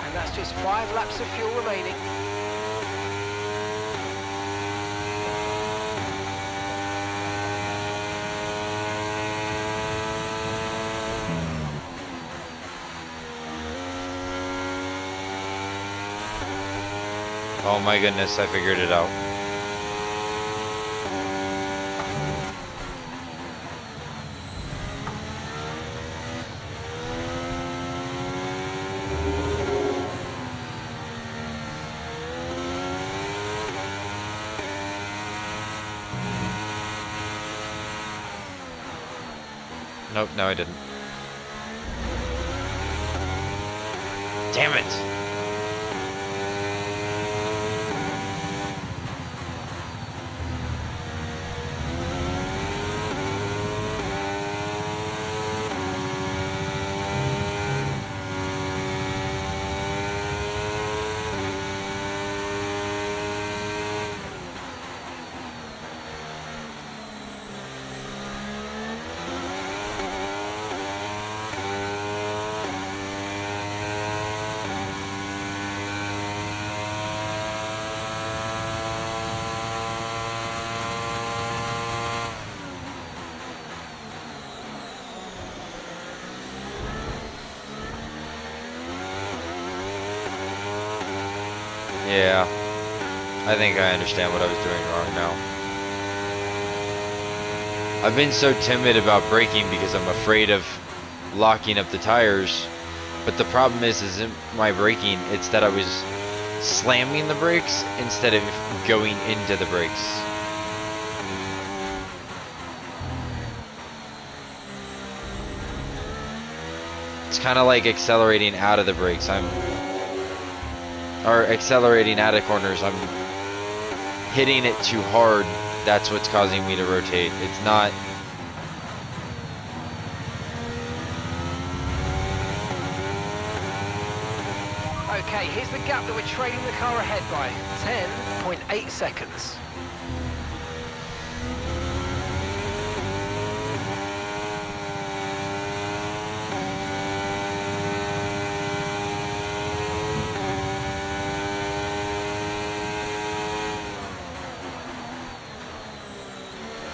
[SPEAKER 2] And that's just 5 laps of fuel remaining.
[SPEAKER 1] Oh my goodness, I figured it out. Nope, no I didn't. Damn it! Yeah, I think I understand what I was doing wrong now. I've been so timid about braking because I'm afraid of locking up the tires, but the problem isn't my braking, it's that I was slamming the brakes instead of going into the brakes. It's kind of like accelerating out of the brakes. Or accelerating out of corners, I'm hitting it too hard. That's what's causing me to rotate. It's not.
[SPEAKER 2] Okay, here's the gap that we're trailing the car ahead by. 10.8 seconds.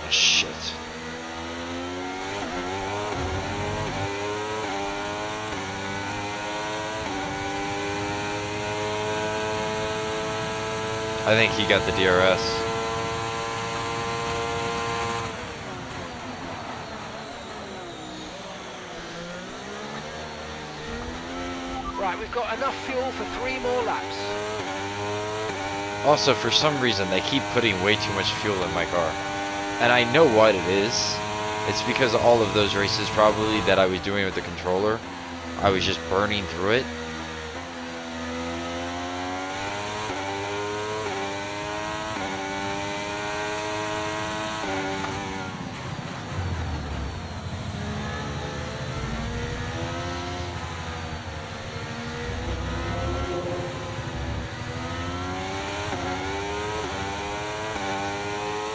[SPEAKER 1] Shit. I think he got the DRS.
[SPEAKER 2] Right, we've got enough fuel for 3 more laps.
[SPEAKER 1] Also, for some reason, they keep putting way too much fuel in my car. And I know what it is. It's because all of those races probably that I was doing with the controller, I was just burning through it.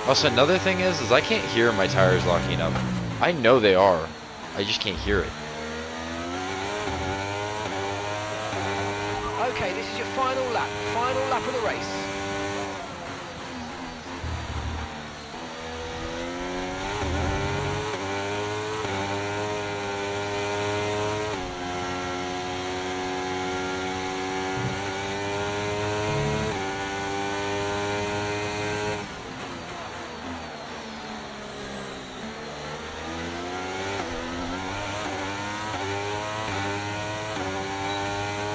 [SPEAKER 1] Also, another thing is I can't hear my tires locking up. I know they are. I just can't hear it.
[SPEAKER 2] Okay, this is your final lap of the race.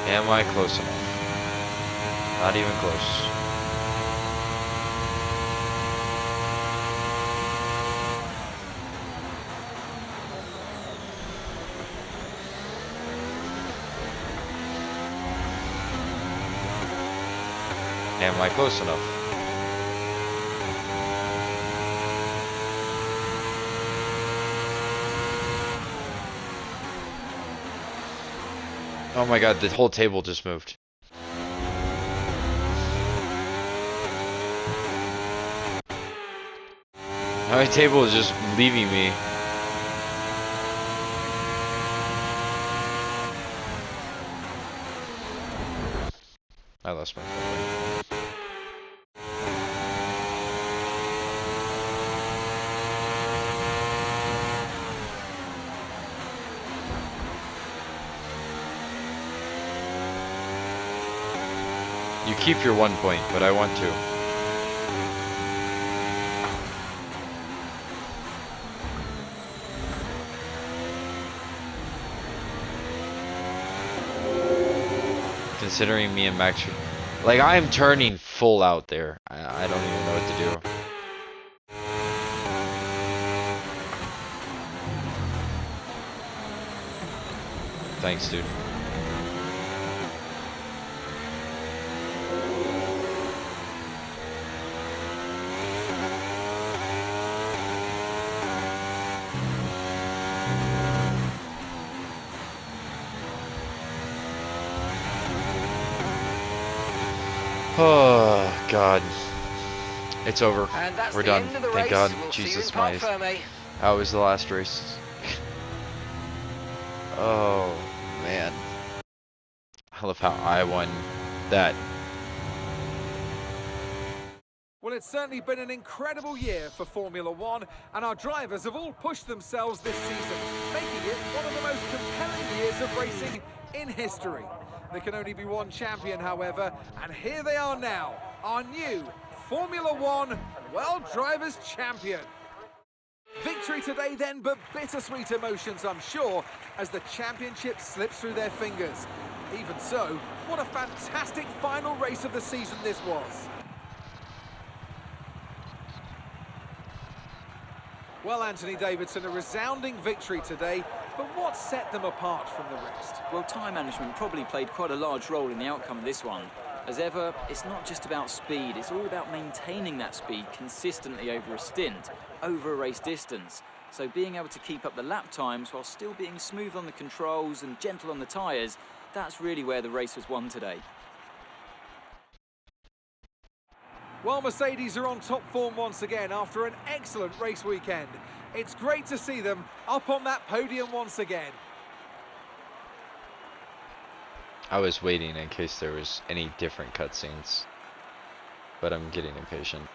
[SPEAKER 1] Am I close enough? Not even close. Am I close enough? Oh my god, the whole table just moved. My table is just leaving me. I lost my phone. You keep your 1 point, but I want 2. Considering me and Max, like, I'm turning full out there. I don't even know what to do. Thanks, dude. Oh, God. It's over.
[SPEAKER 2] And that's
[SPEAKER 1] We're
[SPEAKER 2] the
[SPEAKER 1] done.
[SPEAKER 2] end of the
[SPEAKER 1] Thank
[SPEAKER 2] race.
[SPEAKER 1] God.
[SPEAKER 2] We'll see you
[SPEAKER 1] Jesus,
[SPEAKER 2] in Parc
[SPEAKER 1] my...
[SPEAKER 2] Fermé.
[SPEAKER 1] That was the last race. Oh, man. I love how I won that.
[SPEAKER 3] Well, it's certainly been an incredible year for Formula One, and our drivers have all pushed themselves this season, making it one of the most compelling years of racing in history. There can only be one champion, however, and here they are now, our new Formula One World Drivers' Champion. Victory today then, but bittersweet emotions, I'm sure, as the championship slips through their fingers. Even so, what a fantastic final race of the season this was. Well, Anthony Davidson, a resounding victory today, but what set them apart from the rest?
[SPEAKER 4] Well, time management probably played quite a large role in the outcome of this one. As ever, it's not just about speed, it's all about maintaining that speed consistently over a stint, over a race distance. So being able to keep up the lap times while still being smooth on the controls and gentle on the tyres, that's really where the race was won today.
[SPEAKER 3] Well, Mercedes are on top form once again after an excellent race weekend. It's great to see them up on that podium once again.
[SPEAKER 1] I was waiting in case there was any different cutscenes, but I'm getting impatient.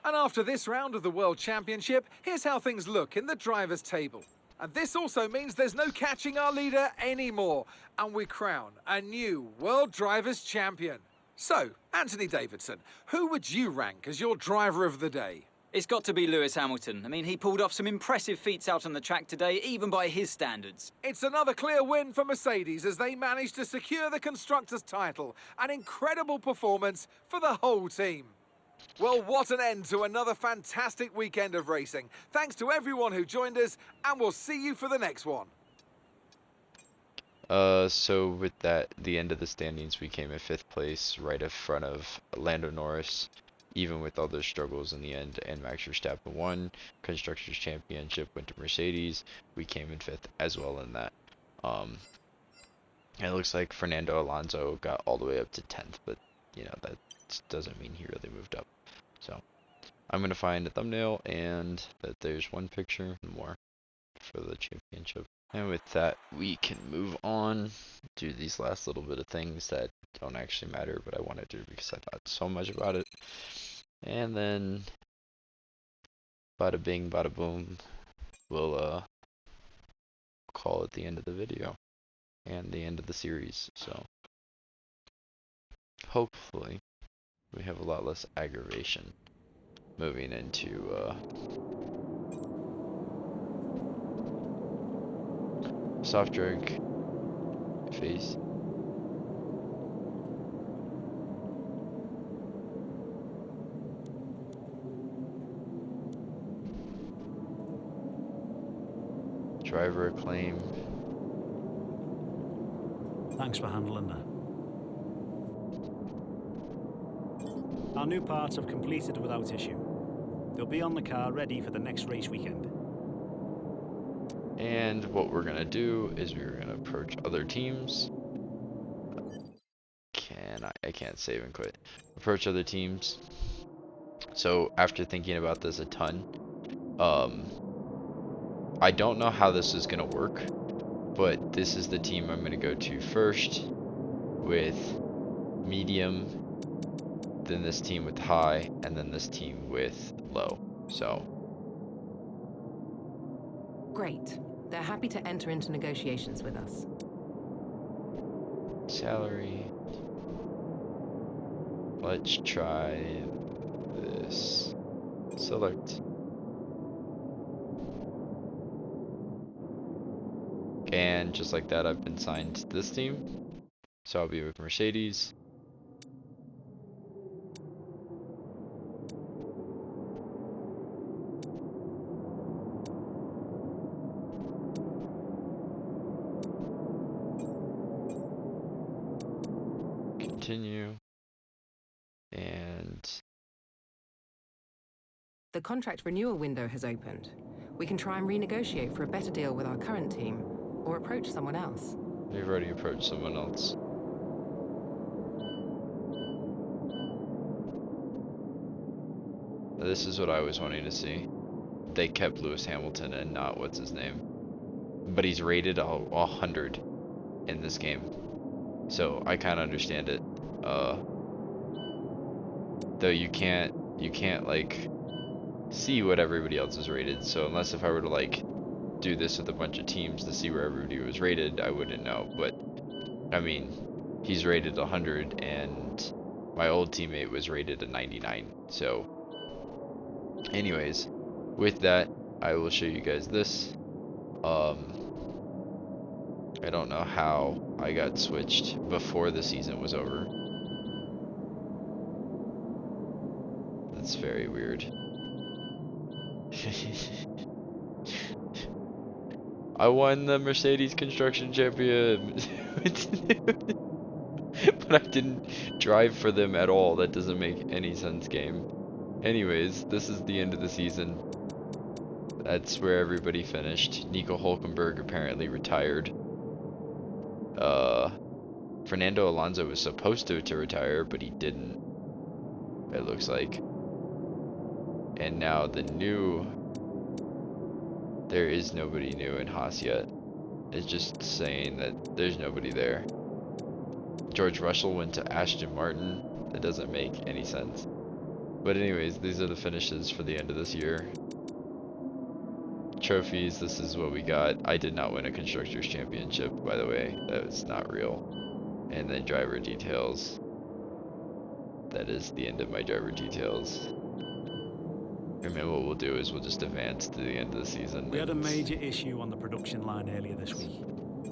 [SPEAKER 3] And after this round of the World Championship, here's how things look in the drivers' table. And this also means there's no catching our leader anymore. And we crown a new World Drivers' Champion. So, Anthony Davidson, who would you rank as your driver of the day?
[SPEAKER 4] It's got to be Lewis Hamilton. I mean, he pulled off some impressive feats out on the track today, even by his standards.
[SPEAKER 3] It's another clear win for Mercedes as they managed to secure the Constructors' title. An incredible performance for the whole team. Well, what an end to another fantastic weekend of racing. Thanks to everyone who joined us, and we'll see you for the next one.
[SPEAKER 1] So with that, the end of the standings, we came in 5th place, right in front of Lando Norris, even with all those struggles in the end, and Max Verstappen won. Constructors Championship went to Mercedes. We came in 5th as well in that. It looks like Fernando Alonso got all the way up to 10th, but you know, that doesn't mean he really moved up. So I'm gonna find a thumbnail and that there's one picture more for the championship. And with that, we can move on, do these last little bit of things that don't actually matter, but I want to do because I thought so much about it. And then, bada bing, bada boom, we'll call it the end of the video and the end of the series. So, hopefully, we have a lot less aggravation moving into soft drink phase. Driver acclaim.
[SPEAKER 5] Thanks for handling that. Our new parts have completed without issue. They'll be on the car ready for the next race weekend.
[SPEAKER 1] And what we're gonna do is we're gonna approach other teams. I can't save and quit. Approach other teams. So after thinking about this a ton, I don't know how this is gonna work, but this is the team I'm gonna go to first with medium, then this team with high, and then this team with low. So
[SPEAKER 6] Great. They're happy to enter into negotiations with us.
[SPEAKER 1] salary. Let's try this. Select. And just like that, I've been signed to this team. So I'll be with Mercedes. Continue. And
[SPEAKER 6] The contract renewal window has opened. We can try and renegotiate for a better deal with our current team, or approach someone else.
[SPEAKER 1] we've already approached someone else. This is what I was wanting to see. They kept Lewis Hamilton and not what's his name. But he's rated 100 in this game. So I kind of understand it. Though you can't like see what everybody else is rated. So unless if I were to like do this with a bunch of teams to see where everybody was rated, I wouldn't know. But I mean, he's rated 100 and my old teammate was rated a 99. So anyways, with that, I will show you guys this. I don't know how I got switched before the season was over. That's very weird. I won the Mercedes Construction Champion. But I didn't drive for them at all. That doesn't make any sense, game. Anyways, this is the end of the season. That's where everybody finished. Nico Hulkenberg apparently retired. Fernando Alonso was supposed to retire, but he didn't, it looks like. And now there is nobody new in Haas yet. It's just saying that there's nobody there. George Russell went to Aston Martin. That doesn't make any sense. But anyways, these are the finishes for the end of this year. trophies, this is what we got. I did not win a Constructors Championship, by the way. That was not real. And then driver details. That is the end of my driver details. And then what we'll do is we'll just advance to the end of the season.
[SPEAKER 5] We had a major issue on the production line earlier this week,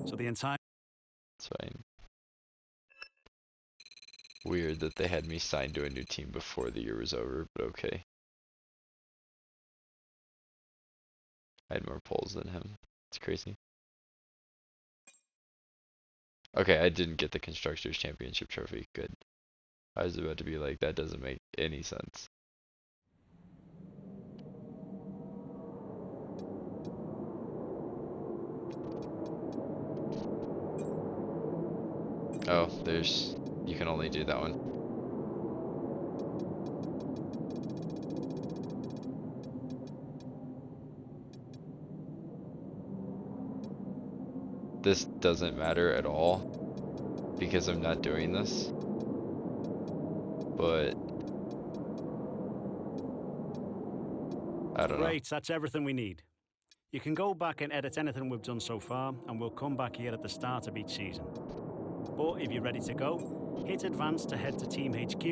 [SPEAKER 5] so the entire...
[SPEAKER 1] It's fine. Weird that they had me signed to a new team before the year was over, but okay. I had more polls than him. It's crazy. Okay, I didn't get the Constructors Championship trophy. Good. I was about to be like, that doesn't make any sense. Oh, you can only do that one. This doesn't matter at all because I'm not doing this. But I don't know.
[SPEAKER 5] Great, that's everything we need. You can go back and edit anything we've done so far, and we'll come back here at the start of each season. But if you're ready to go, hit advance to head to Team HQ,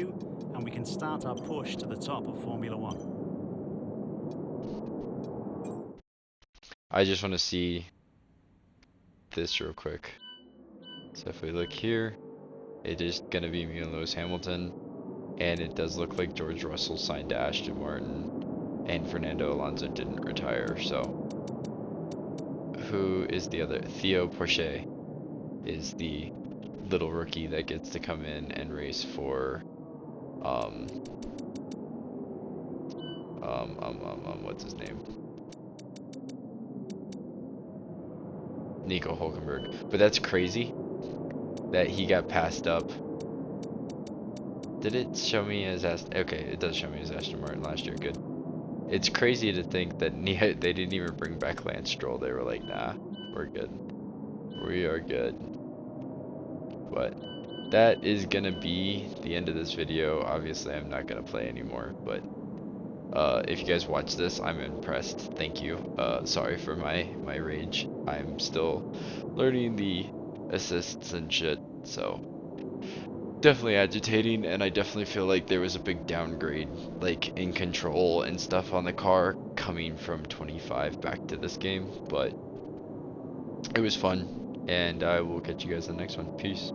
[SPEAKER 5] and we can start our push to the top of Formula 1.
[SPEAKER 1] I just want to see this real quick. So if we look here, it is going to be me and Lewis Hamilton. And it does look like George Russell signed to Aston Martin. And Fernando Alonso didn't retire, so. Who is the other? Theo Porcher is the little rookie that gets to come in and race for what's his name? Nico Hulkenberg. But that's crazy that he got passed up. Did it show me as okay, it does show me as Aston Martin last year. Good. It's crazy to think that they didn't even bring back Lance Stroll. They were like, nah, we're good. We are good. But that is gonna be the end of this video. Obviously, I'm not gonna play anymore, but if you guys watch this, I'm impressed. Thank you. Sorry for my rage. I'm still learning the assists and shit, so definitely agitating, and I definitely feel like there was a big downgrade, like in control and stuff on the car coming from 25 back to this game, but it was fun, and I will catch you guys in the next one. Peace.